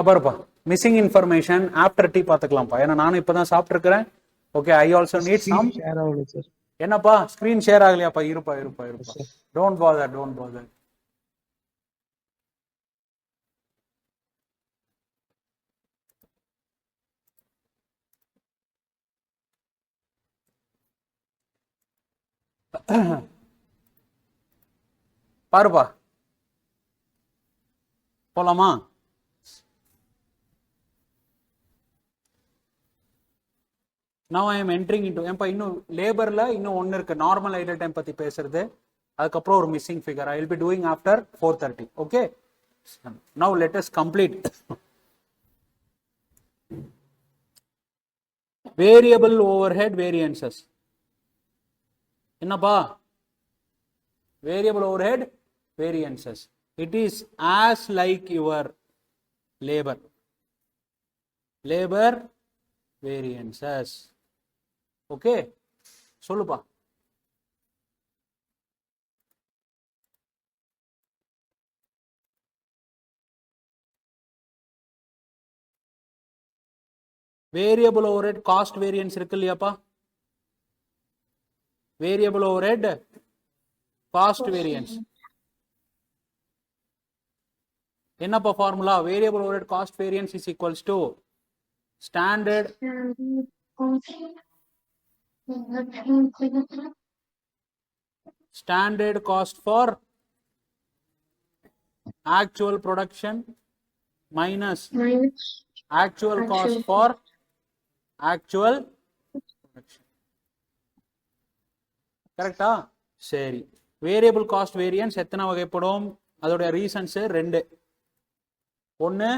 இங்க பாருப்பா, missing information after tea பாத்துக்கலாம்ப்பா. ஏன்னா நானும் இப்பதான் சாப்பிட்டுருக்கிறேன். Okay, I also need some. Share ஆகல சார். என்னப்பா ஸ்கிரீன் ஷேர் ஆகலையாப்பா? இருப்பா. Don't bother. பாருப்பா, போலாமா? Now I am entering into ஏன்பா இன்னும் லேபர்ல இன்னும் ஒன்னு இருக்கு, நார்மல் ஐடல் டைம் பத்தி பேசுறது. அதுக்கப்புறம் ஒரு missing figure I will be doing after 4:30. Okay, now let us complete variable overhead variances. என்னப்பா variable overhead variances? It is as like your labor variances. Okay, சொல்லுப்பா. வேரியபிள் ஓவர்ஹெட் காஸ்ட் வேரியன்ஸ் இருக்கு இல்லையாப்பா? Variable overhead cost variance என்னப்பா formula? Variable overhead cost variance is equals to standard cost for actual production minus actual cost for actual production. கரெக்டா? சரி, variable cost variance எத்தனை வகைப்படும்? அதோட reasons ரெண்டு. ஒன்னு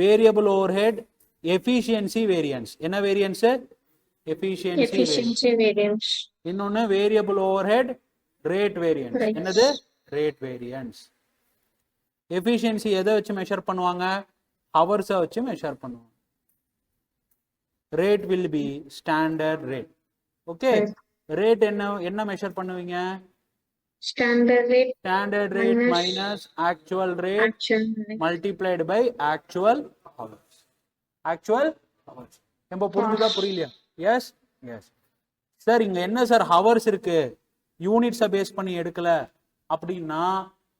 வேரியபிள் ஓவர்ஹெட் எஃபிஷியன்சி வேரியன்ஸ். என்ன variance? Efficiency variance. இன்னொன்னு வேரியபிள் ஓவர்ஹெட் ரேட் வேரியன்ஸ். என்னது? Rate variance. எஃபிஷியன்சி எதை வச்சு மெஷர் பண்ணுவாங்க? ஹவர்ஸை வச்சு மெஷர் பண்ணுவாங்க. Rate will be standard rate. Okay, rate என்ன மெஷர் பண்ணுவீங்க? Standard rate minus actual rate multiplied by actual hours. நம்ம புரிஞ்சுதா புரியலையா? Yes sir. இங்க என்ன சார் ஹவர்ஸ் இருக்கு, யூனிட்ஸை பேஸ் பண்ணி எடுக்கல அப்படின்னா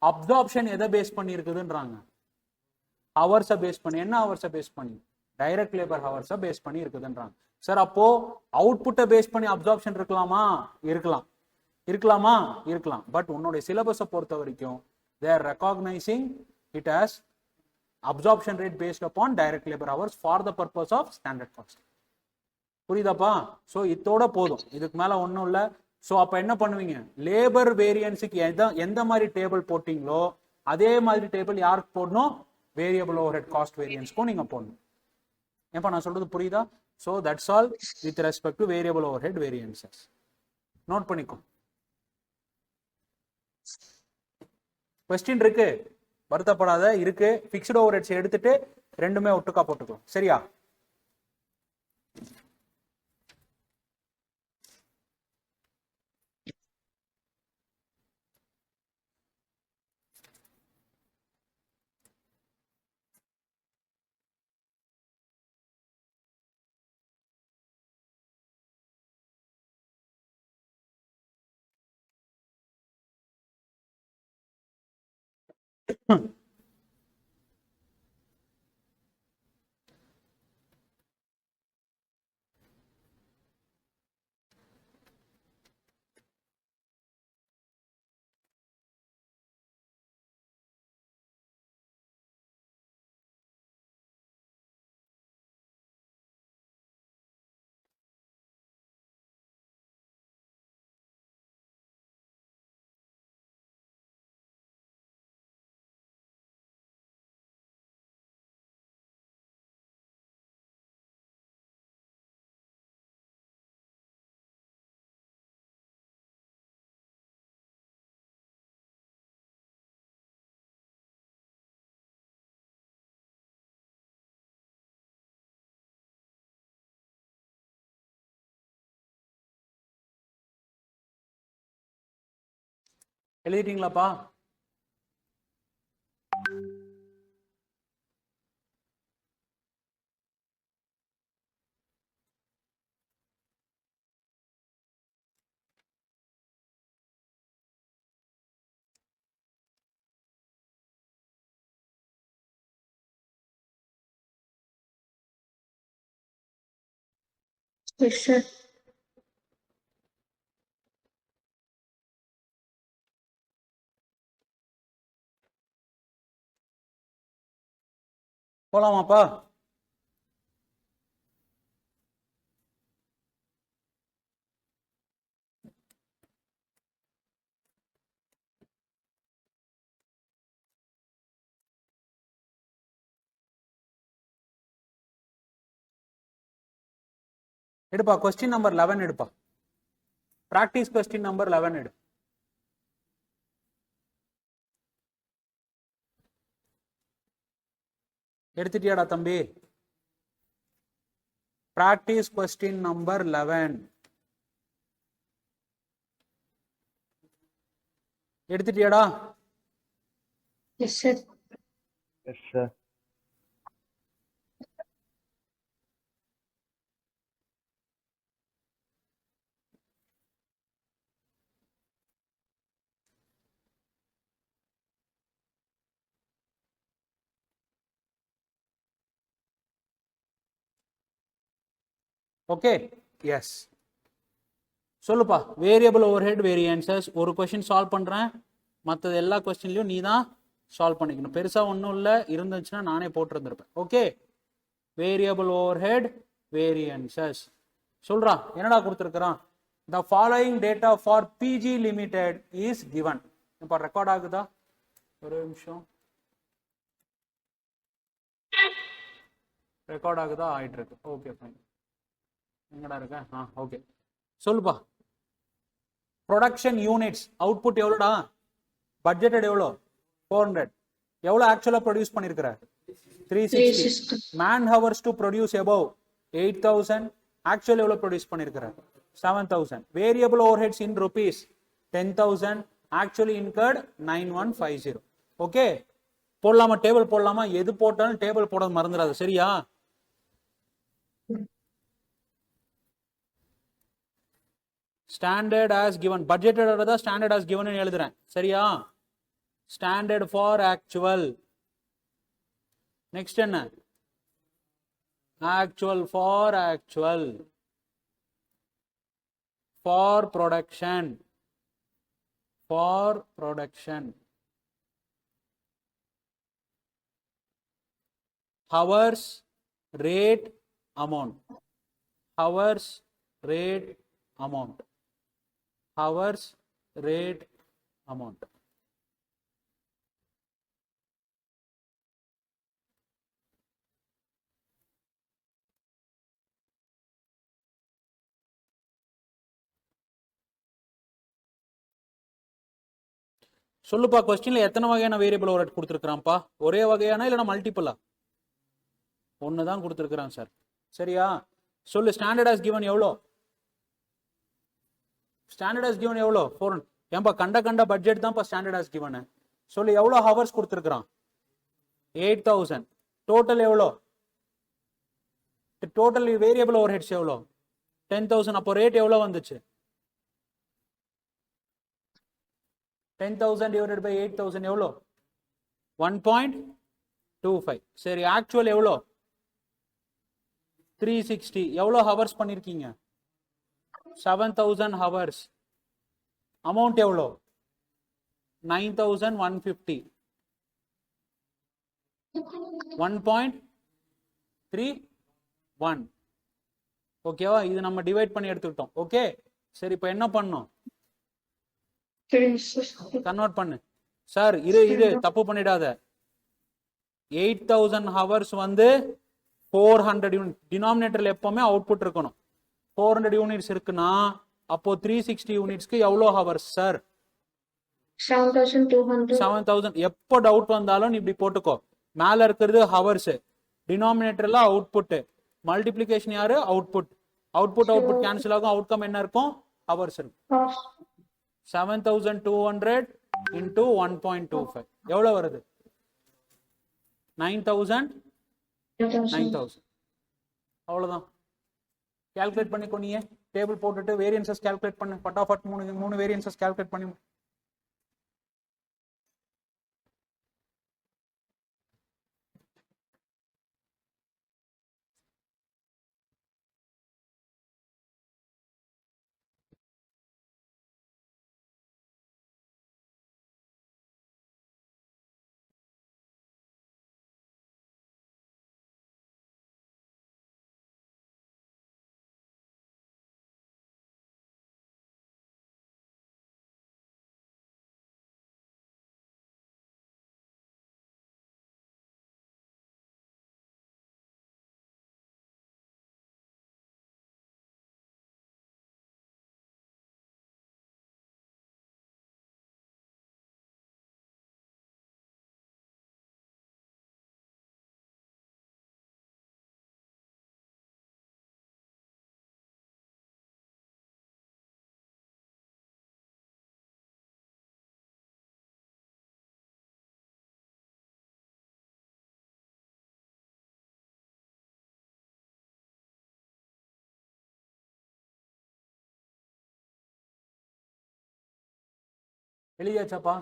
அப்சார்ப்ஷன் எதை பேஸ் பண்ணி இருக்குதுன்றாங்க? ஹவர்ஸை பேஸ் பண்ணி. என்ன ஹவர்ஸை பேஸ் பண்ணி? டைரக்ட் லேபர் ஹவர்ஸை பேஸ் பண்ணி இருக்குதுன்றாங்க. சார் அப்போ அவுட்புட்டை பேஸ் பண்ணி அப்சார்ப்ஷன் இருக்கலாமா? இருக்கலாம். பட் உன்னுடைய சிலபஸை பொறுத்த வரைக்கும் they are recognizing it as absorption rate based upon direct labor hours for the purpose of standard cost. புரியுதாப்பா? சோ இதோட போதும், இதுக்கு மேல ஒண்ணும் இல்ல. சோ அப்ப என்ன பண்ணுவீங்க? லேபர் வேரியன்ஸுக்கு எந்த மாதிரி டேபிள் போட்டீங்களோ அதே மாதிரி டேபிள் யாருக்கு போடணும்? வேரியபிள் ஓவர்ஹெட் காஸ்ட் வேரியன்ஸ்க்கும் நீங்க போடணும். ஏப்பா நான் சொல்றது புரியுதா? So that's all with respect to variable overhead variances. Note பண்ணிக்கோ. கொஸ்டின் இருக்கு, வருத்தப்படாத. இருக்கு, பிக்ஸ்டு ஓவர்ஹெட்ஸ் எடுத்துட்டு ரெண்டுமே ஒட்டுக்கா போட்டுக்கலாம். சரியா? எழுதிட்டீங்களாப்பா? Yes, sir. போலாமாப்பா? எடுப்பா, கொஸ்டின் நம்பர் 11 எடுப்பா. பிராக்டிஸ் கொஸ்டின் நம்பர் 11 எடு. எடுத்துட்டியாடா தம்பி? பிராக்டிஸ் கொஸ்டின் நம்பர் 11 எடுத்துட்டியாடா? Yes, sir. Yes, sir. Okay, yes. சொல்லுப்பா. வேரியபிள் ஓவர் ஹெட் வேரியன்சஸ் ஒரு கொஸ்டின் சால்வ் பண்றேன், மற்றது எல்லா கொஸ்டின்லையும் நீ தான் சால்வ் பண்ணிக்கணும். பெருசா ஒன்றும் இல்லை, இருந்துச்சுன்னா நானே போட்டிருந்திருப்பேன். Okay, variable overhead variances சொல்றா. என்னடா கொடுத்துருக்கிறான்? The following data for PG Limited is given. இப்போ ரெக்கார்ட் ஆகுதா? ஒரு நிமிஷம். ரெக்கார்ட் ஆகுதா? ஆயிட்டு இருக்கு. Okay fine. எங்கடா இருக்க? ஓகே சொல்லுப்பா. ப்ரொடக்ஷன் யூனிட்ஸ் அவுட்புட் எவ்வளோடா? பட்ஜெட்டட் எவ்வளோ? 400. எவ்வளோ ஆக்சுவலா ப்ரொடியூஸ் பண்ணிருக்கிற? 360. Man hours to produce above 8000. Actual எவ்வளோ ப்ரொடியூஸ் பண்ணிருக்கிற? 7000. Variable overheads in rupees 10,000. Actually incurred 9150. Okay, போடலாமா? டேபிள் போடலாமா? எது போட்டாலும் டேபிள் போட மறந்துடாது, சரியா? Standard as given, budgeted standard as given எழுதுறேன், சரியா? Standard for actual. நெக்ஸ்ட் என்ன? Actual for actual. For production. For production. Hours rate amount. Hours rate amount. Hours rate amount. சொல்லுப்பா. கொஸ்டின்ல எத்தனை வகையான வேரியபிள் ஓவர் ஹெட் கொடுத்துருக்கான்ப்பா? ஒரே வகையானா இல்லைன்னா மல்டிபிளா? ஒன்று தான் கொடுத்துருக்கான் சார், சரியா? சொல்லு. ஸ்டாண்டர்ட் ஆஸ் கிவன் எவ்வளோ? ஸ்டாண்டர்ட் ஆஸ் கிவன் எவ்வளோ? 400. ஏன்பா கண்ட பட்ஜெட் தான்ப்பா ஸ்டாண்டர்ட் ஆஸ் கிவன். சொல்லு எவ்வளோ ஹவர்ஸ் கொடுத்துருக்கான்? 8000. டோட்டல் எவ்வளோ? டோட்டல் வேரியபிள் ஓவர் ஹெட்ஸ் எவ்வளோ? 10,000. அப்போ ரேட் எவ்வளோ வந்துச்சு? 10,000 divided by 8,000 எவ்வளோ? 1.25. சரி, ஆக்சுவல் எவ்வளோ? 360. எவ்வளோ ஹவர்ஸ் பண்ணிருக்கீங்க? 7,000 ஹவர்ஸ். அமௌண்ட் எவ்வளோ? 9,150. 1.31. ஓகேவா? இது நம்ம டிவைட் பண்ணி எடுத்துக்கிட்டோம். ஓகே, சரி. இப்போ என்ன பண்ணோம்? கன்வெர்ட் பண்ணு. சார் இது தப்பு பண்ணிடாத. 8,000 ஹவர்ஸ் வந்து 400 யூனிட். டினாமினேட்டர்ல எப்பவுமே அவுட்புட் இருக்கணும். 400 யூனிட்ஸ் இருக்குன்னா அப்போ 360 யூனிட்ஸ்க்கு எவ்வளோ ஹவர்ஸ் சார்? 7,200. 7,000. எப்போ டவுட் வந்தாலும் நீ இப்படி போட்டுக்கோ. மேல இருக்கிறது ஹவர்ஸ், டினாமினேட்டர்ல அவுட்புட், மல்டிப்ளிகேஷன் யாரு? அவுட்புட். அவுட்புட் கேன்சல் ஆகும். அவுட்கம் என்ன இருக்கும்? ஹவர்ஸ் இருக்கும். 7,200 into 1.25 எவ்வளவு வருது? 9,000. அவ்வளவுதான். கால்குலேட் பண்ணிக்கோ. நீ டேபிள் போட்டுட்டு வேரியன்சஸ் கால்குலேட் பண்ணு. ஃபட்டாஃபட் மூணு வேரியன்சஸ் கால்குலேட் பண்ணி எழுதியாச்சாப்பா?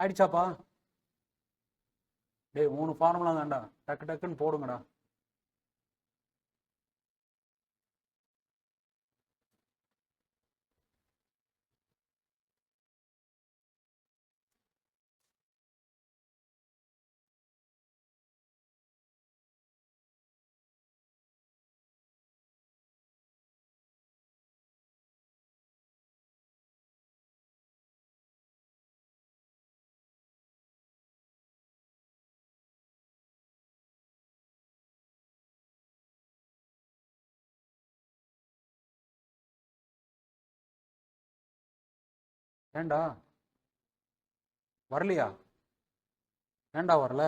ஆயிடுச்சாப்பா? டேய் 3 ஃபார்முலா தான்டா, டக்கு டக்குன்னு போடுங்கடா. ஏண்டா வரலையா? ஏண்டா வரல?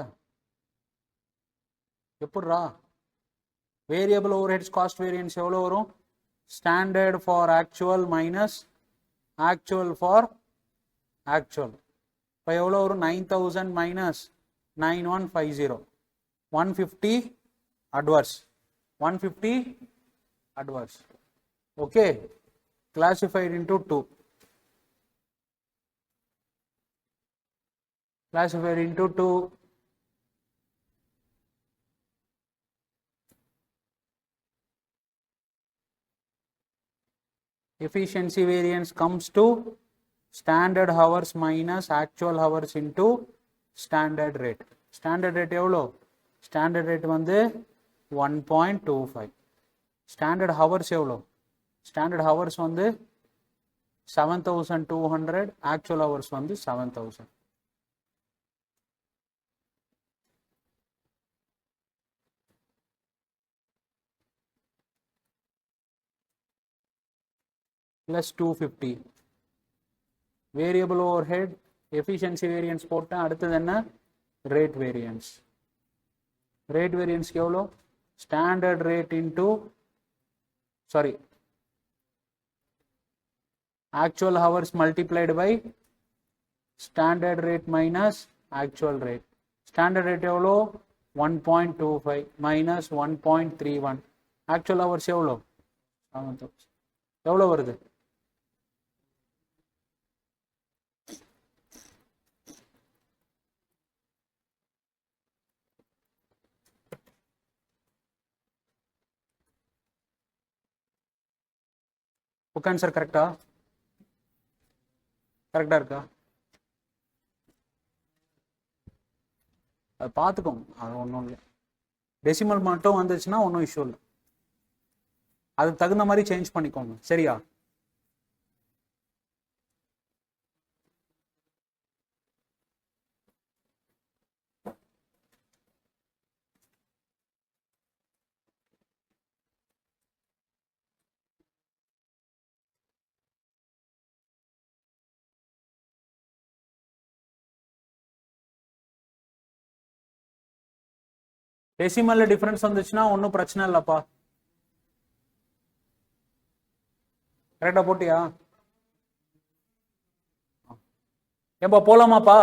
எப்படிரா? Variable overheads cost variance எவ்வளோ வரும்? Standard for actual minus actual for actual. இப்போ எவ்வளோ வரும்? 9000 minus 9150, 150 adverse, 150 adverse. Okay, classified into two. Classified into two. Efficiency variance comes to standard hours minus actual hours into standard rate. Standard rate எவ்வளோ? Standard rate வந்து 1.25. Standard hours எவ்வளோ? Standard hours வந்து 7200, actual hours வந்து 7000. plus 250. Variable overhead efficiency variance போட்டேன். அடுத்தது என்ன? rate variance. Rate variance எவ்வளோ? Standard rate into actual hours multiplied by standard rate minus actual rate. Standard rate எவ்வளோ? 1.25 minus 1.31. actual hours எவ்வளோ? 7000. எவ்வளோ வருது? புக் ஆன்சர் கரெக்டா? கரெக்டா இருக்கா? அது பார்த்துக்கோங்க, அது ஒன்றும் இல்லை. டெசிமல் மட்டும் வந்துச்சுன்னா ஒன்றும் இஷ்யூ இல்லை. அதுக்கு தகுந்த மாதிரி சேஞ்ச் பண்ணிக்கோங்க, சரியா? டெசிமல்ல டிஃபரன்ஸ் வந்துச்சுன்னா ஒன்றும் பிரச்சனை இல்லைப்பா. கரெக்டா போட்டியா? ஏப்பா போலாமாப்பா?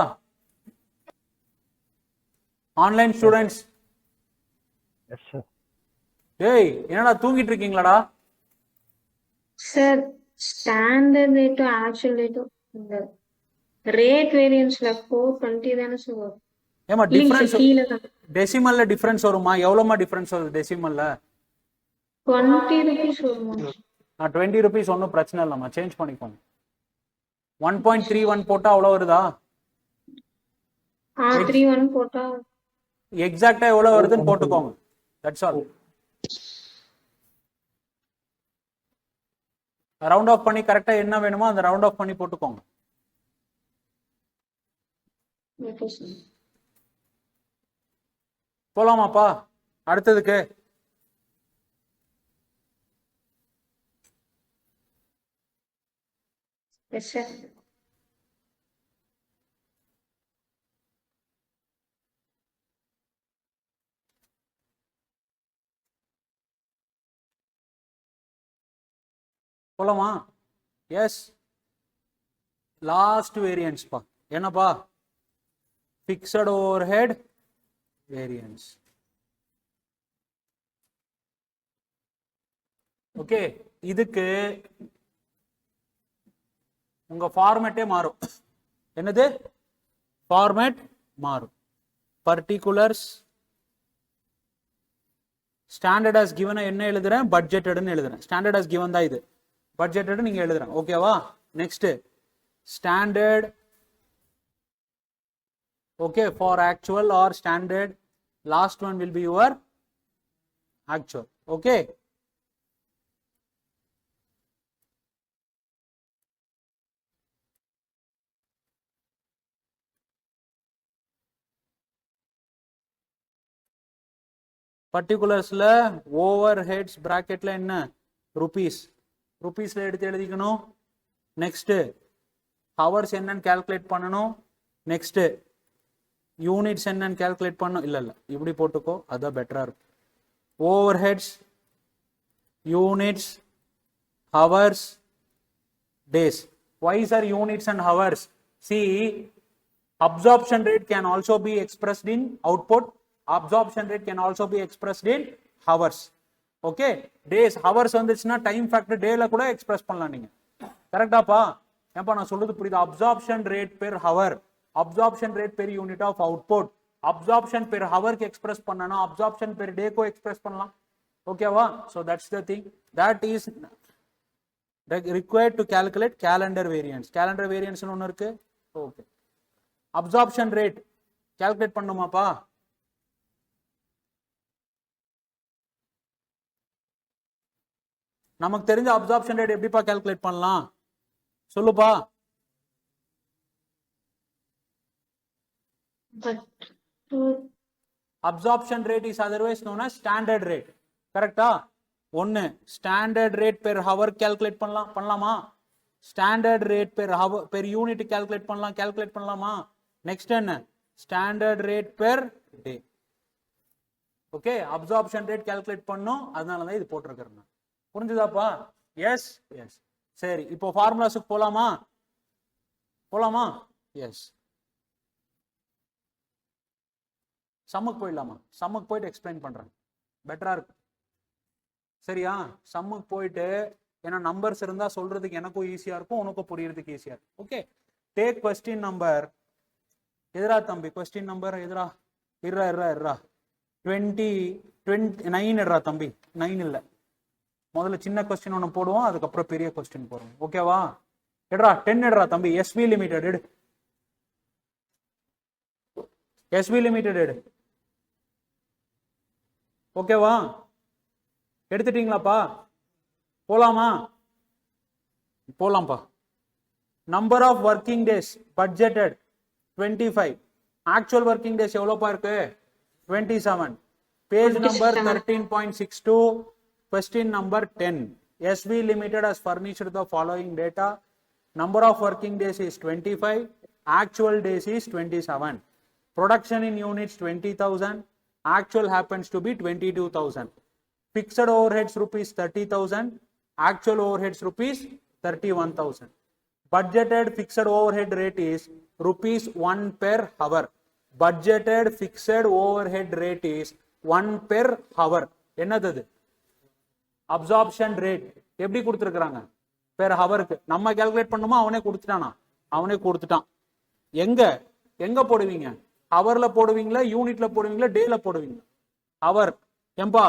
Online students, Yes, sir. ஏய் என்னடா தூங்கிட்டு இருக்கீங்களாடா? சார் ஸ்டாண்டர்ட் ரேட்டும் ஆக்சுவல் ரேட்டும் இந்த ரேட் வேரியன்ஸ்ல 420 தானே சார் வரும்? ஏமா இல்லைங்க டிஃபரன்ஸ் சார், கீழே தான் டெசிமல்ல டிஃபரன்ஸ் வருமா? எவ்வளோமா டிஃபரன்ஸ் வருது டெசிமல்ல? 20 rupees வருமா? 20 rupees ஒன்றும் பிரச்சனை இல்லைம்மா, சேஞ்ச் பண்ணிக்கோங்க. 1.31 போட்டா அவ்வளோ வருதா? 31 போட்டா எக்ஸாக்டா எவ்வளோ வருதுன்னு போட்டுக்கோங்க. That's all. ரவுண்ட் ஆஃப் பண்ணி கரெக்டா என்ன வேணுமோ அந்த ரவுண்ட் ஆஃப் பண்ணி போட்டுக்கோங்க. Okay sir. போலாமாப்பா அடுத்ததுக்கு? Yes sir. போலாமா? எஸ். லாஸ்ட் வேரியன்ஸ் பா. என்னப்பா? Fixed overhead variance. ஓகே, இதுக்கு உங்க ஃபார்மேட்டே மாறும். என்னது? ஃபார்மேட் மாறும். பர்டிகுலர்ஸ் ஸ்டாண்டர்ட் as given என்ன எழுதுறேன்? பட்ஜெட்டட்னு எழுதுறேன். ஸ்டாண்டர்ட் as given தான் இது. பட்ஜெட்டட் நீங்க எழுதுறேன். ஓகேவா? Next standard. Okay, for actual or standard. Last one will be your actual. Okay, பர்டிகுலர்ஸ்ல ஓவர் ஹெட்ஸ் பிராக்கெட்ல என்ன? ருபீஸ். ருபீஸ்ல எடுத்து எழுதிக்கணும். நெக்ஸ்ட் ஹவர்ஸ் என்னன்னு கால்குலேட் பண்ணணும். நெக்ஸ்ட் யூனிட்ஸ் என்னன்னு கால்குலேட் பண்ணணும். இல்ல இப்படி போட்டுக்கோ, அதான் பெட்டரா இருக்கும். Overheads, units, hours, days. Why are units and hours? See, absorption rate can also be expressed in output. Absorption rate can also be expressed in hours. Okay, days, hours வந்துச்சுன்னா time factor டேல கூட express பண்ணலாம் நீங்க. கரெக்டாப்பா? ஏப்பா நான் சொல்றது புரியுது? Absorption rate per hour, absorption rate per unit of output, absorption per ஹவருக்கு எக்ஸ்பிரஸ் பண்ணனும், அப்சார்ப்ஷன் பெர் டேக்கு எக்ஸ்பிரஸ் பண்ணலாம். ஓகேவா? so that's the thing that is required to calculate calendar variance. calendar variance னு ஒன்னு இருக்கு. ஓகே, அப்சார்ப்ஷன் ரேட் கால்குலேட் பண்ணுமாப்பா? நமக்கு தெரிஞ்ச அப்சார்ப்ஷன் ரேட் எப்படிப்பா கால்குலேட் பண்ணலாம்? சொல்லுப்பா. Absorption rate is otherwise known as standard rate. கரெக்டா? ஒன்னு standard rate per hour calculate பண்ணலாமா? Standard rate per hour per unit calculate பண்ணலாமா? நெக்ஸ்ட் என்ன? Standard rate per day. Okay, absorption rate calculate பண்ணோம், அதனால தான் இது போட்டிருக்கிறேன். புரிஞ்சுதாப்பா? Yes yes. சரி, இப்போ ஃபார்முலாஸுக்கு போலாமா? எஸ். சம்முக்கு போயிடலாமா? சம்முக்கு போயிட்டு எக்ஸ்பிளைன் பண்றேன், பெட்டரா இருக்கு. சரியா? சம்முக்கு போயிட்டு, ஏன்னா நம்பர்ஸ் இருந்தா சொல்றதுக்கு எனக்கும் ஈஸியா இருக்கும், உனக்கும் புரியறதுக்கு ஈஸியா இருக்கும். Okay, take question number. எதிரா தம்பி? கொஸ்டின் நம்பர் எதிரா? இர்ரா 29 எடுறா தம்பி. 9 இல்ல, முதல்ல சின்ன கொஸ்டின் ஒன்று போடுவோம், அதுக்கப்புறம் பெரிய கொஸ்டின் போடுவோம். ஓகேவா? எடுறா 10 எடுறா தம்பி. எஸ்வி லிமிடெட் எடு. எஸ்வி லிமிடெட் எடு. ஓகேவா? எடுத்துட்டீங்களாப்பா? போலாமா? போலாம்ப்பா. Number of working days budgeted 25. Actual working days எவ்வளோப்பா இருக்கு? 27. Page number 13.62. Question number 10. SV Limited has furnished the following data. Number of working days is 25. Actual days is 27. Production in units 20,000. Actual happens to be 22,000. Fixed overheads rupees 30,000. Actual overheads rupees 31,000. Budgeted fixed overhead rate is rupees 1 per hour. Budgeted fixed overhead rate is 1 per hour. என்னது? Absorption rate எப்படி கொடுத்துருக்காங்க? Per ஹவருக்கு. நம்ம calculate பண்ணுமா? அவனே கொடுத்துட்டான். எங்க போடுவீங்க? ஹவர்ல போடுவீங்களா, யூனிட்ல போடுவீங்களா, டேல போடுவீங்களா? ஹவர். ஏம்பா,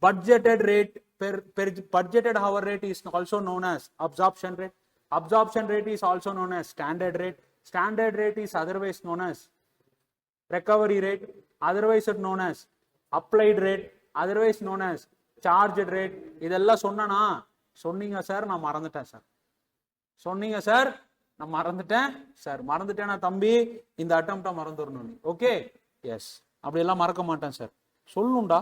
budgeted rate per budgeted hour rate is also known as absorption rate. Absorption rate is also known as standard rate. Standard rate is otherwise known as recovery rate, otherwise known as applied rate, otherwise known as charged rate. இதெல்லாம் சொன்னா சொன்னீங்க sir, நான் மறந்துட்டேன் sir. சொன்னீங்க sir, நான் மறந்துட்டேன் sir. மறந்துட்டேனா தம்பி, இந்த அட்டம்ப்டா மறந்துடணும். Okay, S. அப்படியெல்லாம் மறக்க மாட்டேன் சார். சொல்லணும்டா.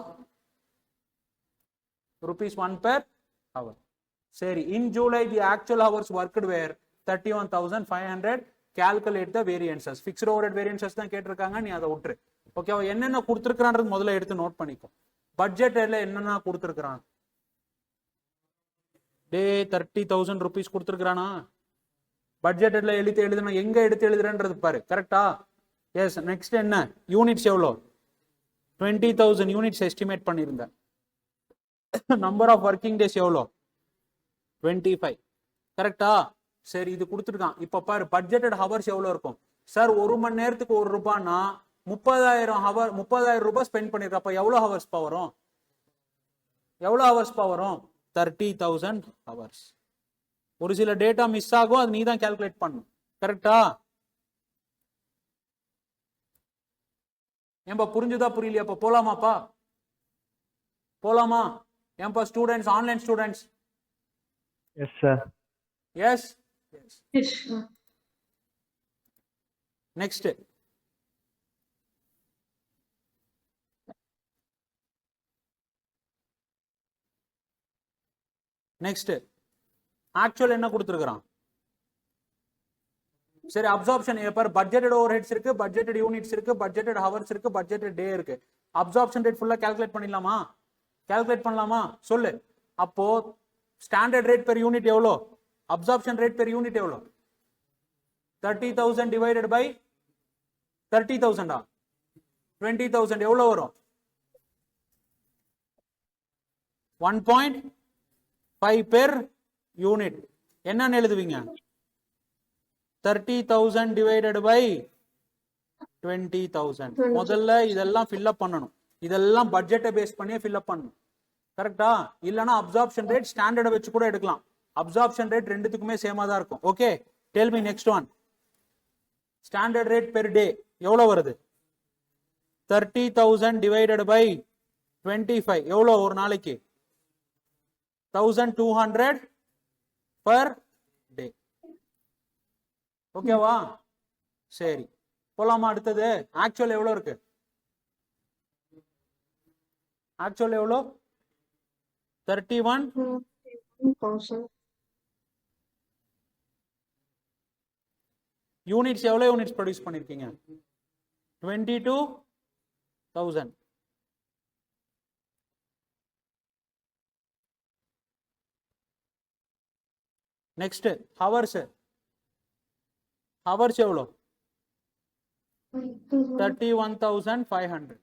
₹1 per hour. சரி, in July the actual hours worked were 31,500. Calculate the variances. Fixed overhead variances தான் கேட்டிருக்காங்க, நீ அதை விட்டுரு. ஓகேவா? என்னென்ன கொடுத்துருக்கான்றது முதல்ல எடுத்து நோட் பண்ணிக்கோ. பட்ஜெட்ல என்னென்ன கொடுத்துருக்கான்? டே 30,000 rupees கொடுத்துருக்கானா? பட்ஜெட்ல எழுதுனா எங்க எடுத்து எழுதுறேன்றது பாரு. கரெக்டா? எஸ். நெக்ஸ்ட் என்ன? யூனிட்ஸ் எவ்வளோ? 20,000 யூனிட்ஸ் எஸ்டிமேட் பண்ணியிருந்தேன். நம்பர் ஆஃப் ஒர்க்கிங் டேஸ் எவ்வளோ? 25. கரெக்டா? சரி, இது கொடுத்துருக்கான். இப்ப பாரு, பட்ஜெட்டட் ஹவர்ஸ் எவ்வளோ இருக்கும் சார்? 1 மணி நேரத்துக்கு ₹1 30,000 ரூபாய் ஸ்பெண்ட் பண்ணிருக்க. அப்ப எவ்வளோ ஹவர்ஸ் வரும்? எவ்வளோ ஹவர்ஸ் வரும்? 30,000 ஹவர்ஸ். ஒரு சில டேட்டா மிஸ் ஆகும், அது நீ தான் கால்குலேட் பண்ணணும். கரெக்டா? ஏன்பா புரிஞ்சுதா புரியலையாப்பா? போலாமாப்பா? போலாமா? ஏன்பா students, online students? Yes, sir. Yes. Yes, sir. Next actual என்ன கொடுத்துருக்கான்? சரி, அப்சார்ப்ஷன் பாரு. பட்ஜெட்டட் ஓவர் ஹெட்ஸ் இருக்கு, பட்ஜெட்டட் யூனிட்ஸ் இருக்கு, பட்ஜெட்டட் ஹவர்ஸ் இருக்கு, பட்ஜெட்டட் டே இருக்கு. அப்சார்ப்ஷன் ரேட் ஃபுல்லா கால்குலேட் பண்ணிடலாமா? கால்குலேட் பண்ணலாமா? சொல்லு. அப்போ ஸ்டாண்டர்ட் ரேட் பெர் யூனிட் எவ்வளோ? அப்சார்ப்ஷன் ரேட் பெர் யூனிட் எவ்வளோ? 30,000 டிவைடட் பை 30,000. 20,000 எவ்வளோ வரும்? 1.5 பெர் யூனிட். என்னன்னு எழுதுவீங்க? 30,000 டிவைடட் பை 20,000. முதல்ல இதெல்லாம் ஃபில்அப் பண்ணணும். இதெல்லாம் பட்ஜெட்டை பேஸ் பண்ணி ஃபில்அப் பண்ணணும். கரெக்டா? இல்லனா அப்சார்ப்ஷன் ரேட் ஸ்டாண்டர்டை வச்சு கூட எடுக்கலாம். அப்சார்ப்ஷன் ரேட் ரெண்டுத்துக்குமே சேமா தான் இருக்கும். Okay, tell me next one. Standard rate per டே எவ்வளவு வருது? 30,000 டிவைடட் பை 25 எவ்வளோ ஒரு நாளைக்கு? 1,200 per day. ஓகேவா? சரி, போலாமா? அடுத்தது ஆக்சுவல் எவ்வளவு இருக்கு? ஆக்சுவல் எவ்வளோ? 31,000. யூனிட்ஸ் எவ்வளவு யூனிட்ஸ் ப்ரொடியூஸ் பண்ணிருக்கீங்க? 22,000. Next hours. ஹவர்ஸ் எவ்வளோ? 31,500.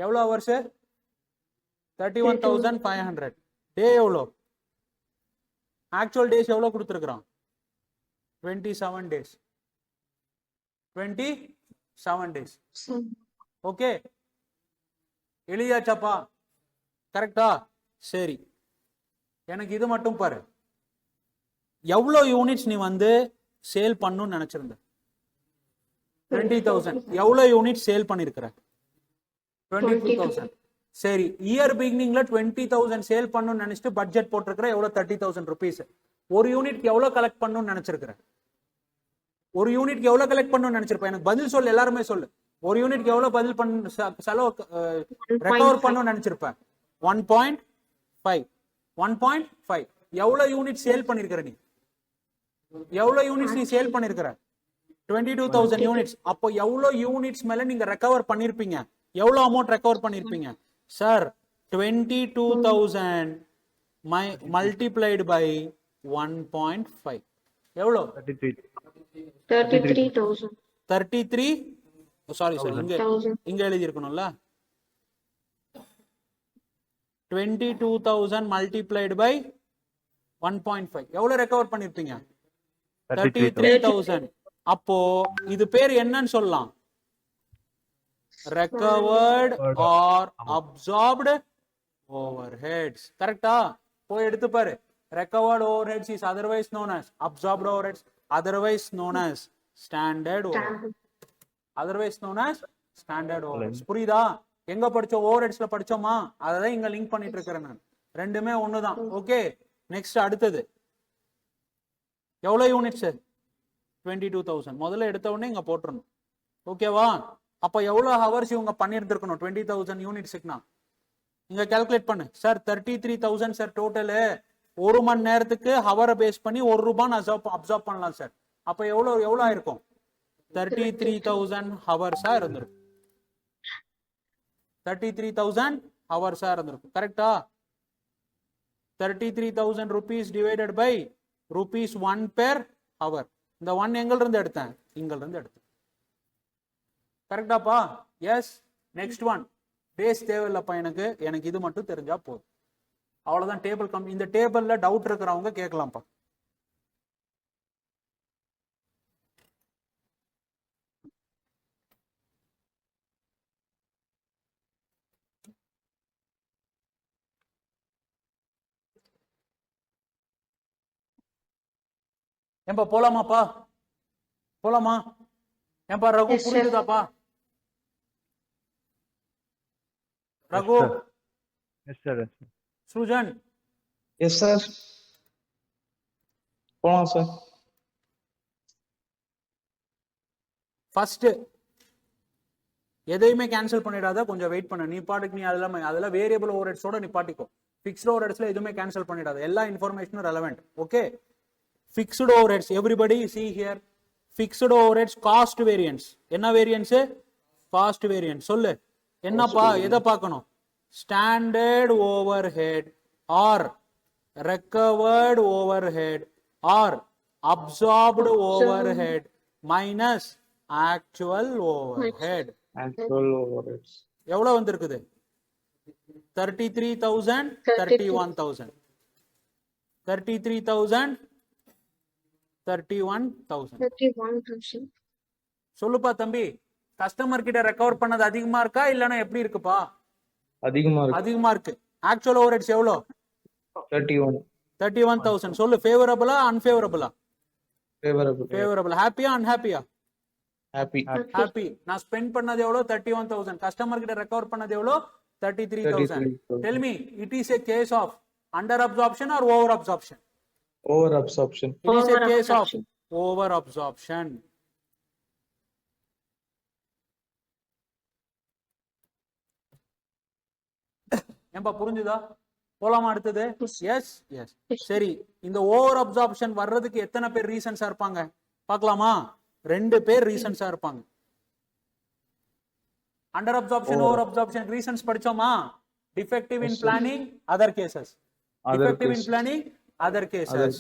எவ்வளோ ஹவர்ஸ்? 31,500. டே எவ்வளோ? ஆக்சுவல் டேஸ் எவ்வளோ கொடுத்துருக்குறான்? 27 days. 27 days. ஓகே, எழுதியாச்சாப்பா? கரெக்டா? சரி, எனக்கு இது மட்டும் பாரு. எவ்வளோ யூனிட்ஸ் நீ வந்து சேல் பண்ணணும்னு நினைச்சிருந்த? 20,000. எவ்வளோ யூனிட் சேல் பண்ணிருக்கிற? 22,000. சரி, இயர் பிகினிங்ல 20,000 சேல் பண்ணணும்னு நினைச்சிட்டு பட்ஜெட் போட்டிருக்கிற. எவ்வளோ? 30,000 rupees. ஒரு யூனிட்க்கு எவ்வளோ கலெக்ட் பண்ணணும்னு நினைச்சிருக்கிற? ஒரு யூனிட்க்கு எவ்வளோ கலெக்ட் பண்ணணும்னு நினைச்சிருப்ப? எனக்கு பதில் சொல்லு, எல்லாருமே சொல்லு. ஒரு யூனிட்க்கு எவ்வளோ பதில் பண்ண செலவு ரெக்கவர் பண்ணணும்னு நினைச்சிருப்ப? 1.5. 1.5. எவ்வளோ யூனிட் சேல் பண்ணிருக்கிற நீ? எவ்வளோ யூனிட்ஸ் நீ சேல் பண்ணிருக்கிற? 22,000 யூனிட்ஸ். அப்போ எவ்வளோ யூனிட்ஸ் மேல நீங்க ரெக்கவர் பண்ணிருப்பீங்க? எவ்வளோ அமௌண்ட் ரெக்கவர் பண்ணிருப்பீங்க சார்? 22,000 மல்டிப்ளைடு பை 1.5 எவ்வளோ? 33,000. 33. சாரி, இங்க எழுதி இருக்கணும்ல. 22,000 மல்டிப்ளைடு பை 1.5 எவ்வளவு ரெக்கவர் பண்ணிருப்பீங்க? 33,000. அப்போ இது பேர் என்னன்னு சொல்லலாம்? recovered or absorbed overheads. கரெக்டா? போய் எடுத்து பாரு. recovered overheads is otherwise known as absorbed overheads, otherwise known as standard overheads. otherwise known as standard overheads. புரியுதா? எங்க படிச்சோம்? overheadsல படிச்சோமா? அதான் இங்க லிங்க் பண்ணிட்டு இருக்கிறேன் நான். ரெண்டுமே ஒண்ணுதான். ஓகே, நெக்ஸ்ட் அடுத்தது எவ்வளவு யூனிட்ஸ்? 22,000. முதல்ல எடுத்த உடனே இங்க போட்டுறணும். ஓகேவா? அப்ப எவ்வளவு ஹவர்ஸ் இவங்க பண்ணியிருந்திருக்கணும் 20,000 யூனிட்ஸுக்குனா? இங்க கால்குலேட் பண்ணு சார். 33,000 sir total. ஒரு மணி நேரத்துக்கு ஹவரை பேஸ் பண்ணி ₹1 அப்சார்ப் பண்ணலாம் சார். அப்ப எவ்வளவு ஆயிருக்கும்? 33,000 ஹவர்ஸா இருந்திருக்கும். 33,000 ஹவர்ஸா இருந்திருக்கும். கரெக்டா? 33,000 rupees divided by rupees 1 per hour. இந்த 1 எங்க இருந்து எடுத்தேன்? இங்க இருந்து எடுத்தேன். கரெக்டாப்பா? எஸ். Next one. பேஸ் தேவையில்லப்பா எனக்கு இது மட்டும் தெரிஞ்சா போதும். அவ்வளவுதான். டேபிள் இந்த டேபிள்ல டவுட் இருக்கிறவங்க கேட்கலாம்ப்பா. ஏன்பா போலாமாப்பா? போலாமா? ஏன்பா ரகு Yes, sir. புரிஞ்சுதாப்பா? Raghu, yes sir. Sujan, yes sir. போலாம் சார். ஃபர்ஸ்ட் எதையுமே கேன்சல் பண்ணிடாத, கொஞ்சம் வெயிட் பண்ண. நீ பாட்டுக்கு நீ அதெல்லாம் வேரியபிள் ஓவர்ஹெட்ஸோட நிப்பாட்டிக்கோ. ஃபிக்ஸ்ட் ஓவர்ஹெட்ஸ்ல எதுவுமே கேன்சல் பண்ணிடாத. எல்லா இன்ஃபர்மேஷனும் relevant. Okay. Fixed overheads everybody see here. Fixed overheads cost variance. என்ன வேரியன்ஸ்? Cost variance. சொல்லு என்னப்பா? எதை பார்க்கணும்? Standard overhead or recovered overhead or absorbed overhead minus actual overhead. Actual overheads எவ்வளவு வந்திருக்குது? 33,000, 31,000. 33,000, 31,000. 31,000. சொல்லுப்பா தம்பி. கஸ்டமர் கிட்ட ரெக்கவர் பண்ணது அதிகமா இருக்கா இல்லனா எப்படி இருக்குப்பா? அதிகமா இருக்கு. அதிகமா இருக்கு. ஆக்சுவல் ஓவர்ஹெட்ஸ் எவ்வளோ? 31. 31,000. சொல்லு ஃபேவரபிளா அன்ஃபேவரபிளா? ஃபேவரபிள். ஃபேவரபிள். ஹாப்பியா அன்ஹாப்பியா? ஹாப்பி. ஹாப்பி. நான் ஸ்பெண்ட் பண்ணது எவ்வளோ? 31,000. கஸ்டமர் கிட்ட ரெக்கவர் பண்ணது எவ்வளோ? 33,000. Tell me, it is a case of under absorption or over absorption? Over absorption. It is a Over case of absorption. over absorption. ஏன்பா புரிஞ்சுதா? போலாமா அடுத்தது? Yes yes. சரி, இந்த ஓவர் அப்சார்ப்ஷன் வர்றதுக்கு எத்தனை பேர் ரீசன்ஸா இருப்பாங்க பார்க்கலாமா? 2 பேர் ரீசன்ஸா இருப்பாங்க. Under absorption over absorption reasons படிச்சோமா? Defective in planning, other cases. Defective in planning, other cases.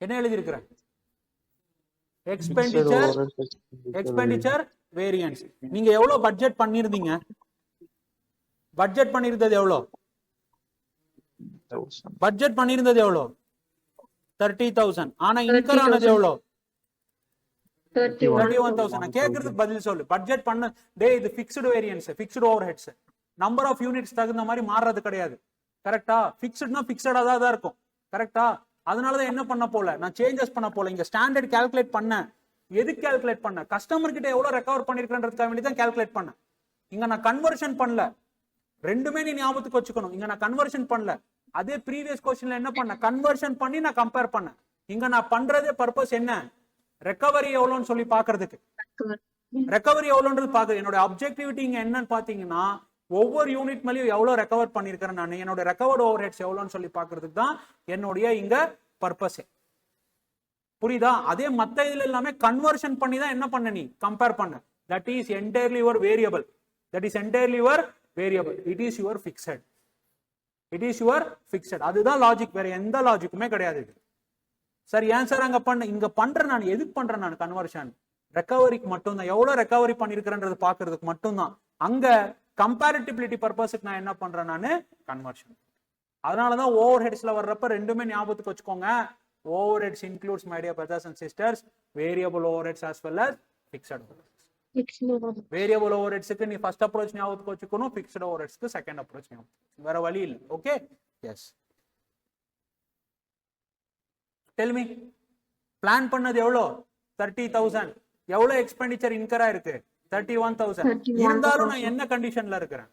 என்ன எழுதி இருக்கிறேன்? Expenditure variance. நீங்க எவ்வளவு பட்ஜெட் பண்ணிருந்தீங்க? பட்ஜெட் பண்ணிருந்தது எவ்வளோ? பட்ஜெட் பண்ணிருந்தது எவ்வளோ? 30,000. ஆனா இன்கர் ஆனது எவ்வளோ? 31,000. நான் கேக்குறதுக்கு பதில் சொல்லு. பட்ஜெட் பண்ண இது fixed variance, fixed overheads. Number of units தகுந்த மாதிரி மாறுறது கிடையாது. கரெக்டா? ஃபிக்ஸ்டுனா ஃபிக்ஸடா தான் இருக்கும். கரெக்டா? அதனாலதான் என்ன பண்ண போல, நான் சேஞ்சஸ் பண்ண போல. இங்க ஸ்டாண்டர்ட் கால்குலேட் பண்ண. எதுக்கு கால்குலேட் பண்ண? கஸ்டமர் கிட்ட எவ்வளவு ரெக்கவர் பண்ணிருக்கேன்றதுக்காக வேண்டி தான் கால்குலேட் பண்ண. இங்க நான் கன்வர்ஷன் பண்ணல. ரெண்டுமே நீ ஞாபகத்துக்கு வச்சுக்கணும். இங்க நான் கன்வர்ஷன் பண்ணல. அதே ப்ரீவியஸ் क्वेश्चनல என்ன பண்ண? கன்வர்ஷன் பண்ணி நான் கம்பேர் பண்ண. இங்க நான் பண்றதே பர்பஸ் என்ன? ரெக்கவரி எவ்வளவுன்னு சொல்லி பாக்குறதுக்கு. ரெக்கவரி எவ்வளவுன்றது பாக்குறது. என்னோட அப்ஜெக்டிவிட்டி இங்க என்னன்னு பாத்தீங்கன்னா, ஒவ்வொரு யூனிட் மேலயும் எவ்வளவு ரெக்கவர் பண்ணிருக்கிறேன் நான், என்னோட ரெக்கவர்ட் ஓவர் ஹெட்ஸ் எவ்வளவுன்னு சொல்லி பாக்குறதுக்கு தான் என்னுடைய இங்க பர்பஸ். புரியுதா? அதே மத்த இதுல எல்லாமே கன்வர்ஷன் பண்ணி தான் என்ன பண்ண, நீ கம்பேர் பண்ண. That is entirely your variable. That is entirely your variable. It is your fixed. It is your fixed. அதுதான் லாஜிக். வேற எந்த லாஜிக்குமே கிடையாது. சார் ஏன் சார் அங்க இங்க பண்றேன் நான், எதுக்கு பண்றேன் நான் கன்வர்ஷன்? ரெக்கவரிக்கு மட்டும் தான். எவ்வளவு ரெக்கவரி பண்ணிருக்கிறேன்றது பாக்குறதுக்கு மட்டும் தான். அங்க கம்பேரிட்டிபிலிட்டி பர்பஸ்க்கு நான் என்ன பண்றேன் நானு? கன்வர்ஷன். அதனாலதான் ஓவர் ஹெட்ஸ்ல வர்றப்ப ரெண்டுமே ஞாபகத்துக்கு வச்சுக்கோங்க. Overheads includes my dear brothers and sisters variable overheads as well as fixed overheads. Variable ஓவர் ஹெட்ஸ்க்கு நீ ஃபர்ஸ்ட் அப்ரோச் ஞாபகத்துக்கு வச்சுக்கணும். ஃபிக்ஸட் ஓவர் ஹெட்ஸ்க்கு செகண்ட் அப்ரோச் ஞாபகம். வேற வழி இல்லை. Okay, yes. Tell me, plan பண்ணது எவ்வளோ? 30,000. எவ்வளோ எக்ஸ்பெண்டிச்சர் இன்கரா இருக்கு? 31,000. 31,000. இருந்தாலும் நான் என்ன கண்டிஷன்ல இருக்கிறேன்?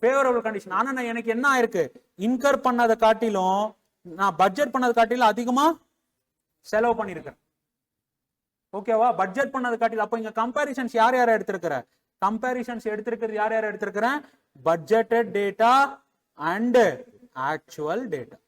Favourable condition. ஆனா நான் எனக்கு என்ன ஆயிருக்கு? இன்கர் பண்ணதை காட்டிலும் நான் பட்ஜெட் பண்ணதை காட்டிலும் அதிகமா செலவு பண்ணிருக்கேன். ஓகேவா? பட்ஜெட் பண்ணதை காட்டிலும். அப்போ இங்க கம்பேரிசன்ஸ் யார் யார் எடுத்திருக்கிற? கம்பேரிசன்ஸ் எடுத்திருக்கிறது யார் யார் எடுத்திருக்கிறேன்? Budgeted data and actual data.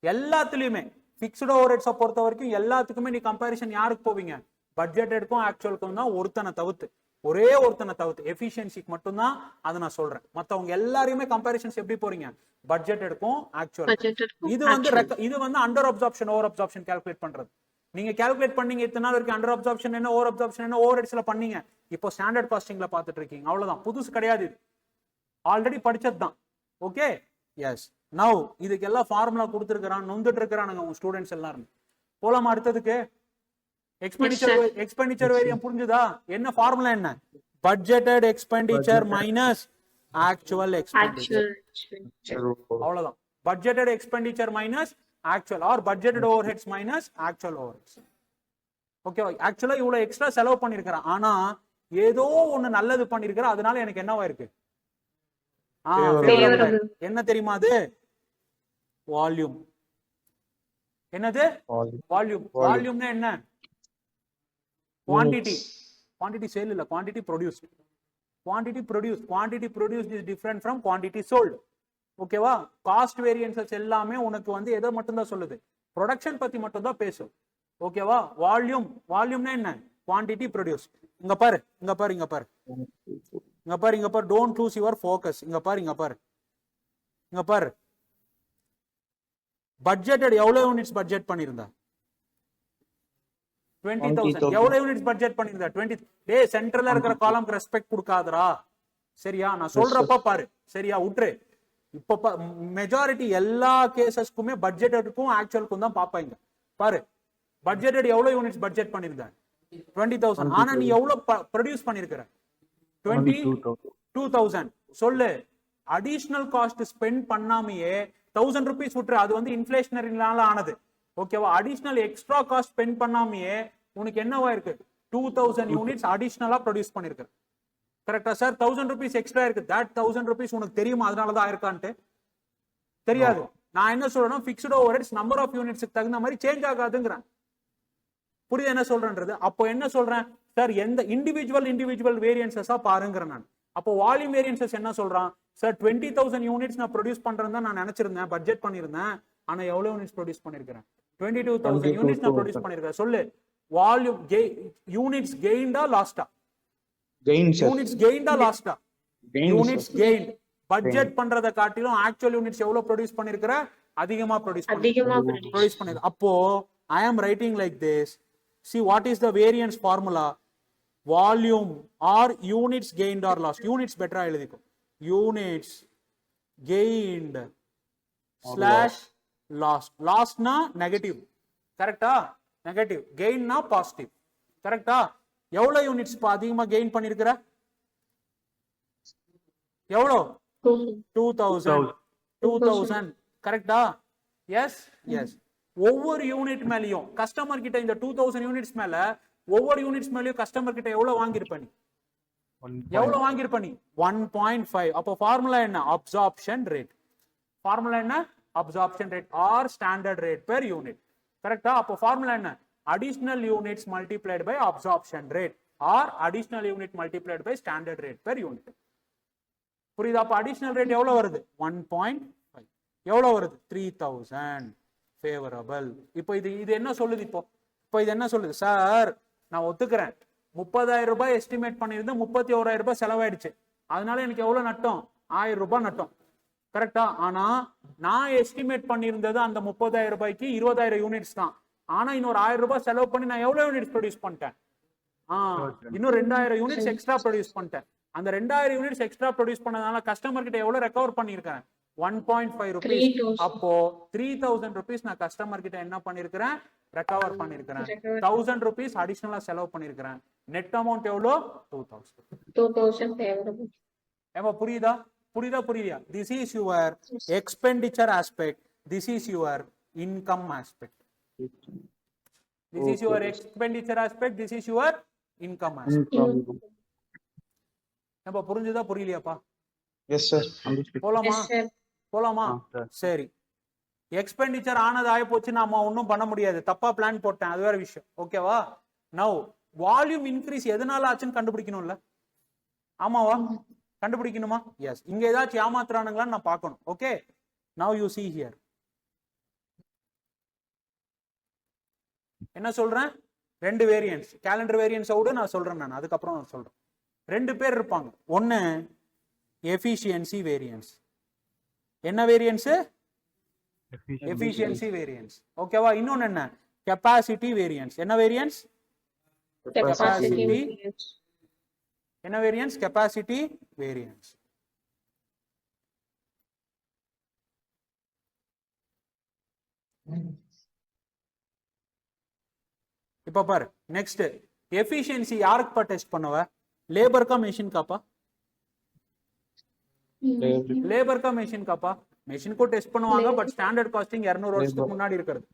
எல்லாத்துலயுமே பிக்ஸ்டு ஓவர்ஹெட்ஸை பொறுத்த வரைக்கும் எல்லாத்துக்குமே நீ கம்பேரிசன் யாருக்கு போவீங்க? பட்ஜெட்டடுக்கும் ஆக்சுவலுக்கும் தான் ஒருத்தனை தவிர்த்து, ஒரே ஒருத்தனை தவிர்த்து. எஃபிஷியன்சிக்கு மட்டும்தான் அதை நான் சொல்றேன். மத்தவங்க எல்லாரையுமே கம்பேரிசன்ஸ் எப்படி போறீங்க? பட்ஜெட்டடுக்கும் ஆக்சுவல். இது வந்து under absorption over absorption calculate பண்றது. நீங்க கால்குலேட் பண்ணீங்க இத்தனை நாள் வரைக்கும் அண்டர் அப்சார்ப்ஷன் என்ன, ஓவர் அப்சார்ப்ஷன் என்ன, ஓவர் ஹெட்ஸ்ல பண்ணீங்க. இப்போ ஸ்டாண்டர்ட் காஸ்டிங்ல பார்த்துட்டு இருக்கீங்க. அவ்வளவுதான், புதுசு கிடையாது. இது ஆல்ரெடி படிச்சது தான். Okay, S. நவ் இதுக்கு எல்லாம் ஃபார்முலா கொடுத்துருக்கிறான், நொந்துட்டு இருக்கிறானுங்க உங்க ஸ்டூடெண்ட்ஸ் எல்லாரும். போலாமா அடுத்ததுக்கு? எக்ஸ்பெண்டிச்சர் வேரியம் புரிஞ்சுதா? என்ன ஃபார்முலா? என்ன? Budgeted expenditure minus actual expenditure. அவ்வளவுதான். Budgeted expenditure minus actual or budgeted overheads minus actual overheads. ஓகேவா? ஆக்சுவலா இவ்வளவு எக்ஸ்ட்ரா செலவு பண்ணிருக்கிறேன், ஆனா ஏதோ ஒண்ணு நல்லது பண்ணிருக்கிறேன், அதனால எனக்கு என்னவா இருக்கு? என்ன தெரியுமா அது? வால்யூம். என்னது? வால்யூம். வால்யூம்னா என்ன? குவாண்டிட்டி. குவாண்டிட்டி சேல் இல்ல, quantity produced. Quantity produced. Quantity produced is different from quantity sold. ஓகேவா? காஸ்ட் வேரியன்சஸ் எல்லாமே உனக்கு வந்து எதை மட்டும் தான் சொல்லுது? ப்ரொடக்ஷன் பத்தி மட்டும் தான் பேசும். ஓகேவா? வால்யூம். வால்யூம்னா என்ன? Quantity produced. இங்க பாரு, இங்க பாரு, இங்க பாரு, இங்க பாரு, இங்க பாரு. Don't lose your focus. இங்க பாரு, இங்க பாரு, இங்க பாரு. பட்ஜெட்டட் எவ்வளவு யூனிட்ஸ் பட்ஜெட் பண்ணிருந்தா? 20,000. எவ்வளவு யூனிட்ஸ் பட்ஜெட் பண்ணிருந்தா? 20. டேய், சென்டர்ல இருக்கிற காலம்க்கு ரெஸ்பெக்ட் கொடுக்காதடா. சரியா? நான் சொல்றப்ப பாரு. சரியா? விட்டுரு. இப்ப மெஜாரிட்டி எல்லா கேசஸ்க்குமே பட்ஜெட்டடுக்கும் ஆக்சுவலுக்கும் தான் பாப்பாங்க. பாரு, பட்ஜெட்டட் எவ்வளவு யூனிட்ஸ் பட்ஜெட் பண்ணிருந்த? 20,000. ஆனா நீ எவ்வளவு ப்ரொடியூஸ் பண்ணிருக்கிற? 22,000. சொல்லு. அடிஷனல் காஸ்ட் ஸ்பெண்ட் பண்ணாமையே 1,000 rupees விட்டுரு. அது வந்து இன்ஃபிளேஷனரினால ஆனது. ஓகேவா? அடிஷனல் எக்ஸ்ட்ரா காஸ்ட் ஸ்பெண்ட் பண்ணாமையே உனக்கு என்னவா இருக்கு? 2,000 யூனிட்ஸ் அடிஷனலா ப்ரொடியூஸ் பண்ணிருக்க. கரெக்டா சார்? 1,000 rupees எக்ஸ்ட்ரா இருக்கு. தட் 1,000 rupees உனக்கு தெரியுமா அதனாலதான் ஆயிருக்கான்ட்டு? தெரியாது. நான் என்ன சொல்றேன்னா, பிக்ஸ்டு ஓவர்ஹெட்ஸ் நம்பர் ஆஃப் யூனிட்ஸ்க்கு தகுந்த மாதிரி சேஞ்ச் ஆகாதுங்கிறேன். புரியுது என்ன சொல்றேன்றது? அப்போ என்ன சொல்றேன் சார்? எந்த இண்டிவிஜுவல் வேரியன்சஸா பாருங்கிறேன் நான். அப்போ வால்யூம் வேரியன்சஸ் என்ன சொல்றான் சார்? 20,000 யூனிட்ஸ் நான் ப்ரொடியூஸ் பண்றேன்னு தான் நான் நினைச்சிருந்தேன், பட்ஜெட் பண்ணிருந்தேன். ஆனா எவ்வளவு யூனிட்ஸ் ப்ரொடியூஸ் பண்ணிருக்கேன்? 22,000 யூனிட்ஸ் நான் ப்ரொடியூஸ் பண்ணிருக்கேன். சொல்லு. வால்யூம் யூனிட்ஸ் கெயின்டா லாஸ்டா? யூனிட்ஸ் கெயின்டா லாஸ்டா? Units gain. பட்ஜெட் பண்றதை காட்டிலும் ஆக்சுவல் யூனிட்ஸ் எவ்வளவு ப்ரொடியூஸ் பண்ணிருக்கிற? அதிகமா ப்ரொடியூஸ் பண்ணிருக்க. அப்போ I am writing like this. See, what is the variance formula? Volume or units gained or lost. Units better எழுதிக்கோ. Units gained slash lost. Lost na negative. கரெக்டா? Negative. Gain na positive. கரெக்டா? எவ்வளவு units அதிகமா gain பண்ணிருக்கிற? எவ்வளவு? 2,000. கரெக்டா? Yes, yes. ஒவ்வொரு unit மேலயும் கஸ்டமர் கிட்ட இந்த 2,000 யூனிட்ஸ் மேல ஒவ்வொரு யூனிட்ஸ் மேலயும் கஸ்டமர் கிட்ட எவ்வளவு வாங்கியிருப்ப நீ? எவ்வளவு வாங்கியிருப்ப நீ? 1.5. அப்போ ஃபார்முலா என்ன? Absorption rate. ஃபார்முலா என்ன? Absorption rate or standard rate per unit. கரெக்டா? அப்போ ஃபார்முலா என்ன? Additional units multiplied by absorption rate or additional unit multiplied by standard rate per unit. புரியுதா? அப்ப அடிஷனல் ரேட் எவ்வளவு வருது? 1.5. எவ்வளவு வருது? 3,000. ஃபேவரபிள். இப்போ இது என்ன சொல்லுது? இப்போ இது என்ன சொல்லுது? சார், நான் ஒத்துக்கிறேன், 30,000 ரூபாய் எஸ்டிமேட் பண்ணிருந்து 31,000 ரூபாய் செலவாயிடுச்சு, அதனால எனக்கு எவ்வளவு நட்டம்? 1,000 ரூபாய் நட்டம். கரெக்டா? ஆனா நான் எஸ்டிமேட் பண்ணியிருந்தது அந்த 30,000 ரூபாய்க்கு 20,000 யூனிட்ஸ் தான். ஆனா இன்னொரு 1,000 ரூபாய் செலவு பண்ணி நான் எவ்வளவு யூனிட்ஸ் ப்ரொடியூஸ் பண்ணிட்டேன்? இன்னும் 2,000 யூனிட்ஸ் எக்ஸ்ட்ரா ப்ரொடியூஸ் பண்ணிட்டேன். அந்த 2,000 யூனிட்ஸ் எக்ஸ்ட்ரா ப்ரொடியூஸ் பண்ணதுனால கஸ்டமர் கிட்ட எவ்வளவு ரெக்கவர் பண்ணிருக்கேன்? 1.5 rupees. அப்போ 3,000 rupees நான் கஸ்டமர் கிட்ட என்ன பண்ணிருக்கிறேன்? ரெக்கவர் பண்ணிருக்கிறேன். 1,000 rupees அடிஷனலா செலவு பண்ணிருக்கிறேன். நெட் அமௌண்ட் எவ்வளோ? 2,000. ஃபேவரபிள். ஏமா புரியுதா? புரியுதா புரியலையா? This is your expenditure aspect, this is your income aspect. This is your expenditure aspect, this is your income aspect. நம்ம புரிஞ்சுதா புரியலையாப்பா? Yes, sir. Understood. போலாமா? Yes, sir. போலாமா? sir. சரி. எக்ஸ்பெண்டிச்சர் ஆனது ஆகி போச்சு, நாம ஒன்றும் பண்ண முடியாது, தப்பா பிளான் போட்டேன், அது வேற விஷயம். ஓகேவா? நவ் வால்யூம் இன்க்ரீஸ் எதனால ஆச்சுன்னு கண்டுபிடிக்கணும்ல? ஆமாவா? கண்டுபிடிக்கணுமா? எஸ். இங்க ஏதாச்சும் ஏமாத்துறானுங்களான்னு நான் பார்க்கணும். Okay, now you see here. என்ன சொல்றேன்? ரெண்டு வேரியன்ஸ், கேலண்டர் வேரியன்ஸ் விட நான் சொல்றேன், நான் அதுக்கப்புறம் நான் சொல்றேன். ரெண்டு பேர் இருப்பாங்க. ஒன்னு எஃபிஷியன்சி வேரியன்ஸ். என்ன வேரியன்ஸ்? Efficiency variance. ஓகேவா? இன்னொன்னு என்ன? Capacity variance. என்ன வேரியன்ஸ்? Capacity. என்ன வேரியன்ஸ்? Capacity variance. இப்ப பாரு, நெக்ஸ்ட் எஃபிஷியன்சி யாருக்குப்பா டெஸ்ட் பண்ணுவ? லேபர்க்கா மெஷின்காப்பா? லேபர்க்கா மெஷின்காப்பா? மெஷினுக்கும் டெஸ்ட் பண்ணுவாங்க, பட் ஸ்டாண்டர்ட் காஸ்டிங் 200 வருஷத்துக்கு முன்னாடி இருக்கிறது.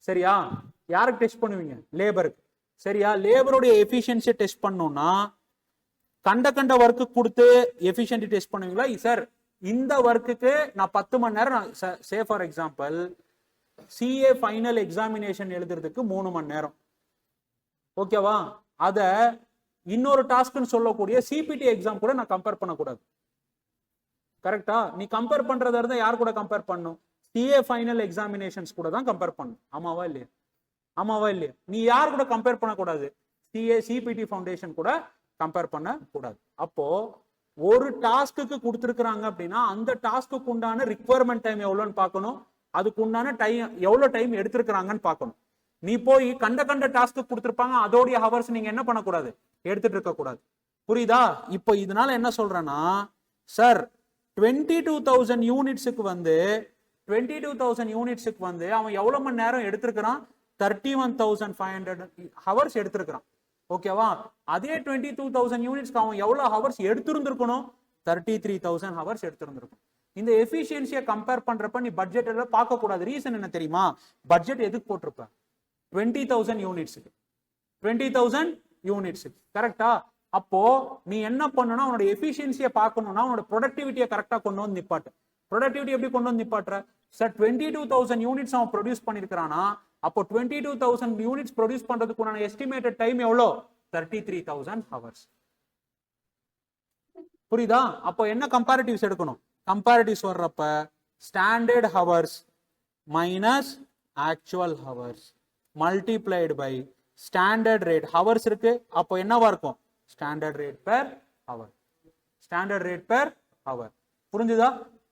சரியா? யாருக்கு டெஸ்ட் பண்ணுவீங்க? லேபருக்கு. சரியா? லேபருடைய எஃபிஷியன்சியை டெஸ்ட் பண்ணணும்னா கண்ட ஒர்க்கு கொடுத்து எஃபிஷியன்சி டெஸ்ட் பண்ணுவீங்களா? சார் இந்த ஒர்க்குக்கு நான் 10 மணி நேரம், சே for example CA final examination எழுதுறதுக்கு 3 மணி நேரம். ஓகேவா? அத இன்னொரு டாஸ்க்னு சொல்லக்கூடிய சிபிடி எக்ஸாம் கூட நான் கம்பேர் பண்ணக்கூடாது. கரெக்டா? நீ கம்பேர் பண்றதா இருந்தா யார் கூட கம்பேர் பண்ணும்? சிஏ ஃபைனல் எக்ஸாமினேஷன்ஸ் கூட தான் கம்பேர் பண்ணும். ஆமாவா இல்லையா? ஆமாவா இல்லையா? நீ யார் கூட கம்பேர் பண்ணக்கூடாது? சிபிடி ஃபவுண்டேஷன் கூட கம்பேர் பண்ண கூடாது. அப்போ ஒரு டாஸ்க்கு கொடுத்துருக்காங்க அப்படின்னா அந்த டாஸ்க்கு உண்டான ரிக்வயர்மெண்ட் டைம் எவ்வளோன்னு பார்க்கணும், அதுக்கு உண்டான டைம் எவ்வளோ டைம் எடுத்திருக்கிறாங்கன்னு பார்க்கணும். நீ போய் கண்ட டாஸ்க்கு கொடுத்துருப்பாங்க, அதோடைய ஹவர்ஸ் நீங்க என்ன பண்ணக்கூடாது? எடுத்துட்டு இருக்க கூடாது. புரியுதா? இப்போ இதனால என்ன சொல்றேன்னா, சார் 22,000 யூனிட்ஸுக்கு வந்து 22,000 யூனிட்ஸுக்கு வந்து அவன் எவ்வளவு மணி நேரம் எடுத்திருக்கிறான்? 31,500 ஹவர்ஸ் எடுத்திருக்கிறான். ஓகேவா? அதே 22,000 யூனிட்ஸ்க்கு அவன் எவ்வளவு ஹவர்ஸ் எடுத்திருந்திருக்கணும்? 33,000 ஹவர்ஸ் எடுத்திருந்திருக்கும். இந்த எஃபிஷியன்சியை கம்பேர் பண்றப்ப நீ பட்ஜெட் எல்லாம் பார்க்க கூடாது. ரீசன் என்ன தெரியுமா? பட்ஜெட் எதுக்கு போட்டிருப்ப? 20,000 யூனிட்ஸுக்கு. 20,000 யூனிட்ஸுக்கு. கரெக்டா? அப்போ நீ என்ன பண்ணணும்? அவனோட எஃபிஷியன்சியை பார்க்கணும்னா அவனோட ப்ரொடக்டிவிட்டியை கரெக்டா கொண்டு வந்து நிப்பாட்டு. ப்ரொடக்டிவிட்டி எப்படி கொண்டு வந்து நிப்பாட்டுற? சார் 22,000 யூனிட்ஸ் அவன் ப்ரொடியூஸ் பண்ணிருக்கானா, அப்போ 22,000 யூனிட்ஸ் ப்ரொடியூஸ் பண்றதுக்கு எஸ்டிமேட்டட் டைம் எவ்வளோ? 33,000 ஹவர்ஸ். புரியுதா? அப்போ என்ன கம்பேரிட்டிவ்ஸ் எடுக்கணும்? கம்பேரிட்டிவ்ஸ் வர்றப்ப standard hours minus actual hours multiplied by standard rate. Hours இருக்கு, அப்போ என்னவா இருக்கும்? Standard rate per hour. Standard rate per hour. புரிஞ்சுதா?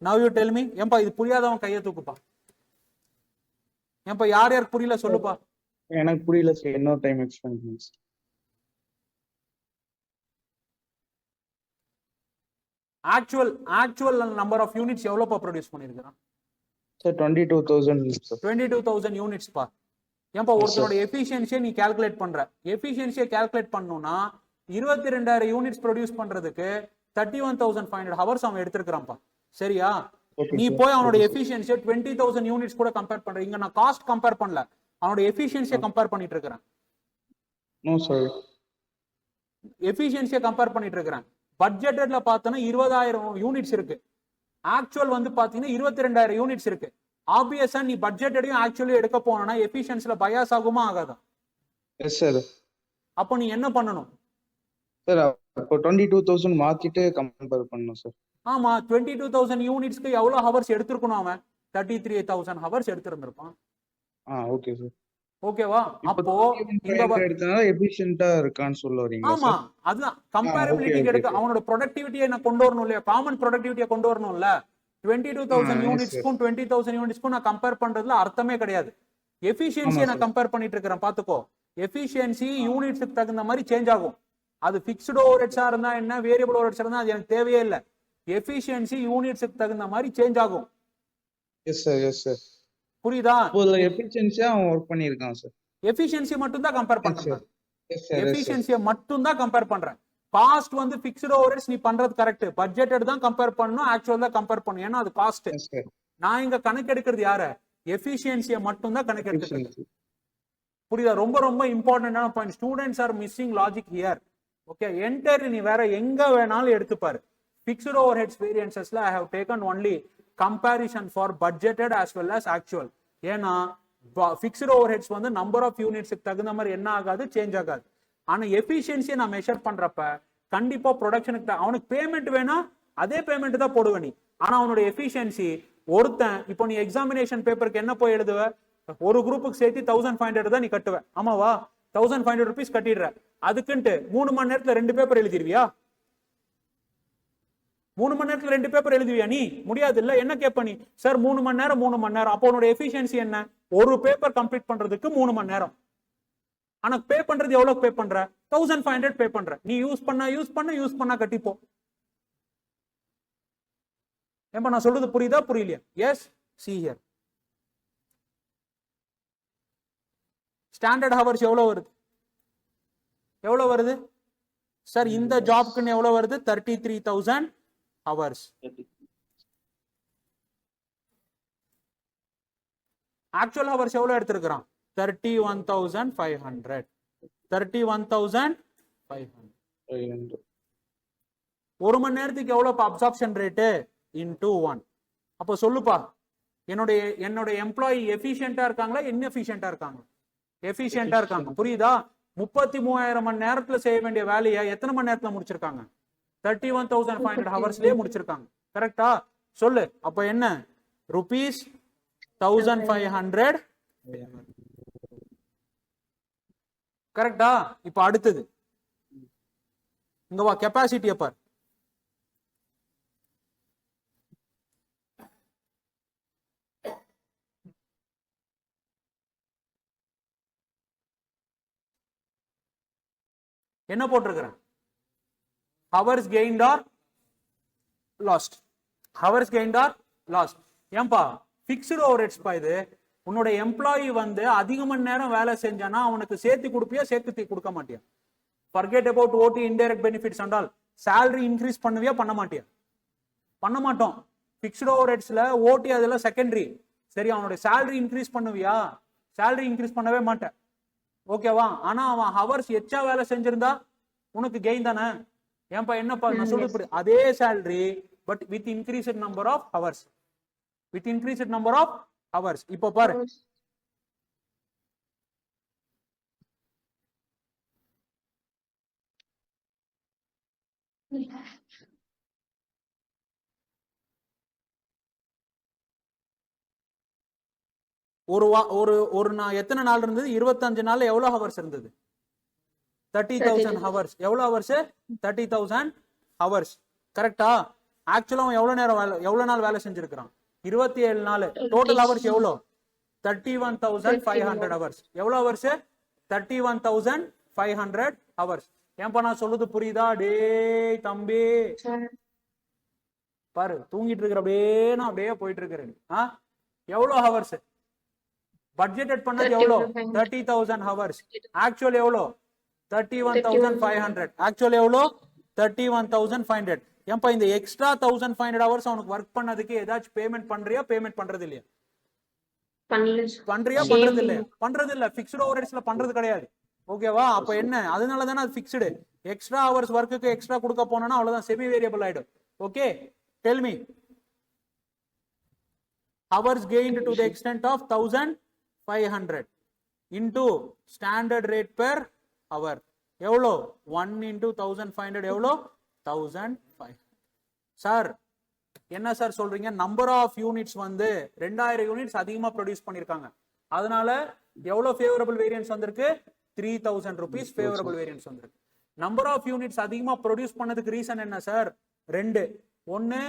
Now you tell me. ஏன்பா இது புரியாதவன் கையை தூக்குப்பா. ஏன்பா யார் யாருக்கு புரியல சொல்லுப்பா. எனக்கு புரியல சார், இன்னொரு டைம் எக்ஸ்பிளைன் பண்ணுங்க sir. Actual number of units எவ்வளவுப்பா ப்ரொடியூஸ் பண்ணிருக்கான்? Sir 22,000 sir. 22,000 யூனிட்ஸ் பா. ஏன்பா ஒருத்தரோட எஃபிஷியன்சியை நீ கால்குலேட் பண்ற. எஃபிஷியன்சியை கால்குலேட் பண்ணணும்னா 22,000 யூனிட்ஸ் ப்ரொடியூஸ் பண்றதுக்கு 31,500 ஹவர்ஸ் அவன் எடுத்திருக்கான்ப்பா. சரியா? நீ போய் அவனோட எஃபிஷியன்சியை 20,000 யூனிட்ஸ் கூட கம்பேர் பண்ற. இங்க நான் காஸ்ட் கம்பேர் பண்ணல, அவனோட எஃபிஷியன்சியை கம்பேர் பண்ணிட்டு இருக்கிறேன். நோ சார், எஃபிஷியன்சியை கம்பேர் பண்ணிட்டு இருக்கிறேன். பட்ஜெட்ல பார்த்தோன்னா 20,000 யூனிட்ஸ் இருக்கு. ஆக்சுவல் வந்து பாத்தீங்கன்னா 22,000 யூனிட்ஸ் இருக்கு. ஆப்வியஸா நீ பட்ஜெட்டையும் ஆக்சுவலி எடுக்க போனா எஃபிஷியன்சில பயாஸ் ஆகுமா ஆகாதா? Yes sir. அப்போ நீ என்ன பண்ணணும்? சார் அப்போ 22,000 மாத்திட்டு கம்பேர் பண்ணணும் சார். ஆமா, 22,000 யூனிட்ஸ்க்கு எவ்வளவு ஹவர்ஸ் எடுத்திருக்கணும்? அவன் 33,000 ஹவர்ஸ் எடுத்திருந்திருப்பான். Okay sir. ஓகேவா? அப்போ எடுத்தனால எஃபிஷியன்ட்டா இருக்கான்னு சொல்ல வரீங்க? ஆமா, அதுதான் கம்பேரபிலிட்டி எடுக்க. அவனோட ப்ரொடக்டிவிட்டியை நான் கொண்டு வரணும் இல்லையா? காமன் ப்ரொடக்டிவிட்டியை கொண்டு வரணும்ல. 22,000 யூனிட்ஸ்க்கும் 20,000 யூனிட்ஸ்க்கும் நான் கம்பேர் பண்றதுல அர்த்தமே கிடையாது. எஃபிஷியன்சியை நான் கம்பேர் பண்ணிட்டு இருக்கிறேன். பாத்துக்கோ, எஃபிஷியன்சி யூனிட்ஸ்க்கு தகுந்த மாதிரி சேஞ்ச் ஆகும். அது பிக்ஸ்டு ஓவர்ஹெட்ஸா இருந்தா என்ன, வேரியபிள் ஓவர்ஹெட்ஸா இருந்தா அது எனக்கு தேவையே இல்லை. எஃபிஷியன்சி யூனிட்ஸ்க்கு தகுந்த மாதிரி சேஞ்ச் ஆகும். S sir, yes sir. புரியுதா? எஃபிஷியன்சியா அவன் வொர்க் பண்ணிருக்கான் சார். எஃபிஷியன்சி மட்டும் தான் கம்பேர் பண்றேன். எஃபிஷியன்சியை மட்டும் தான் கம்பேர் பண்றேன். காஸ்ட் வந்து ஃபிக்ஸ்டு ஓவர்ஹெட்ஸ் நீ பண்றது கரெக்ட், பட்ஜெட்டட் தான் கம்பேர் பண்ணணும், ஆக்சுவல் தான் கம்பேர் பண்ணணும், ஏன்னா அது காஸ்ட். Yes, sir. நான் இங்க கணக்கு எடுக்கிறது யார, எஃபிஷியன்சியை மட்டும் தான் கணக்கு எடுத்துக்கிறது. Efficiency. புரியுதா? ரொம்ப ரொம்ப இம்பார்ட்டன்டான point. Students are missing logic here. Okay, entire நீ வேற எங்க வேணாலும் எடுத்துப்பாரு. ஃபிக்ஸ்டு ஓவர்ஹெட்ஸ் வேரியன்சஸ்ல I have taken only comparison for budgeted as well as actual. ஏன்னா ஃபிக்ஸ்டு ஓவர்ஹெட்ஸ் வந்து நம்பர் ஆஃப் யூனிட்ஸ்க்கு தகுந்த மாதிரி என்ன ஆகாது, சேஞ்ச் ஆகாது. ஆனா எஃபிஷியன்சியை நான் மெஷர் பண்றப்ப கண்டிப்பா ப்ரொடக்ஷனுக்கு அவனுக்கு பேமெண்ட் வேணா அதே பேமெண்ட் தான் போடுவ நீ. ஆனா அவனோட எஃபிஷியன்சி ஒருத்தன் இப்போ நீ எக்ஸாமினேஷன் பேப்பருக்கு என்ன போய் எழுதுவ, ஒரு குரூப்புக்கு சேர்த்து 1500 தான் நீ கட்டுவ, ஆமாவா? 1500 rupees கட்டிடுற. அதுக்குன்ட்டு 3 மணி நேரத்துல 2 பேப்பர் எழுதிருவியா? 3 மணி நேரத்துல 2 பேப்பர் எழுதுவியா நீ? முடியாது இல்ல. என்ன கேட்ப நீ, சார் 3 மணி நேரம் 3 மணி நேரம். அப்போ உன்னோட எஃபிஷியன்சி என்ன, ஒரு பேப்பர் கம்ப்ளீட் பண்றதுக்கு 3 மணி நேரம். ஆனா பே பண்றது எவ்வளவு பே பண்ற, 1500 பே பண்ற. நீ யூஸ் பண்ணா கட்டிப்போ. ஏன்பா நான் சொல்றது புரியுதா புரியலையா? Yes, see here. Standard hours எவ்வளவு வருது சார் இந்த ஜாப்க்குன்னு? எவ்வளவு வருது? 33,000 ஹவர்ஸ். ஆக்சுவல் ஹவர்ஸ் எவ்வளவு எடுத்திருக்கிறான்? 31,500. 31,500. ஒரு மணி நேரத்துக்கு எவ்வளவு அப்சார்ப்ஷன் ரேட்டு? இன்டூ 1. அப்போ சொல்லுப்பா, என்னுடைய எம்ப்ளாயி எஃபிஷியன்டா இருக்காங்களா, இன்எஃபிஷியன்டா இருக்காங்க? எஃபிஷியன்டா இருக்காங்க. புரியுதா? 33,000 மணி நேரத்துல செய்ய வேண்டிய வேலையை எத்தனை மணி நேரத்துல முடிச்சிருக்காங்க? 31,500 ஹவர்ஸ்லயே முடிச்சிருக்காங்க. கரெக்டா? சொல்லு. அப்ப என்ன, rupees 1,500. கரெக்டா? இப்ப அடுத்தது இங்க வா, கெப்பாசிட்டியை பார். என்ன போட்டிருக்கிறேன்? Hours gained or lost. Hours gained or lost. ஏன்பா ஃபிக்ஸ்டு ஓவர்ஹெட்ஸ் பா இது. உன்னோட எம்ப்ளாயி வந்து அதிக மணி நேரம் வேலை செஞ்சானா அவனுக்கு சேர்த்து கொடுப்பியா, சேர்த்து கொடுக்க மாட்டியா? forget about OT, indirect benefits and all. salary increase பண்ணுவியா, பண்ண மாட்டியா? பண்ண மாட்டோம். ஃபிக்ஸ்டு ஓவர்ஹெட்ஸ்ல ஓடி அதெல்லாம் செகண்டரி. சரி, அவனோட salary increase பண்ணுவியா? salary increase பண்ணவே மாட்டேன். ஓகேவா? ஆனா அவன் ஹவர்ஸ் எச்சா வேலை செஞ்சிருந்தா உனக்கு கெயின் தானே. ஏன்பா என்னப்பா நான் சொல்றது, அதே salary but with increased number of hours. With increased number of hours. இப்போ பாரு, ஒரு நான் எத்தனை நாள் இருந்தது? 25 நாள். எவ்வளவு ஹவர்ஸ் இருந்தது? 30,000 ஹவர்ஸ். எவ்வளவு ஹவர்ஸ்? 30,000 ஹவர்ஸ். கரெக்டா? ஆக்சுவலா அவன் எவ்வளவு நாள் வேலை செஞ்சிருக்கான்? 27 நாள். டோட்டல் ஹவர்ஸ் எவ்வளவு? 31,500 ஹவர்ஸ். எவ்வளவு ஹவர்ஸ்? 31,500 ஹவர்ஸ். ஏன்பா நான் சொல்லுது புரியுதா? டே தம்பி பாரு, தூங்கிட்டு இருக்கிற அப்படியே போயிட்டு இருக்கிறேன். எவ்வளவு ஹவர்ஸ் பட்ஜெட்டட் பண்ணது? எவ்வளவு? 30,000 ஹவர்ஸ். ஆக்சுவல் எவ்வளோ? 31,500. ஆக்சுவல் எவ்வளோ? 31,500. ஏன்பா இந்த எக்ஸ்ட்ரா 1,500 ஹவர்ஸ் அவனுக்கு ஒர்க் பண்ணதுக்கு ஏதாச்சும் பேமெண்ட் பண்றியா, பேமெண்ட் பண்றது இல்லையா? பண்றியா, பண்றது இல்ல? பண்றது இல்ல. ஃபிக்ஸ்டு ஓவர்ஹெட்ஸ்ல பண்றது கிடையாது. ஓகேவா? அப்ப என்ன, அதனால தானே அது ஃபிக்ஸ்டு. எக்ஸ்ட்ரா ஹவர்ஸ் ஒர்க்குக்கு எக்ஸ்ட்ரா கொடுக்க போனா அவ்வளவுதான், செமி வேரியபிள் ஆயிடும். Okay, tell me. hours gained to the extent of 1,500 into standard rate per hour. எவ்வளோ? 1 into 1,500 எவ்வளோ? 1,500. சார் என்ன சார் சொல்றீங்க? நம்பர் ஆஃப் யூனிட்ஸ் வந்து 2000 யூனிட்ஸ் அதிகமா ப்ரொடியூஸ் பண்ணிருக்காங்க, அதனால எவ்வளவு ஃபேவரபிள் வேரியன்ஸ் வந்திருக்கு? 3,000 rupees ஃபேவரபிள் வேரியன்ஸ் வந்திருக்கு. நம்பர் ஆஃப் யூனிட்ஸ் அதிகமா ப்ரொடியூஸ் பண்ணதுக்கு ரீசன் என்ன சார்? 2. ஒன்னு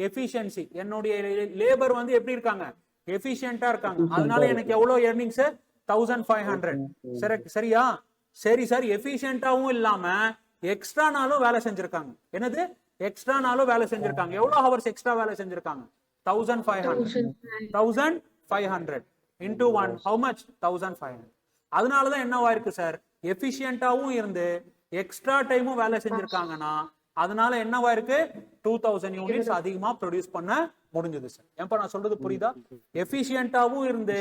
எஃபிஷியன்சி. என்னுடைய லேபர் வந்து எப்படி இருக்காங்க? எஃபிஷியன்ட்டா இருக்காங்க, அதனால எனக்கு எவ்வளவு எர்னிங்ஸ்? 1,500. சரியா? சரி சார், எஃபிஷியன்ட்டாவும் இல்லாம எக்ஸ்ட்ரா நாளும் வேலை செஞ்சிருக்காங்க. என்னது? எக்ஸ்ட்ரா நாளும் வேலை செஞ்சிருக்காங்க. எவ்வளவு ஹவர்ஸ் எக்ஸ்ட்ரா வேலை செஞ்சிருக்காங்க? 1,500. 1,500 into 1 how much? 1,500. அதனாலதான் என்னவா இருக்கு சார்? எஃபிஷியன்ட்டாவும் இருந்து எக்ஸ்ட்ரா டைமும் வேலை செஞ்சிருக்காங்கன்னா அதனால என்னவா இருக்கு 2000 யூனிட்ஸ் அதிகமா ப்ரொடியூஸ் பண்ண முடிஞ்சது சார். ஏன்பா நான் சொல்றது புரியுதா? எஃபிஷியன்ட்டாவும் இருந்து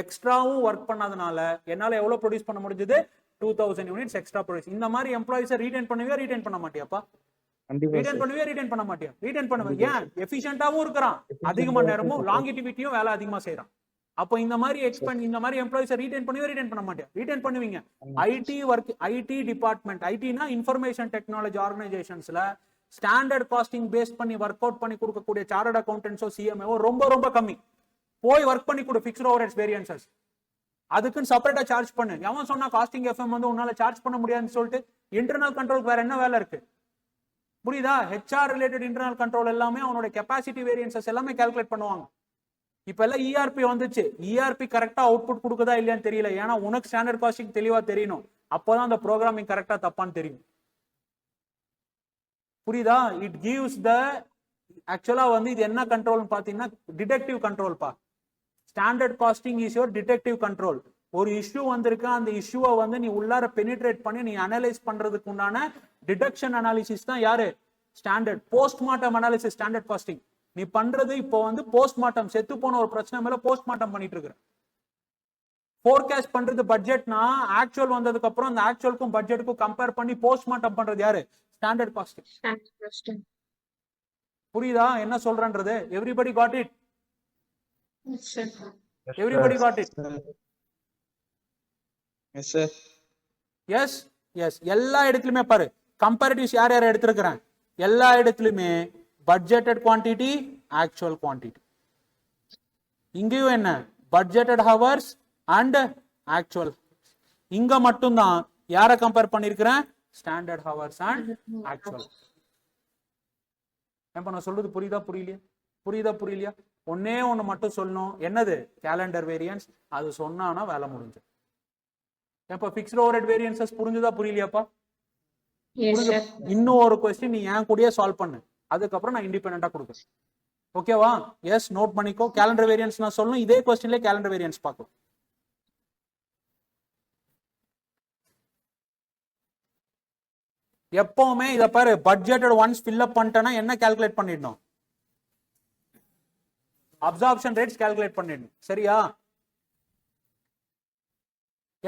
எக்ஸ்ட்ராவும் ஒர்க் பண்ணதுனால என்னால எவ்வளவு ப்ரொடியூஸ் பண்ண முடிஞ்சது? 2000 யூனிட்ஸ் எக்ஸ்ட்ரா ப்ரொடியூஸ். இந்த மாதிரி எம்ப்ளாயிஸை ரீடைன் பண்ணுவியா ரீடைன் பண்ண மாட்டியாப்பா? கண்டிப்பா ரீடைன் சார். பண்ணுவியா ரீடைன் பண்ண மாட்டியா? ரீடைன் பண்ணுவேன். ஏன்? எஃபிஷியன்ட்டாவும் இருக்கிறான், அதிக மணி நேரமும் லாங்கிட்டிவிட்டியும் வேலை அதிகமா செய்யறான். அப்போ இந்த மாதிரி இந்த மாதிரி எம்ப்ளாயிஸை ரீடைன் பண்ணுவியா ரீடைன் பண்ண மாட்டியா? ரீடைன் பண்ணுவீங்க. ஐடி ஒர்க், ஐடி டிபார்ட்மெண்ட், ஐடினா இன்ஃபர்மேஷன் டெக்னாலஜி ஆர்கனைசேஷன்ஸ்ல ஸ்டாண்டர்ட் காஸ்டிங் பேஸ் பண்ணி ஒர்க் அவுட் பண்ணி கொடுக்கக்கூடிய சார்ட்டர்ட் அக்கௌண்டன்ஸோ சிஎம்ஏவோ ரொம்ப ரொம்ப கம்மி. போய் ஒர்க் பண்ணி கொடு ஃபிக்ஸ்ட் ஓவர்ஹெட்ஸ் வேரியன்சஸ், அதுக்குன்னு செப்பரேட்டா சார்ஜ் பண்ணு. எவன் சொன்னா காஸ்டிங் எஃப்எம் வந்து உன்னால சார்ஜ் பண்ண முடியாதுன்னு சொல்லிட்டு? இன்டர்னல் கண்ட்ரோல் வேற என்ன வேலை இருக்கு? புரியுதா? ஹெச்ஆர் ரிலேட்டட் இன்டர்னல் கண்ட்ரோல் எல்லாமே அவனோட கெப்பாசிட்டி வேரியன்சஸ் எல்லாமே கால்குலேட் பண்ணுவாங்க. இப்ப எல்லாம் இஆர்பி வந்துச்சு. இஆர்பி கரெக்டா அவுட்புட் கொடுக்குதா இல்லையான்னு தெரியல. ஏன்னா உனக்கு ஸ்டாண்டர்ட் காஸ்டிங் தெளிவா தெரியணும். அப்போதான் அந்த ப்ரோக்ராமிங் கரெக்டா தப்பான்னு தெரியும். புரியுதா? இட் கிவ்ஸ் த ஆக்சுவலா வந்து இது என்ன கண்ட்ரோல்னு பாத்தீங்கன்னா டிடெக்டிவ் கண்ட்ரோல் பா. Standard costing is your detective control. ஒரு இஷ்யூ வந்திருக்கு, அந்த இஷ்யூவை வந்து நீ உள்ளார பெனிட்ரேட் பண்ணி நீ அனலைஸ் பண்றதுக்கு உண்டான டிடெக்ஷன் அனாலிசிஸ் தான் யாரு? Standard. Postmortem analysis standard costing. நீ பண்றது இப்போ வந்து போஸ்ட்மார்ட்டம், செத்து போன ஒரு பிரச்சனை மேல போஸ்ட்மார்ட்டம் பண்ணிட்டு இருக்கிற. ஃபோர்காஸ்ட் பண்றது பட்ஜெட்னா ஆக்சுவல் வந்ததுக்கு அப்புறம் அந்த ஆக்சுவலுக்கும் பட்ஜெட்டுக்கும் கம்பேர் பண்ணி போஸ்ட்மார்ட்டம் பண்றது யாரு? Standard costing. புரியுதா என்ன சொல்றேன்றது? Everybody got it? Everybody got it? Yes sir. Yes yes. எல்லா இடத்துலயுமே பாரு கம்பேரிட்டிவ்ஸ் யார் யார் எடுத்திருக்கிறேன். எல்லா இடத்துலயுமே பட்ஜெட்டட் குவான்டிட்டி, ஆக்சுவல் குவான்டிட்டி. இங்கேயும் என்ன? Budgeted hours and actual. இங்க மட்டும்தான் யாரை கம்பேர் பண்ணிருக்கிறேன்? Standard hours and actual. ஏன்பா நான் சொல்றது புரியுதா புரியலையா? புரியுதா புரியலையா? ஒன்னே ஒண்ணு மட்டும் சொல்லணும். என்னது? Calendar variance. அது சொன்னானா வேலை முடிஞ்சு. ஏப்பா பிக்ஸ்ட் ஓவர்ஹெட் வேரியன்சஸ் புரிஞ்சுதா புரியலையாப்பா? இன்னும் ஒரு क्वेश्चन நீ ஏன் கூடயே சால்வ் பண்ணு, அதுக்கப்புறம் நான் இண்டிபெண்டன்ட்டா கொடுக்குறேன். ஓகேவா? எஸ், நோட் பண்ணிக்கோ. கேலண்டர் வேரியன்ஸ் நான் சொல்லணும். இதே क्वेश्चनல கேலண்டர் வேரியன்ஸ் பார்க்கலாம். எப்பவுமே இத பாரு, பட்ஜெட்டட் ஒன்ஸ் ஃபில் அப் பண்ணிட்டேனா என்ன கால்குலேட் பண்ணிடணும்? அப்சார்ப்ஷன் ரேட்ஸ் கால்குலேட் பண்ணிடணும். சரியா?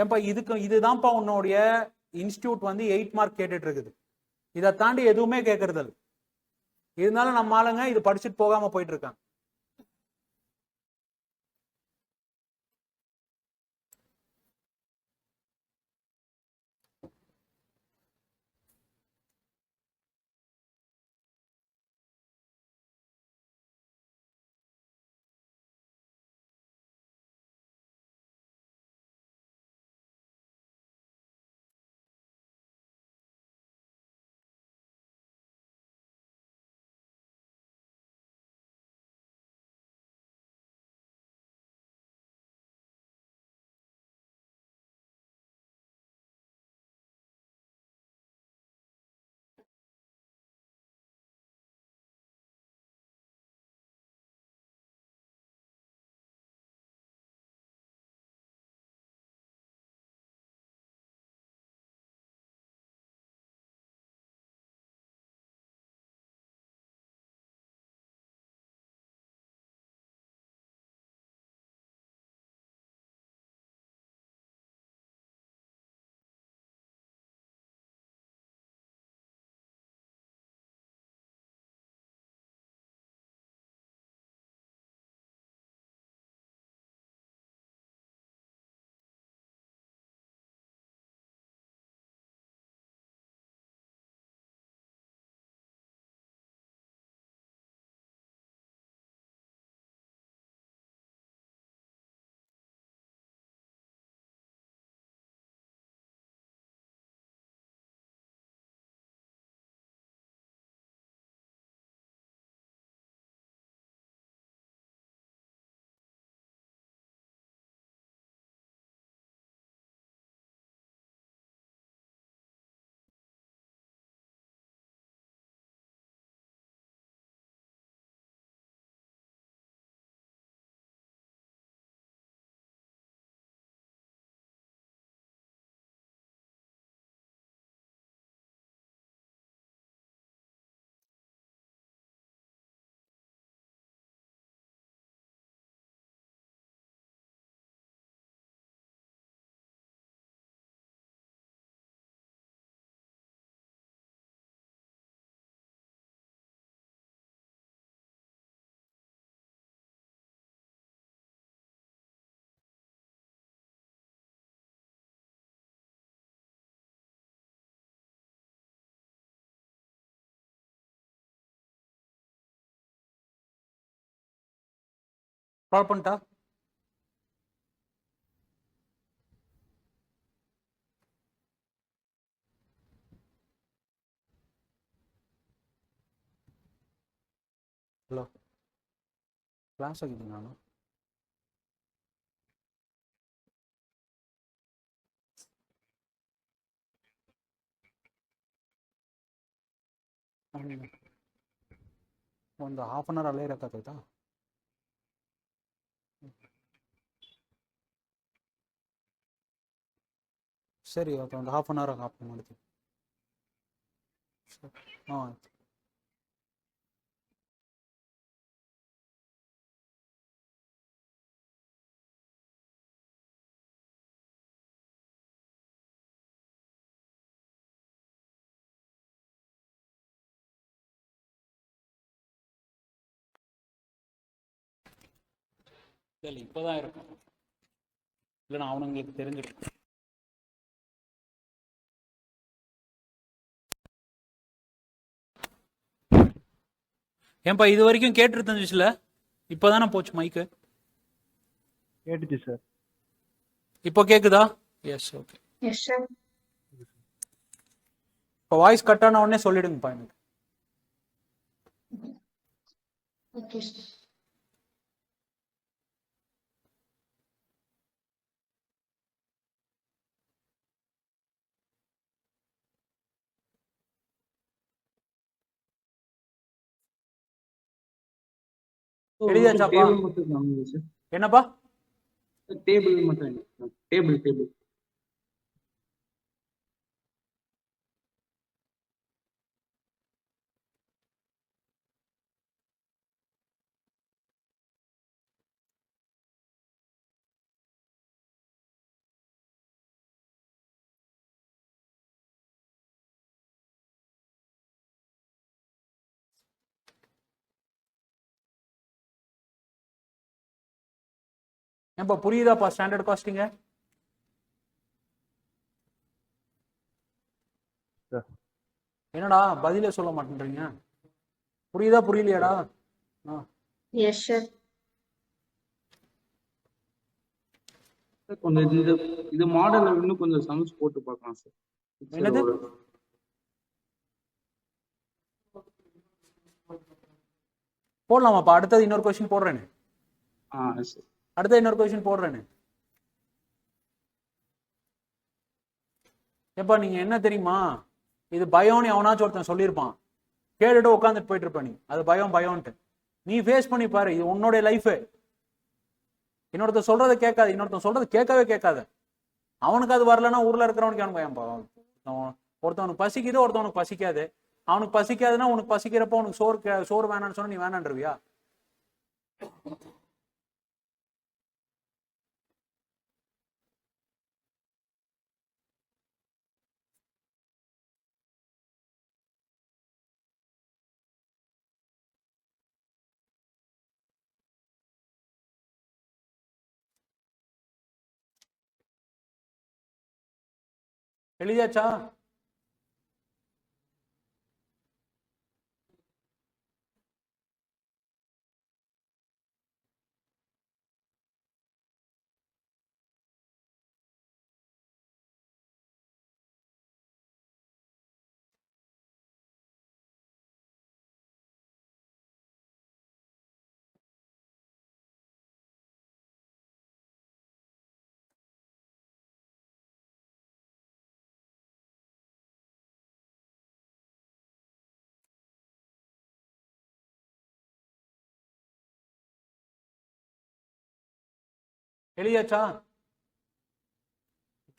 ஏன்பா இதுதான்ப்பா உன்னுடைய இன்ஸ்டிடியூட் வந்து 8 மார்க் கேட்டுட்டு இருக்குது. இதை தாண்டி எதுவுமே கேட்கறது இல்லை. இருந்தாலும் நம்ம ஆளுங்க இது படிச்சுட்டு போகாம போயிட்டு இருக்காங்க. ஸ்க்ரால் பண்ணிட்டா? ஹலோ, கிளாஸ் ஆகிட்டு நானும் ಒಂದು ಹಾಫ್ ಅನ್ ಅವರ್ ಅಲ್ಲೇ ಇರೋಕ್ಕಾಗ್ತೈತಾ? ಸರಿ, ಇವತ್ತು ಒಂದು ಹಾಫ್ ಅನ್ ಅವರ್ ಆಫ್ ಮಾಡ್ತೀವಿ. ಹಾಂ ಆಯ್ತು. இல்லை இப்போதான் இருக்கும், இல்லைன்னா அவனுங்களுக்கு தெரிஞ்சிருக்கும். ஏன்பா இது வரைக்கும் கேட்டு இருந்துச்சுல, இப்போதானே போச்சு மைக்கு? கேட்டுச்சு சார். இப்போ கேக்குதா? Yes, okay. Yes sir. இப்போ வாய்ஸ் கட் ஆன உடனே சொல்லிடுங்கப்பா எனக்கு. Okay sir. எழுதியாச்சாப்பா? டேபிள் மட்டும் காமிங்க சார். என்னப்பா? டேபிள் மட்டும் டேபிள் டேபிள் ஏன்பா புரியுதாப்பா ஸ்டாண்டர்ட் காஸ்டிங்க? என்னடா பதிலே சொல்ல மாட்டேன்றீங்க? புரியுதா புரியலையாடா? Yes sir. கொஞ்சம் இது மாடல் இன்னும் கொஞ்சம் சம்ஸ் போட்டு பார்க்கலாம் சார். என்னது? போடலாமாப்பா? அடுத்தது இன்னொரு கொஸ்டின் போடுறேன்னு. அடுத்த இன்னொரு கொஸ்டின் போடுறேன்னு. ஏப்பா நீங்க என்ன தெரியுமா, இது பயம்னு எவனாச்சும் ஒருத்தன் சொல்லியிருப்பான், கேட்டுட்டு உட்காந்துட்டு போயிட்டு இருப்ப நீ, அது பயம் பயம்ட்டு. நீ ஃபேஸ் பண்ணி பாரு, இது உன்னோட லைஃப். இன்னொருத்தன் சொல்றதை கேட்காது, இன்னொருத்தன் சொல்றது கேட்கவே கேட்காது. அவனுக்கு அது வரலன்னா ஊர்ல இருக்கிறவனுக்கு அவனுக்கு பயம்பா. ஒருத்தவனுக்கு பசிக்குது, ஒருத்தவனுக்கு பசிக்காது. அவனுக்கு பசிக்காதுன்னா உனக்கு பசிக்கிறப்ப உனக்கு சோறு வேணான்னு சொன்னா நீ வேணான்றவியா? எழுதியாச்சா? எழுதியாச்சா?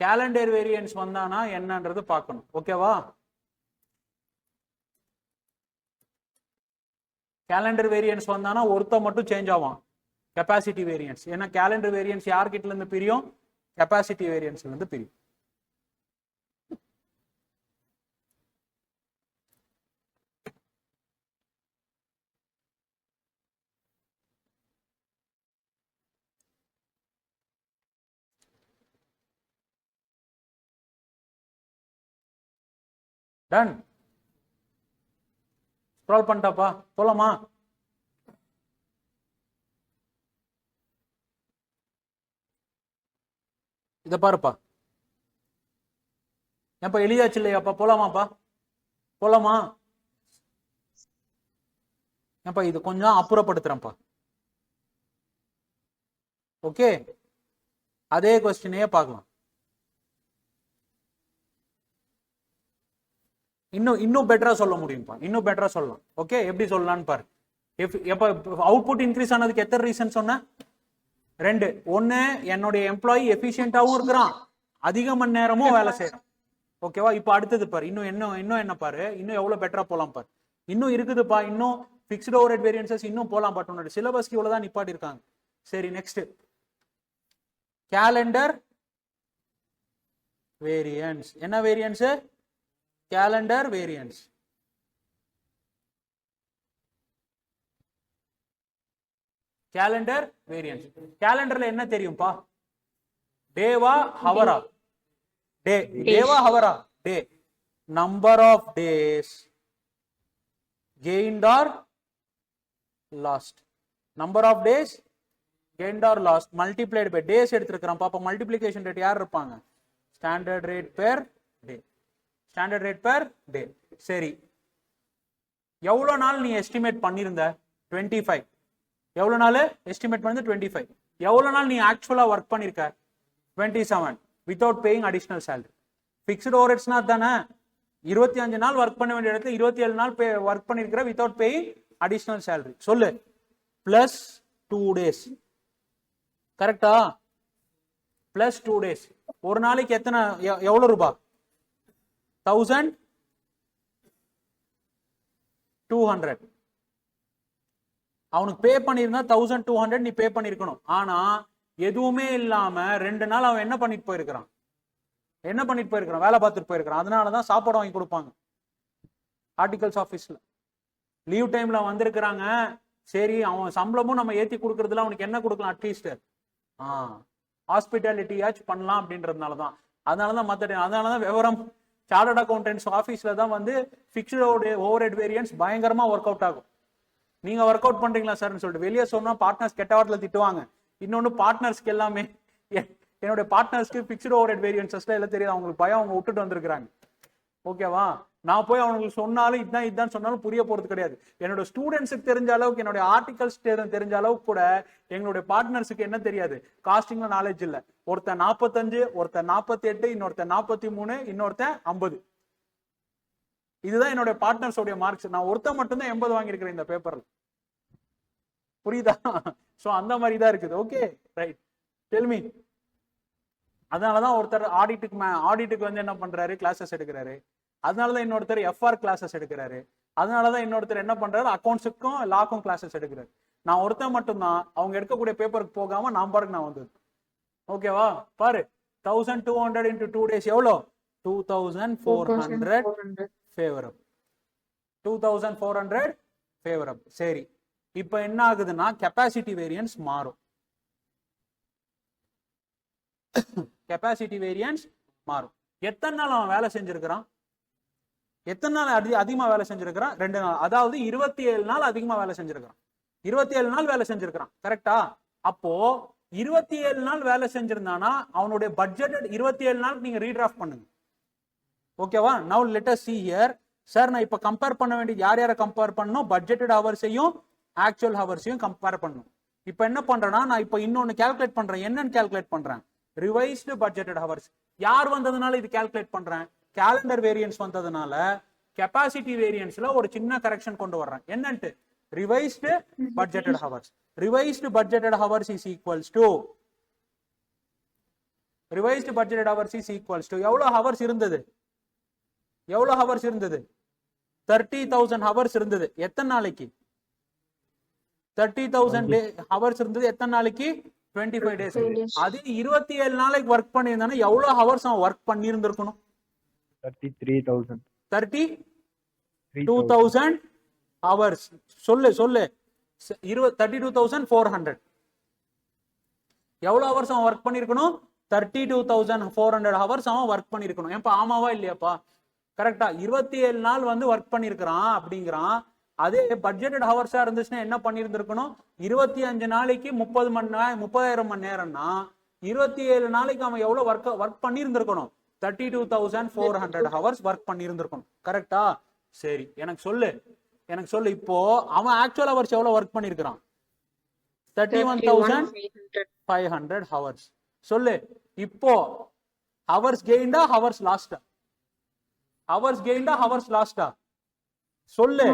கேலண்டர் வேரியன்ஸ் வந்தானா என்னன்றது பார்க்கணும். ஓகேவா? கேலண்டர் வேரியன்ஸ் வந்தானா ஒருத்த மட்டும் சேஞ்ச் ஆவான், கெப்பாசிட்டி வேரியன்ஸ். ஏன்னா கேலண்டர் வேரியன்ஸ் யார்கிட்ட இருந்து பிரியும்? கெப்பாசிட்டி வேரியன்ஸ்ல இருந்து பிரியும். டன். ஸ்க்ரால் பண்ணிட்டாப்பா? போலாமா? இத பாருப்பா. ஏப்பா எளிதாச்சு இல்லையாப்பா? போலாமாப்பா? போலாமா? ஏப்பா இது கொஞ்சம் அப்புறப்படுத்துறேன்ப்பா. ஓகே, அதே கொஸ்டினையே பார்க்கலாம். இன்னும் பெட்டரா சொல்ல முடியும்ப்பா. இன்னும் பெட்டரா சொல்லலாம். ஓகே, எப்படி சொல்லலாம்னு பாரு. எப்ப அவுட்புட் இன்க்ரீஸ் ஆனதுக்கு எத்தனை ரீசன் சொன்ன? 2. ஒன்னு, என்னுடைய எம்ப்ளாயி எஃபிஷியன்டாவும் இருக்கிறான், அதிக மணி நேரமும் வேலை செய்யறான். ஓகேவா? இப்ப அடுத்தது பாரு. இன்னும் என்ன பாரு, இன்னும் எவ்வளவு பெட்டரா போலாம் பாரு. இன்னும் இருக்குதுப்பா, இன்னும் பிக்ஸ்டு ஓவர்ஹெட் வேரியன்சஸ் இன்னும் போலாம். பட் உன்னோட சிலபஸ்க்கு இவ்வளவுதான் நிப்பாட்டி இருக்காங்க. சரி, நெக்ஸ்ட் கேலண்டர் வேரியன்ஸ். என்ன variance? Calendar variance. Calendar variance. கேலண்டர்ல என்ன தெரியும்பா? டேவா ஹவரா? டே. டேவா ஹவரா? Day. Number of days gained or lost. number of days gained or lost multiplied by days எடுத்துக்கறோம். பாப்பா மல்டிப்ளிகேஷன் ரேட் யார் இருப்பாங்க? ஸ்டாண்டர்ட் ரேட் பெர் டே. ஸ்டாண்டர்ட் ரேட் பெர் டே. சரி, எவ்வளவு நாள் நீ எஸ்டிமேட் பண்ணிருந்த? 25. எவ்வளவு நாள் எஸ்டிமேட் பண்ணது? 25. எவ்வளவு நாள் நீ ஆக்சுவலா ஒர்க் பண்ணிருக்க? 27 without paying additional salary. Fixed ஓவர்ஹெட்ஸ்னா தானே 25 நாள் ஒர்க் பண்ண வேண்டிய இடத்துல 27 நாள் ஒர்க் பண்ணிருக்கிற வித்வுட் பேயிங் அடிஷனல் salary. சொல்லு. Plus 2 days. கரெக்டா? பிளஸ் 2 days. ஒரு நாளைக்கு எத்தனை, எவ்வளவு ரூபாய்? 1200. அவனுக்கு பே பண்ணிருந்தா 1200 நீ பே பண்ணிருக்கணும். ஆனா எதுவுமே இல்லாம 2 நாள் அவன் என்ன பண்ணிட்டு போயிருக்கிறான்? வேலை பார்த்துட்டு போயிருக்கிறான். அதனாலதான் சாப்பாடு வாங்கி கொடுப்பாங்க ஆர்டிகல்ஸ் ஆபீஸ்ல. லீவ் டைம்ல வந்திருக்கிறாங்க. சரி, அவன் சம்பளமும் நம்ம ஏத்தி கொடுக்கறதுல அவனுக்கு என்ன கொடுக்கலாம்? அட்லீஸ்ட் ஹாஸ்பிட்டாலிட்டியாச்சும் பண்ணலாம் அப்படின்றதுனாலதான். அதனாலதான் விவரம் சார்ட்டர்ட் அக்கௌண்டன்ஸ் ஆபீஸ்ல தான் வந்து பிக்ஸ்டு ஓவர்ஹெட் வேரியன்ஸ் பயங்கரமா ஒர்க் அவுட் ஆகும். நீங்க ஒர்க் அவுட் பண்றீங்களா சார்னு சொல்லிட்டு வெளியே சொன்னா பார்ட்னர்ஸ் கெட்ட வார்த்தையில திட்டுவாங்க. இன்னொன்னு பார்ட்னர்ஸ்க்கு எல்லாமே, என்னோட பார்ட்னர்ஸ்க்கு பிக்ஸ்டு ஓவர்ஹெட் வேரியன்சஸ்ல எல்லாம் தெரியாது. அவங்களுக்கு பயம், அவங்க விட்டுட்டு வந்திருக்காங்க. ஓகேவா? நான் போய் அவங்களுக்கு சொன்னாலும் இதுதான் சொன்னாலும் புரிய போறது கிடையாது. என்னோட ஸ்டூடெண்ட்ஸுக்கு தெரிஞ்ச அளவுக்கு, என்னோட ஆர்டிகல்ஸ் தெரிஞ்ச அளவுக்கு கூட எங்களுடைய பார்ட்னர்ஸுக்கு என்ன தெரியாது? காஸ்டிங்ல நாலேஜ் இல்ல. ஒருத்தன் 45, ஒருத்தன் 48, இன்னொருத்தன் 43, இன்னொருத்தன் 50. இதுதான் என்னோட பார்ட்னர்ஸோட மார்க்ஸ். நான் ஒருத்தன் மட்டும்தான் 80 வாங்கியிருக்கிறேன் இந்த பேப்பர்ல. புரியுதா? சோ அந்த மாதிரி தான் இருக்குது. Okay, right, tell me. அதனாலதான் ஒருத்தர் ஆடிட்டுக்கு வந்து என்ன பண்றாரு? கிளாஸஸ் எடுக்கிறாரு. அதனாலதான் இன்னொருத்தர் எஃப்ஆர் கிளாஸஸ் எடுக்கிறாரு. அதனாலதான் இன்னொருத்தர் என்ன பண்றாரு? அக்கௌண்ட்ஸுக்கும் லாக்கும் கிளாஸஸ் எடுக்கிறாரு. நான் ஒருத்தன் மட்டும்தான் அவங்க எடுக்கக்கூடிய பேப்பருக்கு போகாம நான் பாருங்க நான் வந்தது. ஓகேவா? பாரு, 1200 into 2 days எவ்வளோ? 2400 ஃபேவரபிள். 2400 ஃபேவரபிள். சரி, இப்ப என்ன ஆகுதுன்னா கெப்பாசிட்டி வேரியன்ஸ் மாறும். கெப்பாசிட்டி வேரியன்ஸ் மாறும். எத்தனை நாள் அவன் வேலை செஞ்சிருக்கிறான்? எத்தனை நாள் அதிகமா வேலை செஞ்சிருக்கிறான்? 2 நாள். அதாவது 27 நாள் அதிகமா வேலை செஞ்சிருக்கிறான். 27 நாள் வேலை செஞ்சிருக்கிறான். கரெக்டா? அப்போ 27 நாள் வேலை செஞ்சிருந்தானா அவனுடைய பட்ஜெட் 27 நாள் நீங்க ரீடிராஃப்ட் பண்ணுங்க. ஓகேவா? Now let us see here. Sir, நான் இப்ப கம்பேர் பண்ண வேண்டியது யாரை கம்பேர் பண்ணணும்? பட்ஜெட்டட் ஹவர்ஸையும் ஆக்சுவல் ஹவர்ஸையும் கம்பேர் பண்ணணும். இப்ப என்ன பண்றேன்னா, நான் இப்ப இன்னொன்னு கால்குலேட் பண்றேன். என்னன்னு கால்குலேட் பண்றேன்? Revised budgeted hours. யார் வந்ததுனால இது கால்குலேட் பண்றேன்? கேலண்டர் வேரியன்ஸ் வந்ததுனால கெப்பாசிட்டி வேரியன்ஸ்ல ஒரு சின்ன கரெக்ஷன் கொண்டு வர்றேன். என்னன்ட்டு? Revised budgeted hours. Revised budgeted hours is equals to revised budgeted hours is equals to எவ்வளவு ஹவர்ஸ் இருந்தது? 30,000 ஹவர்ஸ் இருந்தது. எத்தனை நாளைக்கு? 30,000 ஹவர்ஸ் இருந்தது. எத்தனை நாளைக்கு? 25 days. அது 27 நாளைக்கு ஒர்க் பண்ணியிருந்தானே எவ்வளவு ஹவர்ஸ் அவன் ஒர்க் பண்ணியிருந்திருக்கணும்? 32,000 ஹவர்ஸ். சொல்லு 32,400. எவ்வளவு ஹவர்ஸ் அவன் ஒர்க் பண்ணிருக்கணும்? 32,400 ஹவர்ஸ் அவன் ஒர்க் பண்ணிருக்கணும். ஏன்பா ஆமாவா இல்லையாப்பா? கரெக்டா? 27 நாள் வந்து ஒர்க் பண்ணிருக்கிறான் அப்படிங்கிறான். அதே பட்ஜெட்டட் ஹவர்ஸா இருந்துச்சுன்னா என்ன பண்ணியிருந்திருக்கணும்? 25 நாளைக்கு 30,000 மணி நேரம்னா 27 நாளைக்கு அவன் எவ்வளவு ஒர்க் பண்ணியிருந்திருக்கணும்? 32,400 ஹவர்ஸ் ஒர்க் பண்ணியிருந்திருக்கணும். கரெக்டா? சரி, எனக்கு சொல்லு இப்போ அவன் ஆக்சுவல் ஹவர்ஸ் எவ்வளவு ஒர்க் பண்ணிருக்கான்? 31,500 ஹவர்ஸ். சொல்லு இப்போ ஹவர்ஸ் கெயின்டா ஹவர்ஸ் லாஸ்டா? ஹவர்ஸ் கெயின்டா ஹவர்ஸ் லாஸ்டா? சொல்லு.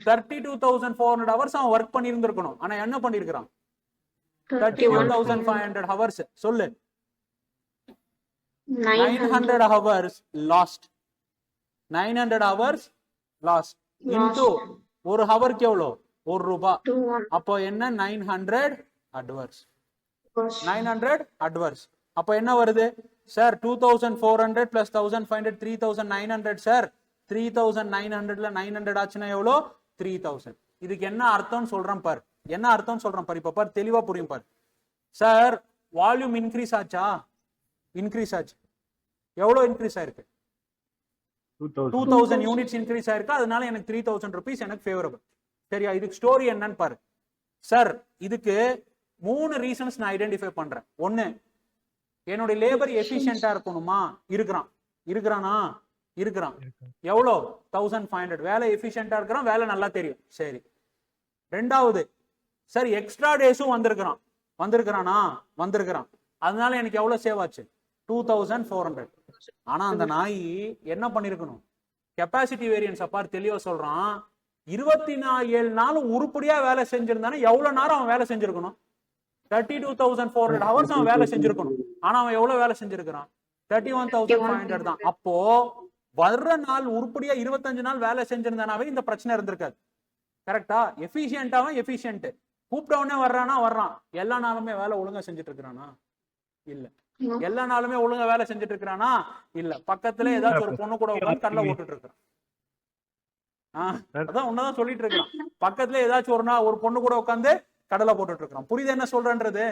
32,400 ஹவர்ஸ் அவன் ஒர்க் பண்ணியிருந்திருக்கணும். ஆனா என்ன பண்ணிருக்கான்? 31,500 ஹவர்ஸ். சொல்லு. 900 hours last. 900 hours last into ஒரு ஹவருக்கு எவ்வளோ? ₹1. அப்போ என்ன? 900 அட்வர்ஸ். 900 அட்வர்ஸ். அப்போ என்ன வருது சார்? 2,400 plus 1,500 3,900 sir. 3,900ல 900 ஆச்சுன்னா எவ்வளோ? 3,000. இதுக்கு என்ன அர்த்தம் சொல்றேன் பார். என்ன அர்த்தம் சொல்றேன் பார். இப்ப பார், தெளிவா புரியும் பார். சார் வால்யூம் இன்க்ரீஸ் ஆச்சா? இன்க்ரீஸ் ஆச்சு. எவ்வளவு இன்க்ரீஸ் ஆயிருக்கு? 2,000 யூனிட்ஸ் இன்க்ரீஸ் ஆயிருக்கு. அதனால எனக்கு 3,000 rupees எனக்கு ஃபேவரபிள். சரியா? இதுக்கு ஸ்டோரி என்னன்னு பாரு. சார் இதுக்கு 3 ரீசன்ஸ் நான் ஐடென்டிஃபை பண்றேன். ஒன்னு, என்னுடைய லேபர் எஃபிஷியன்டா இருக்கணுமா? இருக்கிறானா? எவ்வளோ? 1,500. வேலை எஃபிஷியன்டா இருக்கிறான், வேலை நல்லா தெரியும். சரி. ரெண்டாவது, சார் எக்ஸ்ட்ரா டேஸும் வந்திருக்கிறானா? வந்திருக்கிறான். அதனால எனக்கு எவ்வளவு சேவ் ஆச்சு? 2,400. ஆனா அந்த நாய் என்ன பண்ணிருக்கணும்? கெப்பாசிட்டி வேரியன்ஸ் அப்பார் தெளிவா சொல்றான். 27 நாளும் உருப்படியா வேலை செஞ்சிருந்தானே எவ்வளவு நேரம் அவன் வேலை செஞ்சிருக்கணும்? 32,400 ஹவர்ஸ் அவன் வேலை செஞ்சிருக்கணும். ஆனா அவன் எவ்வளவு வேலை செஞ்சிருக்கிறான்? 31,500 தான். அப்போ வர்ற நாள் உருப்படியா 25 நாள் வேலை செஞ்சிருந்தானாவே இந்த பிரச்சனை இருந்திருக்காது. கரெக்டா? எஃபிஷியன்ட் கூப்பிட்டவனே வர்றான். எல்லா நாளுமே வேலை ஒழுங்கா செஞ்சுட்டு இருக்கிறானா? இல்ல. எல்லா நாளுமே ஒழுங்கா வேலை செஞ்சுட்டு இருக்கிறானா? இல்ல. பக்கத்துல ஏதாச்சும் ஒரு பொண்ணு கூட உட்காந்து கடலை போட்டுட்டு இருக்கிறான். அதான் உன்னதான் சொல்லிட்டு இருக்கிறான். பக்கத்துல ஏதாச்சும் ஒரு பொண்ணு கூட உட்காந்து கடலை போட்டுட்டு இருக்கிறான். புரியுது என்ன சொல்றேன்றது?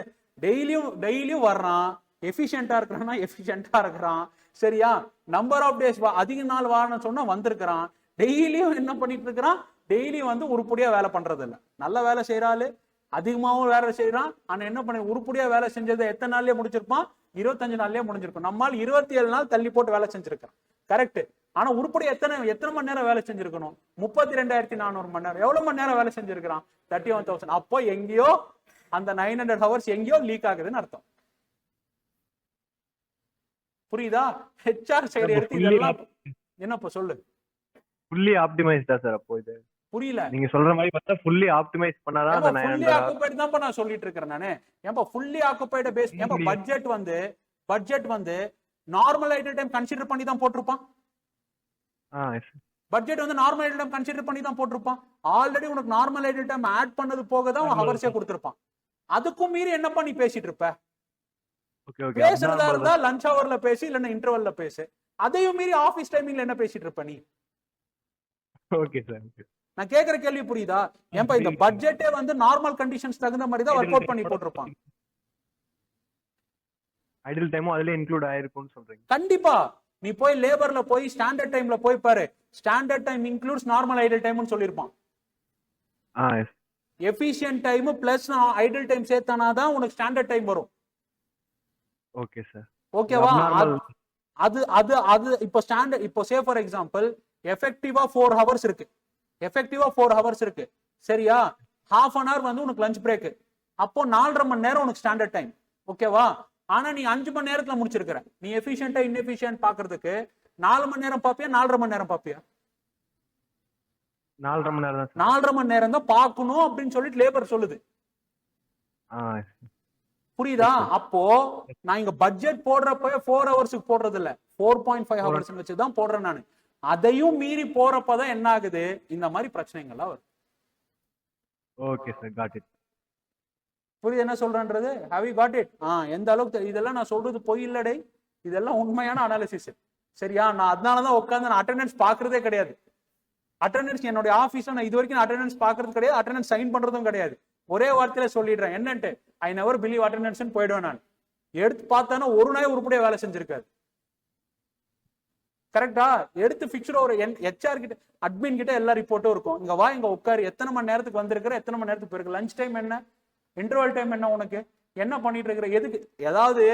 டெய்லியும் வர்றான். எஃபிஷியன்டா இருக்கிறான். சரியா? நம்பர் ஆஃப் டேஸ் அதிக நாள் வாரன்னு சொன்னா வந்திருக்கிறான். டெய்லியும் என்ன பண்ணிட்டு இருக்கிறான்? டெய்லியும் வந்து உருப்படியா வேலை பண்றது இல்ல. நல்ல வேலை செய்யறாள், அதிகமாகவும் வேலை செய்யறான். ஆனா என்ன பண்ண? உருப்படியா வேலை செஞ்சதை எத்தனை நாள்லயே முடிச்சிருப்பான்? 25 நாள்லயே முடிஞ்சிருக்கும். நம்மால் 27 நாள் தள்ளி போட்டு வேலை செஞ்சிருக்கான். கரெக்ட். ஆனா உருப்படி எத்தனை மணி நேரம் வேலை செஞ்சிருக்கணும்? 32,400 மணி நேரம். எவ்வளவு மணி நேரம் வேலை செஞ்சிருக்கிறான்? 31,000. அப்போ எங்கேயோ அந்த 900 ஹவர்ஸ் எங்கேயோ லீக் ஆகுதுன்னு அர்த்தம். புரியுதா? ஹெச்ஆர் சைடு எடுத்து இதெல்லாம் என்னப்பா சொல்லு. ஃபுல்லி ஆப்டிமைஸ்டா சார்? அப்போ இது புரியல. நீங்க சொல்ற மாதிரி பார்த்தா ஃபுல்லி ஆப்டிமைஸ் பண்ணாதான் அந்த 900 ஆக்குபைட் தான் நான் சொல்லிட்டு இருக்கேன் நானே. ஏன்பா ஃபுல்லி ஆக்குபைட் பேஸ்? ஏன்பா பட்ஜெட் வந்து நார்மல் ஐடல் டைம் கன்சிடர் பண்ணி தான் போட்டிருப்பான். பட்ஜெட் வந்து நார்மல் ஐடல் டைம் கன்சிடர் பண்ணி தான் போட்டிருப்பான். ஆல்ரெடி உனக்கு நார்மல் ஐடல் டைம் ஆட் பண்ணது போக தான் அவன் ஹவர்ஸே கொடுத்திருப்பான். அதுக்கும் மீறி என்னப்பா நீ பேசிட்டு இருப்ப? பேசுறதா இருந்தா லஞ்ச் ஹவர்ல பேசி, இல்லன்னா இன்டர்வல்ல பேசு. அதையும் மீறி ஆபீஸ் டைமிங்ல என்ன பேசிட்டு இருப்ப நீ? Okay sir. நான் கேக்குற கேள்வி புரியுதா? ஏன்பா இந்த பட்ஜெட்டே வந்து நார்மல் கண்டிஷன்ஸ் தகுந்த மாதிரி தான் வொர்க் அவுட் பண்ணி போட்டிருப்பான். ஐடல் டைமும் அதுல இன்க்ளூட் ஆயிருக்கும்னு சொல்றீங்க? கண்டிப்பா. நீ போய் லேபர்ல போய் ஸ்டாண்டர்ட் டைம்ல போய் பாரு. Standard time includes normal idle டைம்னு சொல்லிருப்பான். Efficient time plus idle time சேர்த்தானாதான் உனக்கு ஸ்டாண்டர்ட் டைம் வரும். Okay sir. ஓகேவா? அது இப்போ ஸ்டாண்டர்ட். இப்போ சே ஃபார் எக்ஸாம்பிள் எஃபெக்டிவா 4 ஹவர்ஸ் இருக்கு. சரியா? half an hour வந்து உனக்கு லஞ்ச் பிரேக். அப்போ 4.5 மணி நேரம் உனக்கு ஸ்டாண்டர்ட் டைம். ஓகேவா? ஆனா நீ 5 மணி நேரத்துல முடிச்சிருக்கிற. நீ எஃபிஷியன்ட்டா இன்எஃபிஷியன்ட் பாக்குறதுக்கு 4 மணி நேரம் பாப்பியா, 4.5 மணி நேரம் பாப்பியா? 4.5 மணி நேரம் தான். 4.5 மணி நேரம் தான் பார்க்கணும் அப்படின்னு சொல்லிட்டு லேபர் சொல்லுது. புரியுதா? அப்போ நான் இங்க பட்ஜெட் போடுறப்ப 4 ஹவர்ஸ்க்கு போடுறது இல்ல, 4.5 ஹவர்ஸ் வச்சுதான் போடுறேன் நானு. அதையும் மீறி போறப்பதான் என்ன ஆகுது? இந்த மாதிரி பிரச்சனைகள்லாம் வரும். Okay sir, got it. புரியுது என்ன சொல்றேன்றது? Have you got it? எந்த அளவுக்கு இதெல்லாம் நான் சொல்றது பொய் இல்லடே, இதெல்லாம் உண்மையான அனாலிசிஸ். சரியா? நான் அதனாலதான் உட்காந்து நான் அட்டெண்டன்ஸ் பாக்குறதே கிடையாது. அட்டெண்டன்ஸ் என்னுடைய ஆபீஸ்ல நான் இது வரைக்கும் அட்டெண்டன்ஸ் பாக்குறது கிடையாது, அட்டெண்டன்ஸ் சைன் பண்றதும் கிடையாது. ஒரே வார்த்தையில சொல்லிடுறேன் என்னன்ட்டு, ஐ நெவர் பிலீவ் அட்டெண்டன்ஸ் போயிடுவேன் நான். எடுத்து பார்த்தானா ஒரு நாள் உருப்படியா வேலை செஞ்சிருக்காரு. கரெக்டா? எடுத்து பிக்சர் ஒரு ஹெச்ஆர் கிட்ட, அட்மின் கிட்ட எல்லா ரிப்போர்ட்டும் இருக்கும். இங்க வா, இங்க உட்காரு, எத்தனை மணி நேரத்துக்கு வந்திருக்கிற, எத்தனை மணி நேரத்துக்கு போயிருக்கு, லஞ்ச் டைம் என்ன, இன்டர்வல் டைம் என்ன, உனக்கு என்ன பண்ணிட்டு இருக்கிற எதுக்கு? ஏதாவது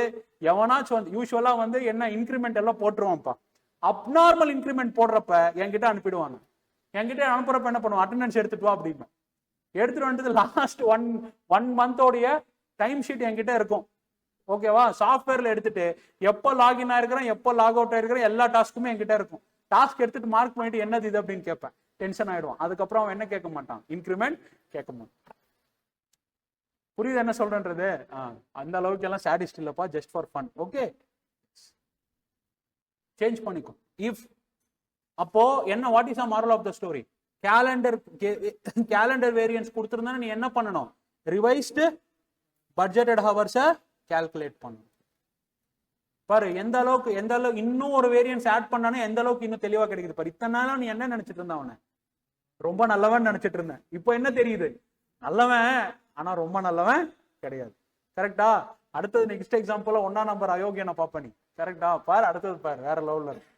எவனாச்சும் வந்து யூஸ்வலா வந்து என்ன இன்க்ரிமெண்ட் எல்லாம் போட்டுருவான்ப்பா. அப்நார்மல் இன்க்ரிமெண்ட் போடுறப்ப என்கிட்ட அனுப்பிடுவாங்க. என்கிட்ட அனுப்புறப்ப என்ன பண்ணுவான், அட்டெண்டன்ஸ் எடுத்துட்டு வா அப்படின்னா எடுத்துட்டு வந்துட்டு லாஸ்ட் ஒன் மந்தோடைய டைம் ஷீட் என்கிட்ட இருக்கும். ஓகேவா? சாஃப்ட்வேர்ல எடுத்துட்டு எப்போ லாகின் ஆயிருக்கிறேன், எப்போ லாக் அவுட் ஆயிருக்கிறேன், எல்லா டாஸ்க்குமே என்கிட்ட இருக்கும். டாஸ்க் எடுத்துட்டு மார்க் பண்ணிட்டு என்னது இது அப்படின்னு கேட்பேன். டென்ஷன் ஆயிடுவான். அதுக்கப்புறம் அவன் என்ன கேட்க மாட்டான், இன்க்ரிமெண்ட் கேட்க மாட்டான். புரியுது என்ன சொல்றேன்றது? அந்த அளவுக்கு எல்லாம் சாடிஸ்ட் இல்லப்பா, just for fun. Okay, change பண்ணிக்கோ. இஃப் அப்போ என்ன, what is a moral of the story? Calendar variance கொடுத்துருந்தா நீ என்ன பண்ணணும், ரிவைஸ்டு பட்ஜெட்டட் ஹவர்ஸை கால்குலேட் பண்ணணும். பாரு எந்த அளவுக்கு இன்னும் ஒரு வேரியன்ஸ் ஆட் பண்ணானே எந்த அளவுக்கு இன்னும் தெளிவா கிடைக்குது பாரு. இத்தனை நாளும் நீ என்ன நினைச்சிட்டு இருந்த, அவனை ரொம்ப நல்லவன் நினைச்சிட்டு இருந்தேன். இப்போ என்ன தெரியுது, நல்லவன் ஆனா ரொம்ப நல்லவன் கிடையாது. கரெக்டா? அடுத்தது நெக்ஸ்ட் எக்ஸாம்பிள் 1ஆம் நம்பர் அயோக்கியனை பாப்ப நீ. கரெக்டா? பாரு அடுத்தது பாரு, வேற லெவல்ல இருக்கு.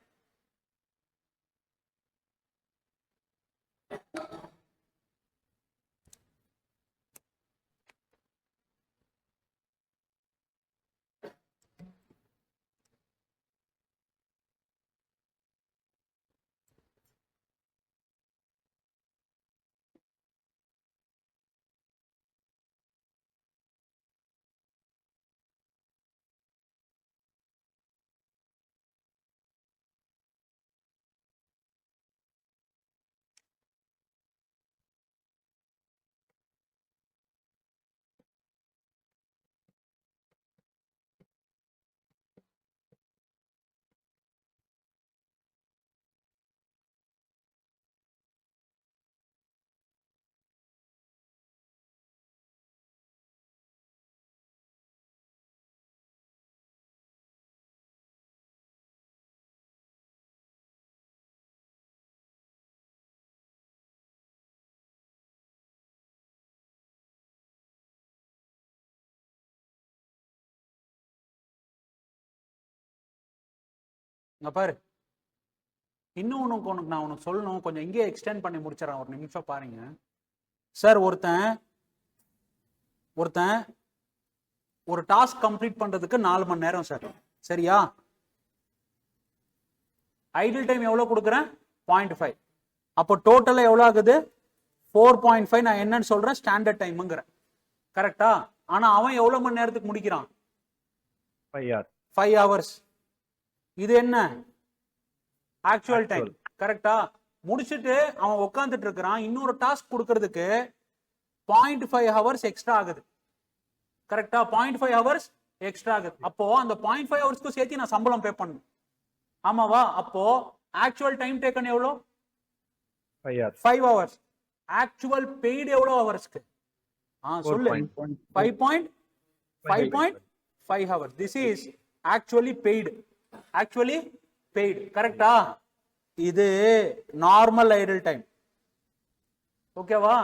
இங்க பாரு, இன்னும் உனக்கு நான் உனக்கு சொல்லணும், கொஞ்சம் இங்கே எக்ஸ்டெண்ட் பண்ணி முடிச்சிடறேன், ஒரு நிமிஷம் பாருங்க சார். ஒருத்தன் ஒரு டாஸ்க் கம்ப்ளீட் பண்றதுக்கு 4 மணி நேரம் சார், சரியா? ஐடில் டைம் எவ்வளவு கொடுக்குறேன், 0.5. அப்போ டோட்டலா எவ்வளவு ஆகுது, 4.5. நான் என்னன்னு சொல்றேன், ஸ்டாண்டர்ட் டைம்ங்கிறேன். கரெக்டா? ஆனா அவன் எவ்வளவு மணி நேரத்துக்கு முடிக்கிறான், 5 hours. இது என்ன, ஆக்சுவல் டைம். கரெக்டா? முடிச்சுட்டு அவன் உட்காந்துட்டு இருக்கிறான், இன்னொரு டாஸ்க் கொடுக்கறதுக்கு 0.5 hours எக்ஸ்ட்ரா ஆகுது. கரெக்டா? 0.5 hours எக்ஸ்ட்ரா ஆகுது. அப்போ அந்த 0.5 ஹவர்ஸ்க்கு சேர்த்து நான் சம்பளம் பே பண்ணணும், ஆமாவா? அப்போ ஆக்சுவல் டைம் டேக்கன் எவ்வளோ, 5 hours. ஆக்சுவல் பெய்டு எவ்வளோ ஹவர்ஸ்க்கு, சொல்லு. 5.5 hours. This is actually paid. கரெக்டா? இது நார்மல் ஐடில் டைம். ஓகேவா?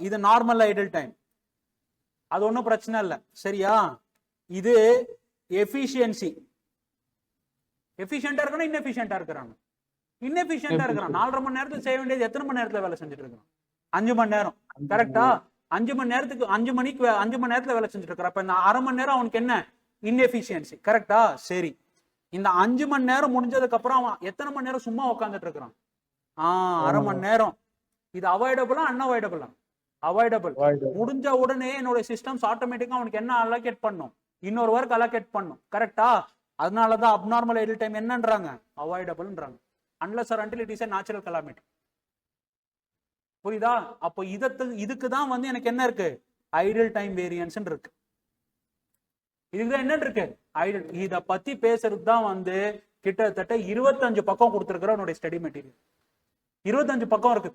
இது நார்மல் ஐடில் டைம், அது ஒன்றும் பிரச்சனை இல்லை, சரியா? இது எஃபிஷியன்சி. எஃபிஷியன்டா இருக்கணும், இன்னெஃபிஷியன்டா இருக்கிறாங்க. இன்னெஃபிஷியன்டா இருக்கிறான். 4.5 மணி நேரத்துல செய்ய வேண்டியது எத்தனை மணி நேரத்துல வேலை செஞ்சுட்டு இருக்கான், 5 மணி நேரம். கரெக்டா? 5 மணி நேரத்துக்கு 5 மணி நேரத்துல வேலை செஞ்சுட்டு இருக்கிற. அப்ப இந்த 1/2 மணி நேரம் அவனுக்கு என்ன, இன்னெஃபிஷியன்சி. கரெக்டா? சரி, இந்த 5 மணி நேரம் முடிஞ்சதுக்கு அப்புறம் அவன் எத்தனை மணி நேரம் சும்மா உட்காந்துட்டு இருக்கிறான், 1/2 மணி நேரம். இது அவாய்டபிளா அன்அவாய்டபிளா? அவாய்டபிள். முடிஞ்ச உடனே என்னோட சிஸ்டம்ஸ் ஆட்டோமேட்டிக்கா அவனுக்கு என்ன அலோகேட் பண்ணும், இன்னொரு ஒர்க் அலோகேட் பண்ணும். கரெக்டா? அதனாலதான் அப்நார்மல் ஐடில் டைம் என்னன்றாங்க, அவாய்டபிள்ன்றாங்க. Unless or until it is a natural calamity. புரியுதா? அப்போ இதுக்கு தான் வந்து எனக்கு என்ன இருக்கு, ஐடில் டைம் வேரியன்ஸ் இருக்கு. இதுக்குதான் என்ன இருக்கு, ஐடில். இத பத்தி பேசுறது தான் வந்து கிட்டத்தட்ட 25 பக்கம் கொடுத்திருக்கிற என்னுடைய ஸ்டடி மெட்டீரியல். 25 பக்கம் இருக்கு.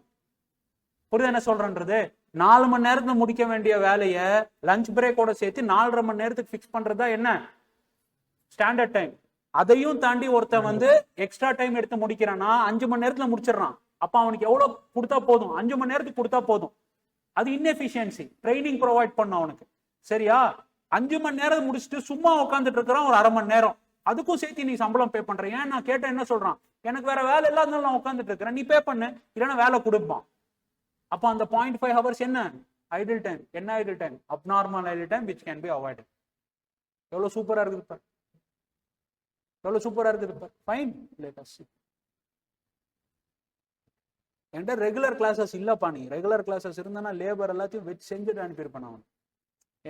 புரியுது என்ன சொல்றேன்றது? 4 மணி நேரத்துல முடிக்க வேண்டிய வேலையை லஞ்ச் பிரேக்கோட சேர்த்து 4.5 மணி நேரத்துக்கு பிக்ஸ் பண்றதா என்ன, ஸ்டாண்டர்ட் டைம். அதையும் தாண்டி ஒருத்தன் வந்து எக்ஸ்ட்ரா டைம் எடுத்து முடிக்கிறான்னா 5 மணி நேரத்துல முடிச்சிடறான். அப்ப அவனுக்கு எவ்வளவு கொடுத்தா போதும், 5 மணி நேரத்துக்கு கொடுத்தா போதும். அது இன்னெஃபிஷியன்சி. ட்ரைனிங் ப்ரொவைட் பண்ணும் அவனுக்கு, சரியா? 5 மணி நேரம் முடிச்சுட்டு சும்மா உட்காந்துட்டு இருக்கிறான் ஒரு 1/2 மணி நேரம், அதுக்கும் சேர்த்து நீ சம்பளம் பே பண்ற. ஏன் நான் கேட்டேன், என்ன சொல்றான், எனக்கு வேற வேலை இல்லாதனால நான் உட்காந்துட்டு இருக்கிறேன், நீ பே பண்ணு, இல்லைன்னா வேலை கொடுப்பான். அப்ப அந்த 0.5 hours என்ன, ஐடில் டைம். என்ன idle time, abnormal idle time which can be avoided. எவ்வளவு சூப்பரா இருக்குது பார், எவ்வளவு சூப்பரா இருக்குது பார். Fine, let us see. என்கிட்ட ரெகுலர் கிளாஸஸ் இல்லப்பா, நீ ரெகுலர் கிளாஸஸ் இருந்தானா லேபர் எல்லாத்தையும் வச்சு செஞ்சுட்டு அனுப்பியிருப்பேன் அவன்.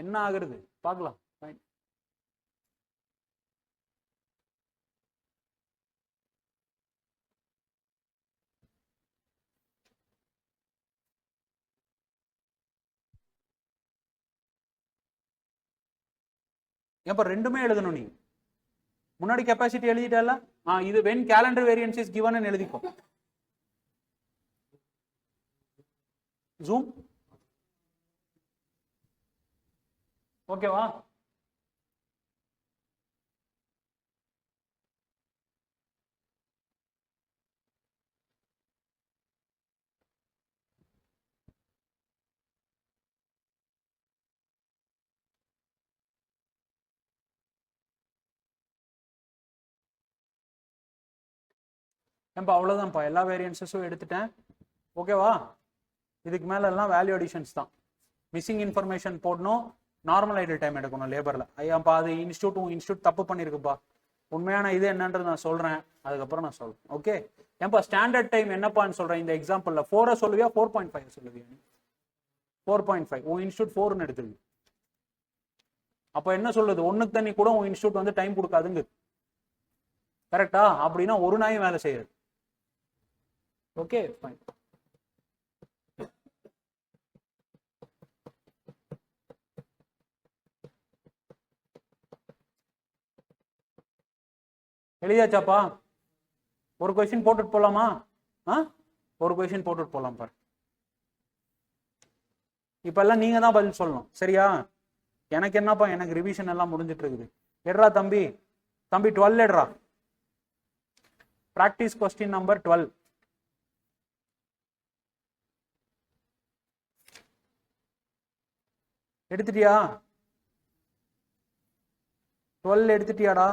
என்ன ஆகுறது பார்க்கலாம். ஃபைன். ஏப்பா ரெண்டுமே எழுதணும் நீ. முன்னாடி கெப்பாசிட்டி எழுதிட்டல, இது when calendar variance is given எழுதிக்கோ. ஜூம் ஓகேவா? ஏன்பா அவ்வளோதான்ப்பா, எல்லா வேரியன்ஸஸும் எடுத்துட்டேன். ஓகேவா? இதுக்கு மேல எல்லாம் வேல்யூ அடிஷன்ஸ் தான். மிஸ்ஸிங் இன்ஃபர்மேஷன் போடணும், நார்மல் ஐடில் டைம் எடுக்கணும் லேபர்ல. ஐயாப்பா அது இன்ஸ்டியூட் தப்பு பண்ணியிருக்குப்பா. உண்மையான இது என்னன்றது நான் சொல்றேன், அதுக்கப்புறம் நான் சொல்றேன். ஓகே? ஏன்பா ஸ்டாண்டர்ட் டைம் என்னப்பான்னு சொல்றேன் இந்த எக்ஸாம்பிள்ல. 4 சொல்லுவியா 4.5 சொல்லுவியா? 4.5. உன் இன்ஸ்டியூட் 4ன்னு எடுத்துருக்கு. அப்ப என்ன சொல்லுது, ஒண்ணுக்கு தண்ணி கூட உன் இன்ஸ்டியூட் வந்து டைம் கொடுக்காதுங்க. கரெக்டா? அப்படின்னா ஒரு நாயும் வேலை செய்யாது. Okay fine. எழுதியாச்சாப்பா? ஒரு கொஸ்டின் போட்டுட்டு போலாமா? ஒரு கொஸ்டின் போட்டுட்டு போலாம் பாரு. இப்ப எல்லாம் நீங்க தான் பதில் சொல்லணும், சரியா? எனக்கு என்னப்பா, எனக்கு ரிவிஷன் எல்லாம் முடிஞ்சிட்டு இருக்குது. எடுறா தம்பி, தம்பி 12 எடுறா. Practice question number 12. எடுத்துட்டியா? 12 எடுத்துட்டியாடா?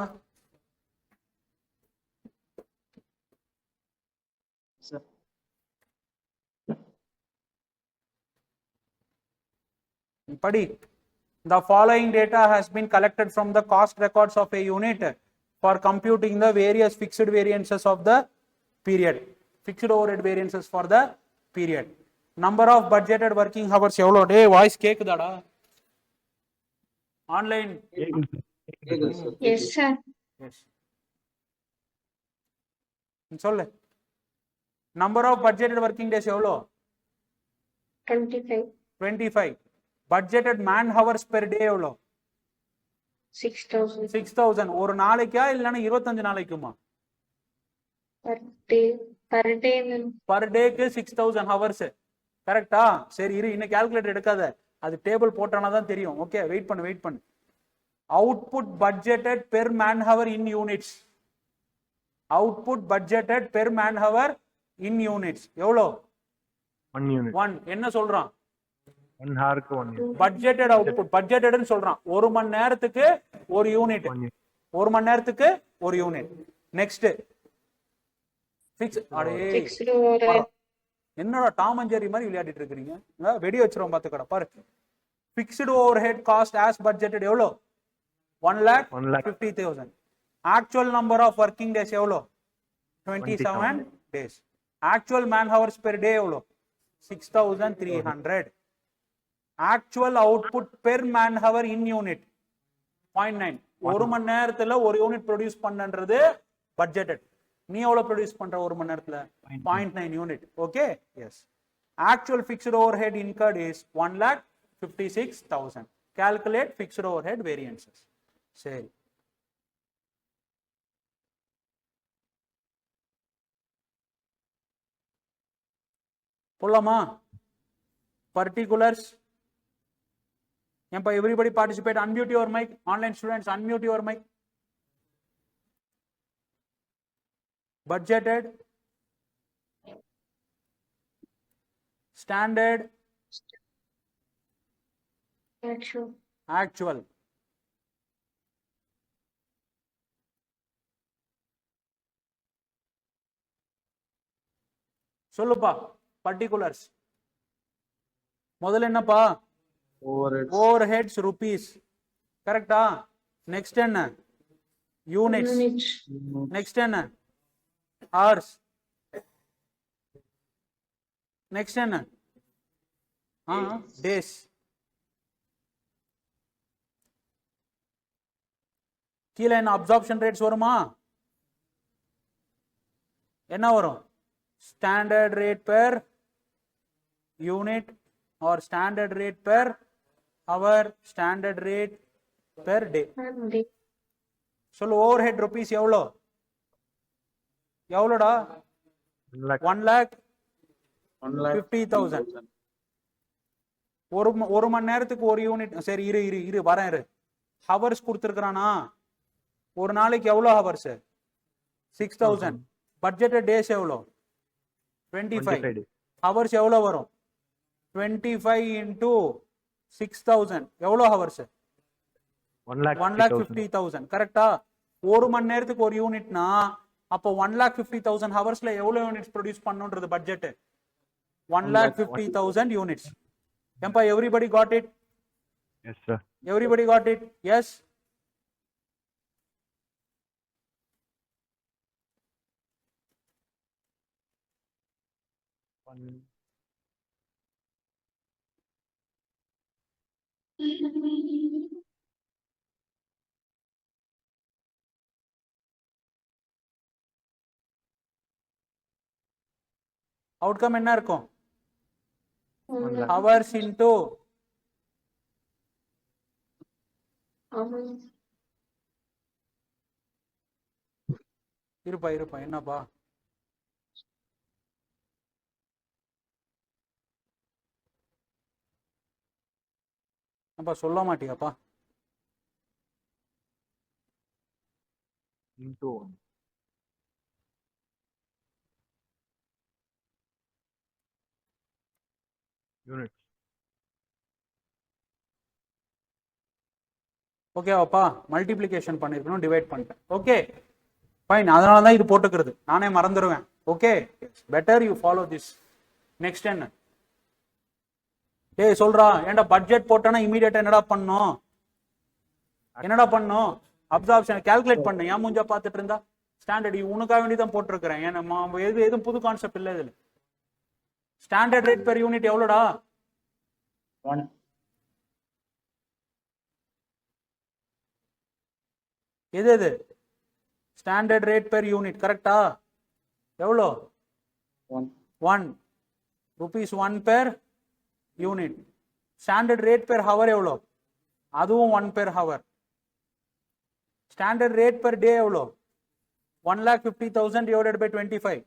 படி. The following data has been collected from the cost records of a unit for computing the various fixed variances of the period. Fixed overhead variances for the period. Number of budgeted working hours எவ்வளோ? டே voice கேக்குதாடா? Online? Yes sir. Yes. சொல்லு. Number of budgeted working days எவ்வளோ? 25. 25. Budgeted man hours per day எவ்வளோ? 6,000 6,000. ஒரு நாளைக்கா இல்லைன்னா 25 நாளைக்குமா? per day. Per day. Per டேக்கு 6,000 ஹவர்ஸ். கரெக்டா? சரி இரு, இன்னும் கால்குலேட்டர் எடுக்காத, அது டேபிள் போட்டானா தான் தெரியும். ஓகே வெயிட் பண்ணு. Output budgeted per man hour இன் units. Output budgeted per man hour இன் யூனிட்ஸ் எவ்வளோ? 1 யூனிட். 1. என்ன சொல்றான்? 1 ஹவருக்கு 1 யூனிட். பட்ஜெட்டட் அவுட்புட், பட்ஜெட்டட்னு சொல்றான். ஒரு மணி நேரத்துக்கு ஒரு யூனிட். 1 யூனிட். ஒரு மணி நேரத்துக்கு ஒரு யூனிட். Next fix. அடே Fixed overhead. என்னடா டாம் அண்ட் ஜெர்ரி மாதிரி விளையாடிட்டு இருக்கீங்க? வெடி வச்சிரும் பாத்துக்கடா பாரு. Fixed overhead cost as budgeted எவ்வளோ? 1,50,000. Actual number of working days எவ்வளோ? 27 days. Actual man hours per day எவ்வளோ? 6,300. Actual output per man hour in unit 0.9. ஒரு மணி நேரத்துல ஒரு யூனிட் ப்ரொடியூஸ் பண்ணன்றது பட்ஜெட்டட். நீ எவ்வளவு ப்ரொடியூஸ் பண்ற ஒரு மணி நேரத்துல? 0.9 unit. Okay yes. Actual fixed overhead incurred is 1,56,000. Calculate fixed overhead variances. சரி போலாமா? Particulars. everybody participate. Unmute your mic. Online students, unmute your mic. Budgeted, standard, actual. சொல்லுப்பா particulars. முதல்ல என்னப்பா? Overheads rupees. கரெக்டா? நெக்ஸ்ட் என்ன units, Units. நெக்ஸ்ட் என்ன hours, நெக்ஸ்ட் என்ன days. கீழே என்ன அப்சார்ப்ஷன் ரேட்ஸ் வருமா? என்ன வரும்? Standard rate per unit or standard rate per hour, standard rate per day. Per day. சொல்லு ஓவர் ஹெட் ருபீஸ் எவ்வளோ? எவ்வளோடா? 1 lakh. 1,50,000. ஒரு மணி நேரத்துக்கு ஒரு யூனிட். சரி இரு வரேன் இரு. ஹவர்ஸ் கொடுத்துருக்கானா? ஒரு நாளைக்கு எவ்வளோ ஹவர்ஸ்? 6,000. பட்ஜெட்டட் டேஸ் எவ்வளோ? 25. 25 days. ஹவர்ஸ் எவ்வளோ வரும்? 25 into 6,000 எவ்வளோ ஹவர்ஸ்? 1,50,000. கரெக்டா? ஒரு மணி நேரத்துக்கு ஒரு யூனிட்னா அப்போ 1,50,000 ஹவர்ஸ்ல எவ்வளவு யூனிட்ஸ் ப்ரொடியூஸ் பண்ணுன்றது பட்ஜெட்? 1,50,000 யூனிட்ஸ். ஏம்பா everybody got it? Yes, sir. Everybody got it? Yes. Outcome என்ன இருக்கும்? Hours into Hours. இருப்பா என்னப்பா? அப்பா சொல்ல மாட்டியாப்பா? Into 1. Units. ஓகேவாப்பா? மல்டிப்ளிகேஷன் பண்ணிருக்கணும், டிவைட் பண்ணிட்டேன். Okay fine. அதனால தான் இது போட்டுக்கிறது, நானே மறந்துடுவேன். Okay better you follow this. Next என்ன? டேய் சொல்றா, ஏன்டா பட்ஜெட் போட்டேன்னா இமீடியட்டா என்னடா பண்ணும்? அப்சார்ப்ஷன் கால்குலேட் பண்ண. ஏன் மூஞ்சா பார்த்துட்டு இருந்தா? ஸ்டாண்டர்ட் உனக்காக வேண்டி தான் போட்டிருக்கிறேன். ஏன்னா எதுவும் புது கான்செப்ட் இல்லை இதுல. ஸ்டாண்டர்ட் ரேட் பெர் யூனிட் எவ்வளோடா? 1. எது ஸ்டாண்டர்ட் ரேட் பெர் யூனிட்? கரெக்டா? எவ்வளோ? 1 rupees 1 per unit. Standard rate per hour எவ்வளோ? அதுவும் 1 per hour. Standard rate per day எவ்வளோ? 1,50,000 divided by 25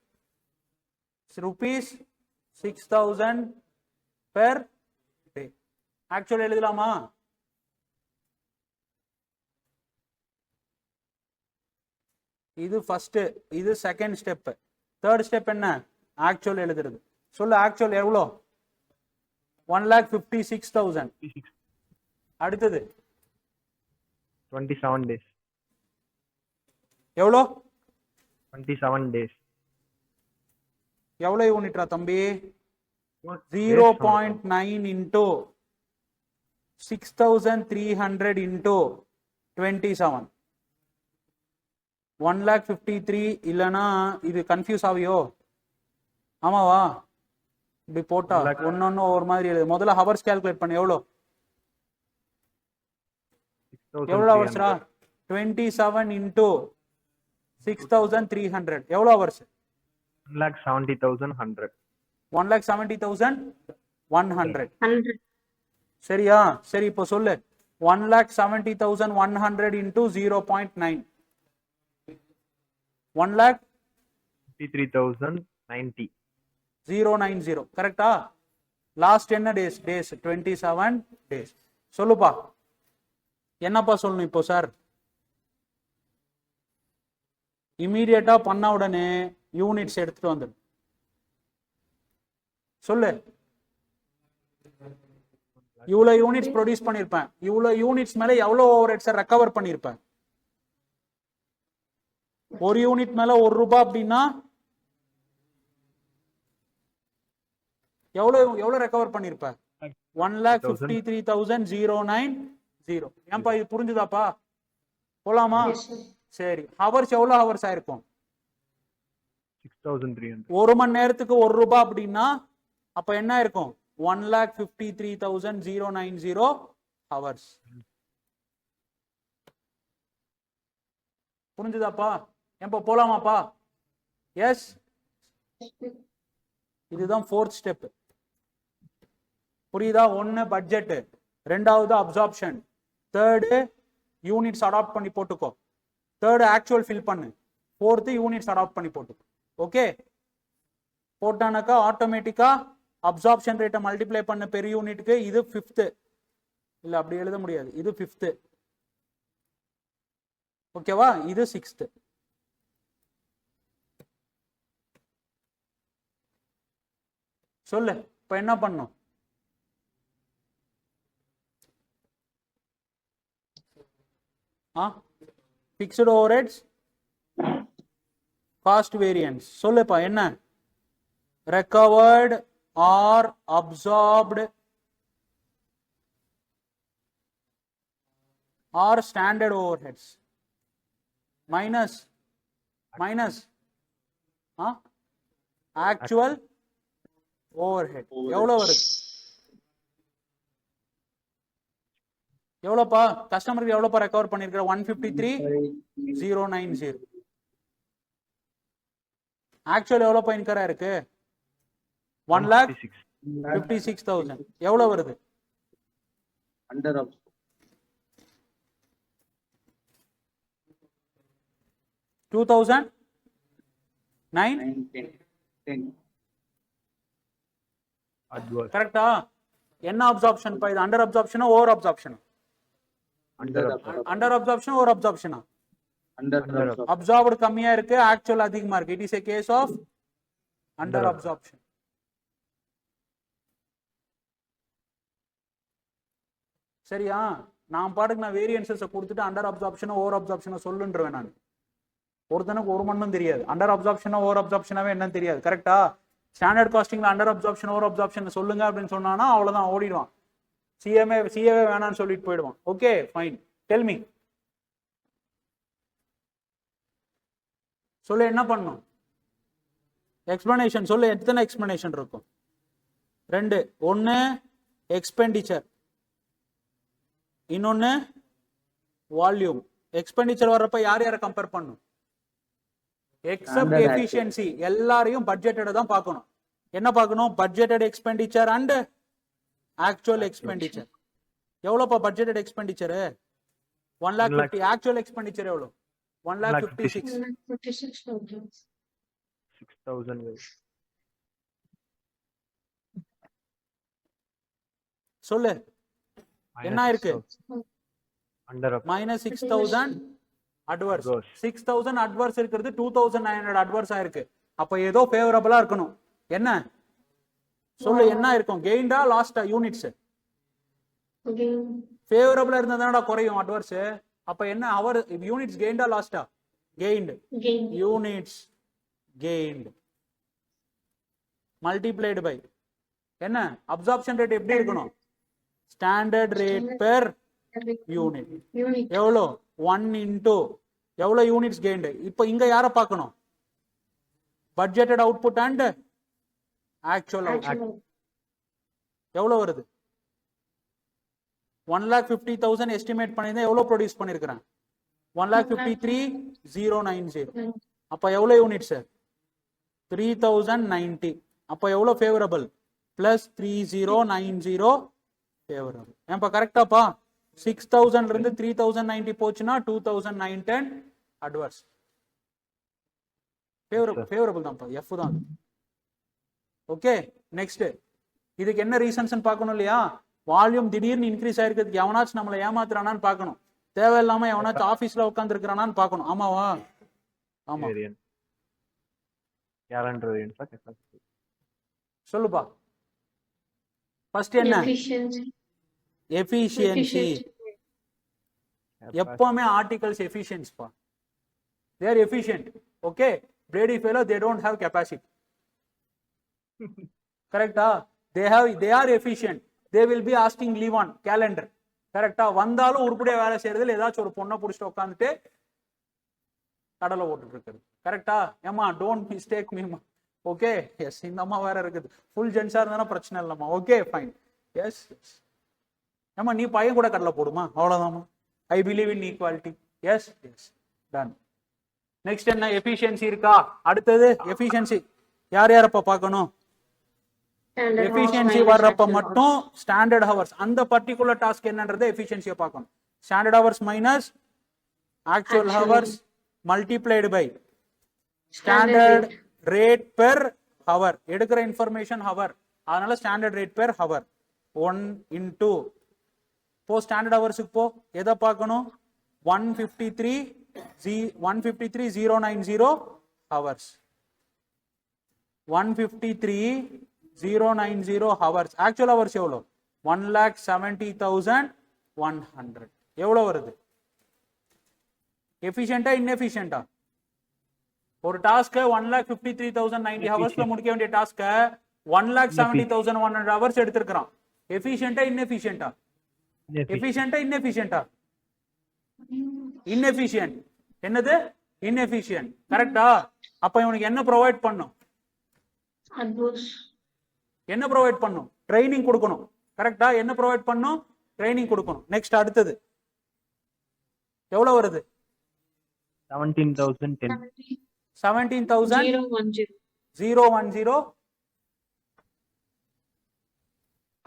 rupees 6,000 per day. Actual எழுதலாமா? இது ஃபர்ஸ்ட், இது செகண்ட் ஸ்டெப். தேர்ட் ஸ்டெப் என்ன? ஆக்சுவல் எழுதுறது. சொல்லு ஆக்சுவல் எவ்வளோ? 1,56,000. அடுத்தது 27 days. எவ்வளோ? 27 days. எவ்வளோ யூனிட்ரா தம்பி? What? 0.9 into 6,300 into 27 1,53,000. இல்லைன்னா இது கன்ஃபியூஸ் ஆவியோ? ஆமாவா? இப்படி போட்டா ஒன்னொன்னு ஒரு மாதிரி எழுது. முதல்ல ஹவர்ஸ் கால்குலேட் பண்ணு. எவ்வளோ 6,300. ஹவர்ஸ்ரா? 27 into 6,300 எவ்வளோ ஹவர்ஸ்? 1,70,100. 1,70,100. 100. சரியா? சரி இப்போ சொல்லு 1,70,100 into 0.9 53,090. 1,090. கரெக்டா? லாஸ்ட் என்ன டேஸ்? 27 டேஸ். சொல்லுப்பா, என்னப்பா சொல்லணும் இப்போ? சார் இமீடியட்டா பண்ண உடனே யூனிட்ஸ் எடுத்துட்டு வந்துடு. சொல்லு. இவ்வளவு யூனிட்ஸ் ப்ரொடியூஸ் பண்ணிருப்பேன். இவ்வளவு யூனிட்ஸ் மேல எவ்வளவு ஓவர் ஹெட்ஸை ரெக்கவர் பண்ணிருப்பேன்? ஒரு யூனிட் மேல ₹1 அப்படின்னா எவ்வளவு ரெக்கவர் பண்ணிருப்ப? 1,53,090. ஏன்பா இது புரிஞ்சுதாப்பா? போலாமா? Yes, sir. சரி, ஹவர்ஸ் எவ்வளவு ஹவர்ஸ் ஆயிருக்கும்? 6300. ஒரு மணி நேரத்துக்கு 1 ரூபாய் அப்படின்னா அப்ப என்ன இருக்கும்? 1,53,090 ஹவர்ஸ். புரிஞ்சுதாப்பா? எப்ப போலாமாப்பா? எஸ், இதுதான் 4th ஸ்டெப். புரியுதா? 1 பட்ஜெட், 2வது அப்சார்ப்ஷன், 3rd யூனிட்ஸ் அடாப்ட் பண்ணி போட்டுக்கோ, 3rd ஆக்சுவல் ஃபில் பண்ணு, 4th யூனிட்ஸ் அடாப்ட் பண்ணி போட்டுக்கோ. ஓகே, போட்டானாக்கா ஆட்டோமேட்டிக்கா அப்சார்ப்ஷன் ரேட்டை மல்டிப்ளை பண்ண பெர் யூனிட்க்கு இது 5th, இல்ல அப்படி எழுத முடியாது, இது 5th. ஓகேவா? இது 6th. சொல்லு இப்ப என்ன பண்ணும்? Fixed overheads, cost variance. சொல்லுப்பா என்ன? recovered or absorbed or standard overheads minus actual overhead. எவ்வளவு வருது? எவ்வளவுப்பா கஸ்டமருக்கு எவ்வளவுப்பா ரெக்கவர் பண்ணிருக்கிற? 153,090. ஆக்சுவல் எவ்வளவுப்பா இன்கரா இருக்கு? 1,56,000. எவ்வளவு வருது? அண்டர் 2,009. Adverse. கரெக்டா? என்ன அப்சார்ப்ஷன் பா இது? அண்டர் அப்சார்ப்ஷனா ஓவர் அப்சார்ப்ஷனா? அண்டர் அப்சார்ப்ஷன் ஓவர் அப்சார்ப்ஷனா? அப்சார்ப்டு கம்மியா இருக்கு, ஆக்சுவல் அதிகமா இருக்கு. It is a case of under absorption. சரியா? நான் பாட்டுக்கு நான் வேரியன்சஸ் கொடுத்துட்டு அண்டர் அப்சார்ப்ஷன் ஓவர் அப்சார்ப்ஷன் சொல்லுன்றேன். நான் ஒருத்தனுக்கு ஒரு மண்ணும் தெரியாது அண்டர் அப்சார்ப்ஷனா ஓவர் அப்சார்ப்ஷனாவே என்னன்னு தெரியாது. கரெக்டா? ஸ்டாண்டர்ட் காஸ்டிங்ல அண்டர் அப்சார்ப்ஷன் ஓவர் அப்சார்ப்ஷன் சொல்லுங்க அப்படின்னு சொன்னானா அவ்வளவுதான், ஓடிடுவான். சிஏவே வேணாம்னு சொல்லிட்டு போயிடுவான். Okay fine, tell me. சொல்லு என்ன பண்ணும்? எக்ஸ்பிளனேஷன் சொல்லு. எத்தனை எக்ஸ்பிளனேஷன் இருக்கும்? 2. ஒன்னு எக்ஸ்பெண்டிச்சர், இன்னொன்னு வால்யூம். எக்ஸ்பெண்டிச்சர் வர்றப்ப யார் யாரை கம்பேர் பண்ணும்? எக்ஸப்ட் எஃபிஷியன்சி எல்லாரையும் பட்ஜெட்டட தான் பார்க்கணும். என்ன பார்க்கணும்? Budgeted expenditure and actual expenditure. எவ்வளவுப்பா பட்ஜெட்டட் எக்ஸ்பெண்டிச்சர்? 1,50,000. ஆக்சுவல் எக்ஸ்பெண்டிச்சர் எவ்வளவு? 1,56,000. 6,000. சொல்லு என்ன இருக்கு? Under -6,000 adverse. 6,000 அட்வர்ஸ் இருக்கிறது, 2,900 அட்வர்ஸ் ஆயிருக்கு. அப்ப ஏதோ ஃபேவரபிளா இருக்கணும். என்ன சொல்லு? என்ன இருக்கும்? கெயின்டா லாஸ்டா? யூனிட்ஸ் ஃபேவரபிளா இருந்தா குறையும் அட்வர்ஸ். அப்ப என்ன? அவர் யூனிட்ஸ் கெயின்டா லாஸ்டா? Gained. Units gained multiplied by என்ன? அப்சார்ப்ஷன் ரேட் எப்படி இருக்கணும்? Standard rate per unit. எவ்வளோ? 1 into எவ்வளவு யூனிட்ஸ் கெயின்டு. இப்போ இங்க யாரை பார்க்கணும்? Budgeted output and actual output. எவ்வளவு வருது? 1,50,000 எஸ்டிமேட் பண்ணியிருந்தா எவ்வளவு ப்ரொடியூஸ் பண்ணிருக்கிறேன்? 1,53,090. அப்ப எவ்வளவு யூனிட்ஸ்? 3,090. அப்ப எவ்வளவு ஃபேவரபிள்? +3,090 ஃபேவரபிள். ஏன்பா கரெக்டாப்பா? 6,000 இருந்து 3,090 போச்சுன்னா 2,910 அட்வர்ஸ். ஃபேவரபிள் தான்ப்பா, எஃப் தான். Okay next. இதுக்கு என்ன ரீசன்ஸ் பார்க்கணும் இல்லையா? வால்யூம் திடீர்னு இன்க்ரீஸ் ஆயிருக்கிறதுக்கு எவனாச்சும் நம்மளை ஏமாத்துறானான்னு பார்க்கணும். தேவையில்லாம எவனாச்சும் ஆபீஸ்ல உட்கார்ந்து இருக்கிறானான்னு பார்க்கணும். ஆமாவா? ஆமா. சொல்லுப்பா. ஃபர்ஸ்ட் என்ன? எஃபிஷியன்சி. எப்பவுமே articles எஃபிஷியன்ஸ்பா. they are efficient. okay, Brady fellow they don't have capacity. correct? they are efficient. They will be asking leave on calendar. கரெக்டா? வந்தாலும் உருப்படியா வேலை செய்யறதுல ஏதாச்சும் ஒரு பொண்ணை பிடிச்சிட்டு உட்காந்துட்டு கடலை ஓட்டுட்டு இருக்குது. கரெக்டா? ஏமா டோன்ட் மிஸ்டேக் மீமா. ஓகே எஸ், இந்த அம்மா வேற இருக்குது. ஃபுல் ஜென்ஸா இருந்தா பிரச்சனை இல்லம்மா. Okay fine. எஸ் ஏமா நீ பையன் கூட கடலை போடுமா, அவ்வளவுதாம்மா. I believe in equality. Yes yes done. Next என்ன? எஃபிஷியன்சி இருக்கா? அடுத்தது எஃபிஷியன்சி யார் யாரப்ப பார்க்கணும்? எஃபிஷியன்சி வர்றப்ப மட்டும் ஸ்டாண்டர்ட் ஹவர்ஸ், அந்த பர்டிகுலர் டாஸ்க் என்னன்றது எஃபிஷியன்சியை பார்க்கணும். Standard hours minus actual hours multiplied by standard rate per hour. எடுக்கிற இன்ஃபர்மேஷன் ஹவர், அதனால standard rate per hour 1 into போ ஸ்டாண்டர்ட் ஹவர்ஸுக்கு போ. எதை பார்க்கணும்? 153,090 ஹவர்ஸ். 153,090 ஹவர்ஸ். ஆக்சுவல் ஹவர்ஸ் எவ்வளோ? 1,70,100. எவ்வளோ வருது? எஃபிஷியன்டா இன்எஃபிஷியன்டா? ஒரு டாஸ்க் 1,53,090 ஹவர்ஸ்ல முடிக்க வேண்டிய டாஸ்க் 1,70,100 ஹவர்ஸ் எடுத்திருக்கிறான். எஃபிஷியன்டா இன்எஃபிஷியன்டா? எஃபிஷியன்டா இன்எஃபிஷியன்டா? இன்எஃபிஷியன்ட். என்னது? இன்எஃபிஷியன்ட். கரெக்டா? அப்ப இவனுக்கு என்ன ப்ரொவைட் பண்ணும்? என்ன ப்ரொவைட் பண்ணும்? ட்ரைனிங் கொடுக்கணும். கரெக்டா? என்ன ப்ரொவைட் பண்ணும்? ட்ரைனிங் கொடுக்கணும். நெக்ஸ்ட் அடுத்தது எவ்வளவு வருது? 17,010. 17,010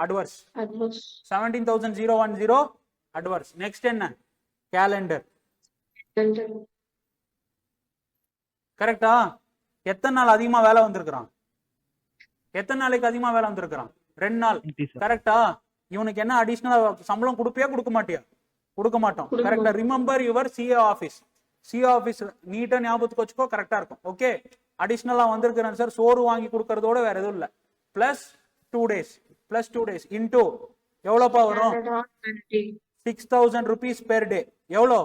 adverse. 17,010 adverse. Next என்ன? calendar. கரெக்டா? எத்தனை நாள் அதிகமா வேலை வந்திருக்கிறான்? எத்தனை நாளைக்கு அதிகமா வேலை வந்திருக்கிறான்? 2 நாள். கரெக்டா? இவனுக்கு என்ன அடிஷனல் சம்பளம் கொடுப்பியா கொடுக்க மாட்டியா? கொடுக்க மாட்டோம். கரெக்டா? Remember your CA office. CA office நீட்டா ஞாபகத்துக்கு வச்சுக்கோ, கரெக்டா இருக்கும். ஓகே, அடிஷனலா வந்திருக்கிறேன் சார், சோறு வாங்கி கொடுக்கறதோட வேற எதுவும் இல்ல. பிளஸ் 2 days இன்டூ எவ்வளோப்பா வரும்? 6,000 rupees per day. எவ்வளோ?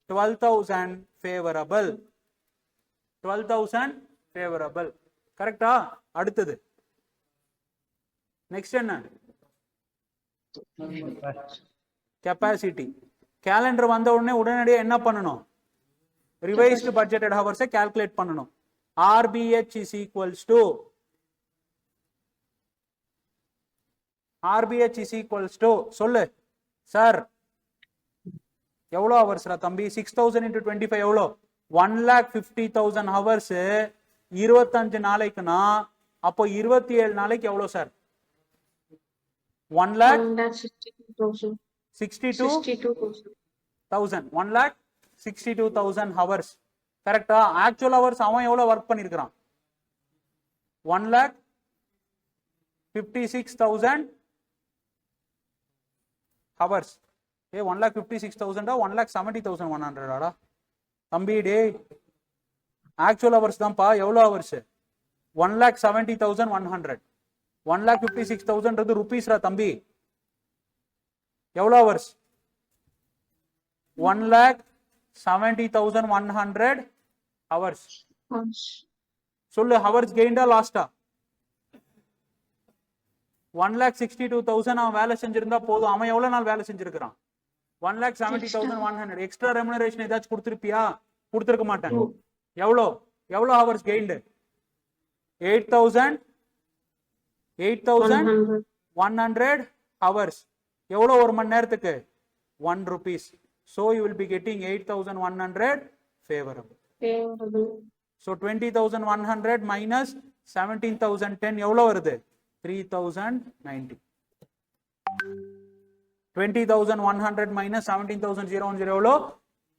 12,000 ஃபேவரபிள். 12,000 ஃபேவரபிள். கரெக்டா? அடுத்தது நெக்ஸ்ட் என்ன? கெப்பாசிட்டி. கேலண்டர் வந்த உடனே உடனடியாக என்ன பண்ணணும்? ரிவைஸ்டு பட்ஜெட்டட் ஹவர்ஸை கால்குலேட் பண்ணணும். RBH is equals to சொல்லு சார், எவ்வளோ ஹவர்ஸ்ரா தம்பி? 6,000 into 25 எவ்வளோ? 1,50,000 ஹவர்ஸ். 25 நாளைக்குனா அப்போ 27 நாளைக்கு எவ்வளோ சார்? 1,62,000 ஹவர்ஸ். கரெக்டா? ஆக்சுவல் ஹவர்ஸ் அவன் எவ்வளவு ஒர்க் பண்ணிருக்கான்? 1,56,000 ஹவர்ஸ். 1,56,000 1,70,100 தம்பி டே. ஆக்சுவல் ஹவர்ஸ் தான்ப்பா. எவ்வளவு ஹவர்ஸ்? 1,70,100. 1,56,000 ருபீஸ்ரா தம்பி. எவ்வளவு ஹவர்ஸ்? 1,70,100 ஹவர்ஸ். சொல்லு, ஹவர்ஸ் கெயின்டா லாஸ்டா? 1,62,000 அவன் வேலை செஞ்சிருந்தா போதும். அவன் எவ்வளவு நாள் வேலை செஞ்சிருக்கான்? 1,70,100. எக்ஸ்ட்ரா ரெமுனரேஷன் ஏதாச்சும் கொடுத்திருப்பியா? கொடுத்திருக்க மாட்டேன். எவ்வளோ ஹவர்ஸ் கெயின்டு? 8,100 ஹவர்ஸ். எவ்வளோ ஒரு மணி நேரத்துக்கு? 1 rupees. So you will be getting 8,100 favorable. So 20,100 minus 17,010 எவ்வளோ வருது? 3,090. 20,100 minus 17,010 எவ்வளோ?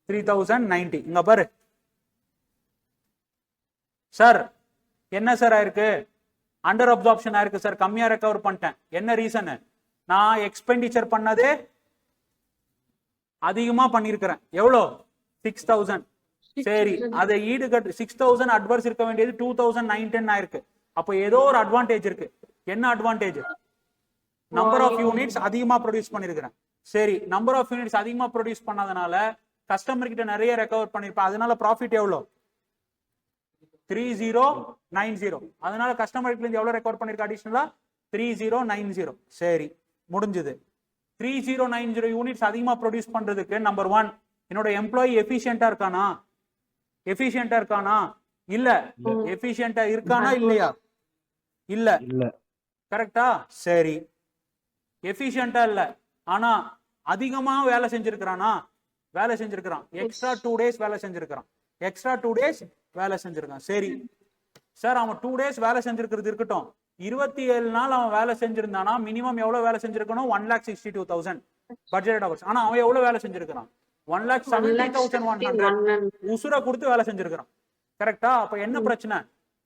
3,090. இங்க பாரு சார், என்ன சார் ஆயிருக்கு? அண்டர் அப்சார்ப்ஷன் ஆயிருக்கு சார், கம்மியா ரெக்கவர் பண்ணிட்டேன். என்ன ரீசன்? நான் எக்ஸ்பெண்டிச்சர் பண்ணதே அதிகமா பண்ணிருக்கிறேன். எவ்வளோ? 6,000. சரி, அதை ஈடுகட்டு 6,000 அட்வான்ஸ் இருக்க வேண்டியது 2,910 ஆயிருக்கு. அப்போ ஏதோ ஒரு அட்வான்டேஜ் இருக்கு. என்ன அட்வான்டேஜ்? நம்பர் ஆஃப் யூனிட்ஸ் அதிகமா ப்ரொடியூஸ் பண்ணிருக்கிறேன். சரி, நம்பர் ஆஃப் யூனிட்ஸ் அதிகமா ப்ரொடியூஸ் பண்ணாதனால கஸ்டமர் கிட்ட நிறைய ரெக்கவர் பண்ணிருப்பேன். அதனால ப்ராஃபிட் எவ்வளோ? 3,090. அதனால கஸ்டமர் கிட்ட எவ்வளவு ரெக்கவர் பண்ணிருக்க? அடிஷனலா 3,090. சரி, முடிஞ்சது. 3090 யூனிட்ஸ் அதிகமா ப்ரொடியூஸ் பண்றதுக்கு நம்பர் 1 என்னோட எம்ப்ளாயி எஃபிஷியன்ட்டா இருக்கானா இல்ல எஃபிஷியன்ட்டா இருக்கானா இல்லையா இல்ல இல்ல. கரெக்டா சரி எஃபிஷியன்ட்டா இல்ல ஆனா அதிகமா வேலை செஞ்சிருக்கிறானா வேலை செஞ்சிருக்கிறான் எக்ஸ்ட்ரா 2 டேஸ் வேலை செஞ்சிருக்கான் சரி சார் அவன் 2 டேஸ் வேலை செஞ்சிருக்கிறது இருக்கட்டும் 27 நாள் அவன் வேலை செஞ்சிருந்தானா மினிமம் எவ்வளவு வேலை செஞ்சிருக்கணும் 1,62,000 பட்ஜெட் ஹவர்ஸ் ஆனா அவன் எவ்வளவு வேலை செஞ்சிருக்கான் 1,70,100 உசுர கொடுத்து வேலை செஞ்சிருக்கான் கரெக்டா அப்ப என்ன பிரச்சனை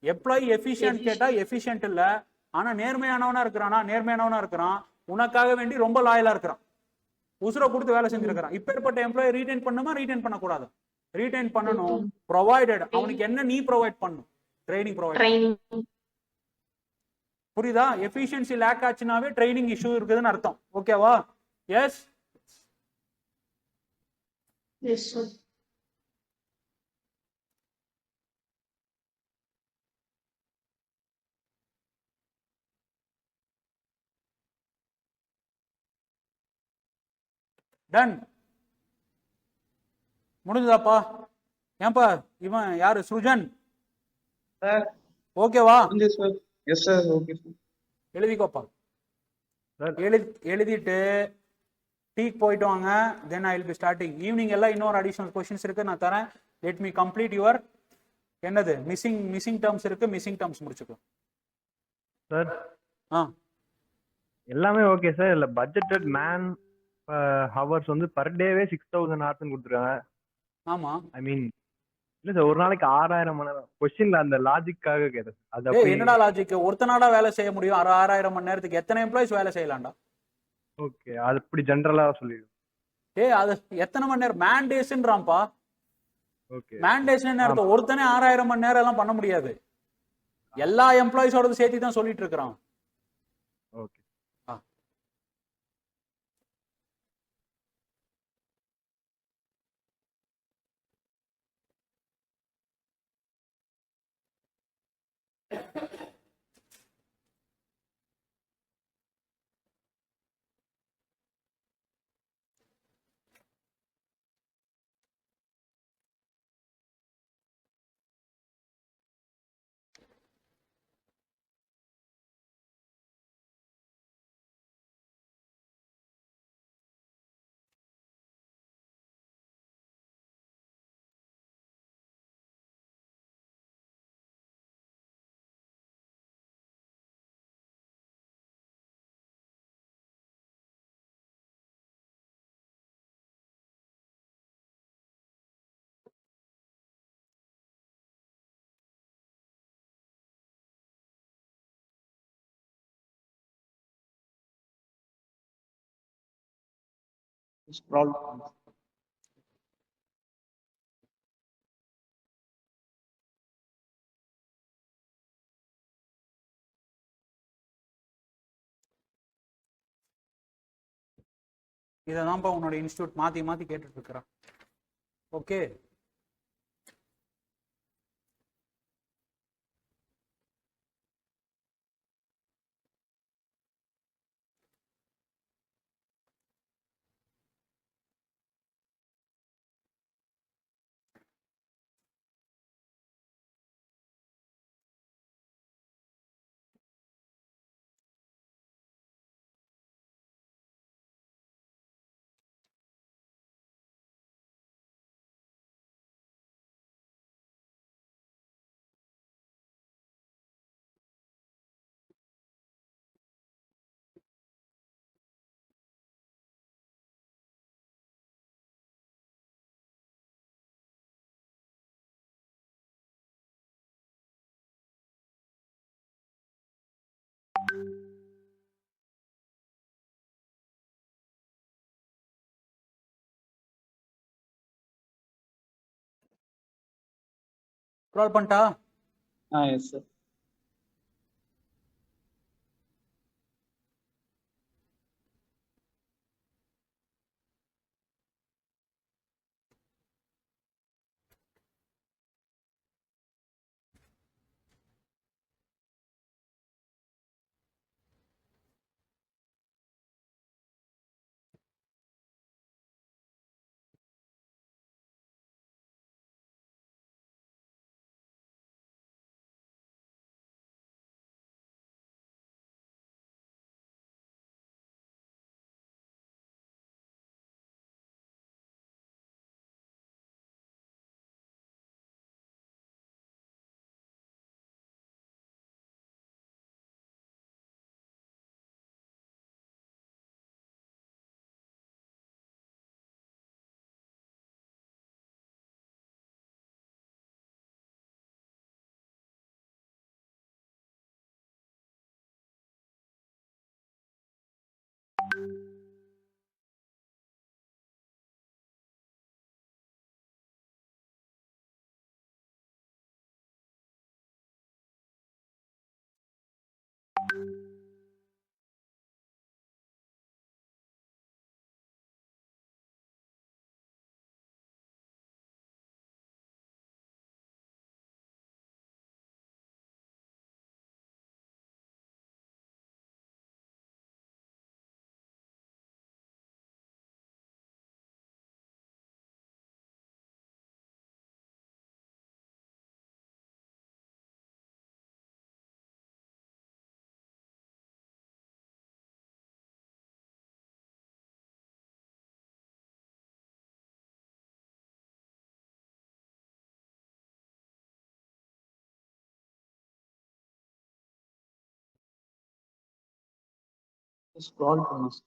எம்ப்ளாயி எஃபிஷியன்ட் கேட்டா எஃபிஷியன்ட் இல்ல ஆனா நேர்மையானவனா இருக்கிறான் உனக்காக வேண்டி ரொம்ப லாயலா இருக்கிறான் உசுர கொடுத்து வேலை செஞ்சிருக்கான் இப்பேற்பட்ட எம்ப்ளாயி ரீடைன் பண்ணுமா ரீடைன் பண்ணக்கூடாது ரீடைன் பண்ணணும் ப்ரொவைடட் அவனுக்கு என்ன நீ ப்ரொவைட் பண்ணும் ட்ரைனிங் ப்ரொவைட் புரியுதா எஃபிஷியன்சி லேக் ஆச்சுனாவே ட்ரைனிங் இஷ்யூ இருக்குதுன்னு அர்த்தம் ஓகேவா எஸ் Yes, sir. டன் முடிஞ்சதாப்பா ஏன்பா இவன் யாரு சுஜன் சார் ஓகேவா முடிஞ்சு sir yes sir okay sir எழுதிக்கோப்பா Sir. எழுதிட்டு டீக்கு போயிட்டு வாங்க then I will be starting evening எல்லாம் இன்னொரு அடிஷனல் கொஸ்டின்ஸ் இருக்கு நான் தரேன் லெட் மீ கம்ப்ளீட் யுவர் என்னது மிஸ்ஸிங் டேர்ம்ஸ் இருக்கு மிஸ்ஸிங் டேர்ம்ஸ் முடிச்சுக்கோ சார் ஆ எல்லாமே ஓகே சார். இல்ல பட்ஜெட்டட் மேன் ஹவர்ஸ் வந்து பர் டேவே 6,000 ஹார்ஸ்னு கொடுத்துருக்காங்க. ஆமா ஐ மீன் இல்ல சார் ஒரு நாளைக்கு 6,000 மணி நேரம். கொஸ்டின்ல அந்த லாஜிக்காக கேட்டேன். அது ஏய் அப்படி என்னடா லாஜிக் ஒருத்தனாடா வேலை செய்ய முடியும் 6,000 மணி நேரத்துக்கு எத்தனை எம்ப்ளாயிஸ் வேலை செய்யலாம்டா ஓகே. அது அப்படி ஜென்ரலா சொல்லிடுங்க. ஏய் அது எத்தனை மணி நேரம் மேண்டேஸ்ன்றான்ப்பா ஓகே. மேண்டேஷன் நேரத்தை ஒருத்தனே 6,000 மணி நேரம் எல்லாம் பண்ண முடியாது எல்லா எம்ப்ளாயிஸோட சேர்த்து தான் சொல்லிட்டு இருக்கிறான் ஓகே. ப்ராப்ளம் இதை தான்ப்பா உன்னோட இன்ஸ்டியூட் மாத்தி மாத்தி கேட்டுட்டு இருக்கிறான் ஓகே ஸ்க்ரால் பண்ணிட்டா எஸ் சார் ஸ்க்ரால் பண்ணு sir.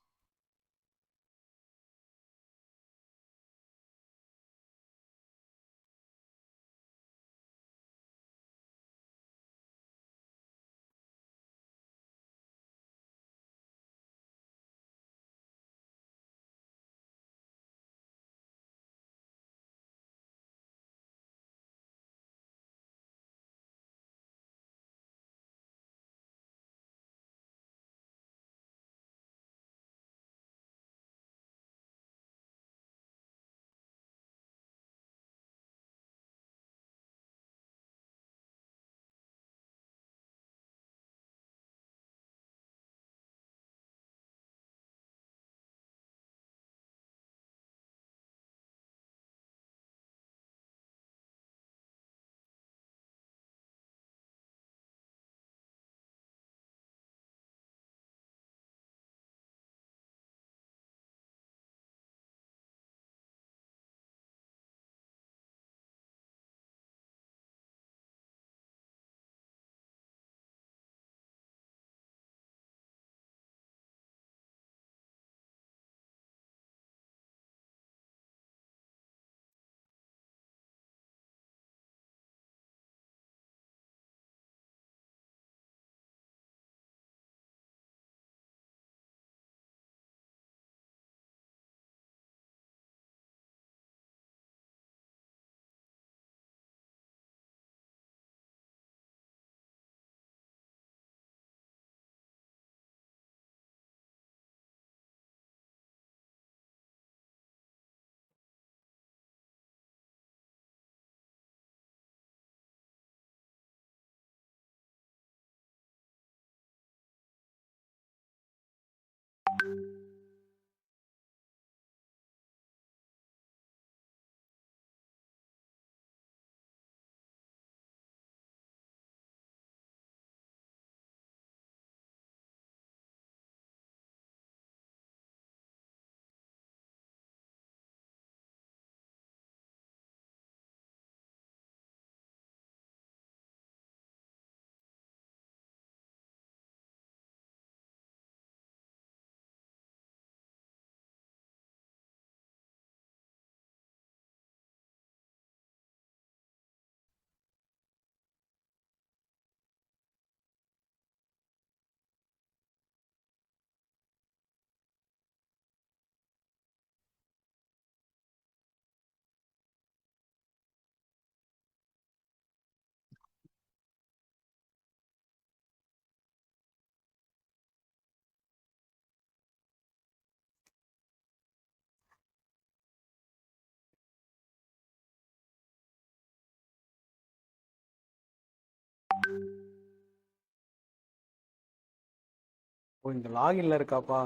ஓ இந்த லாகின்ல இருக்காப்பா.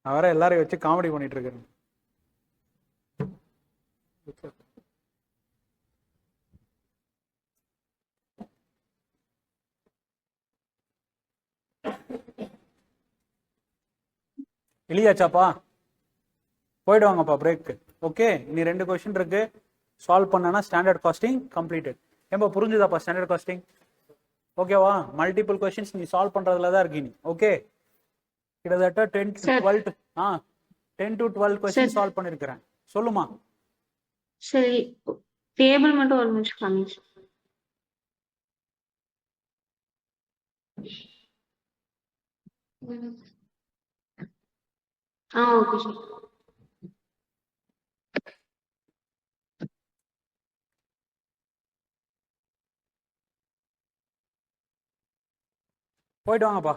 நான் வேற எல்லாரையும் வச்சு காமெடி பண்ணிட்டு இருக்கேன். எழுதியாச்சாப்பா? போயிடுவாங்கப்பா பிரேக்கு. ஓகே, நீ 2 கொஸ்டின் இருக்கு சால்வ் பண்ணனா ஸ்டாண்டர்ட் காஸ்டிங் கம்ப்ளீட்டட். ஏன்பா புரிஞ்சுதாப்பா ஸ்டாண்டர்ட் காஸ்டிங்? ஓகேவா? மல்டிபிள் கொஸ்டின்ஸ் நீ சால்வ் பண்றதுல தான் இருக்கீங்க. ஓகே, கிட்டத்தட்ட 10 to Sir. 12 10 to 12 question Sir. Solve பண்ணிருக்கிறேன். சொல்லுமா. சரி, டேபிள் மட்டும் ஒரு நிமிஷம் காமிங்க sir. Okay sir. போயிட்டு வாங்கப்பா.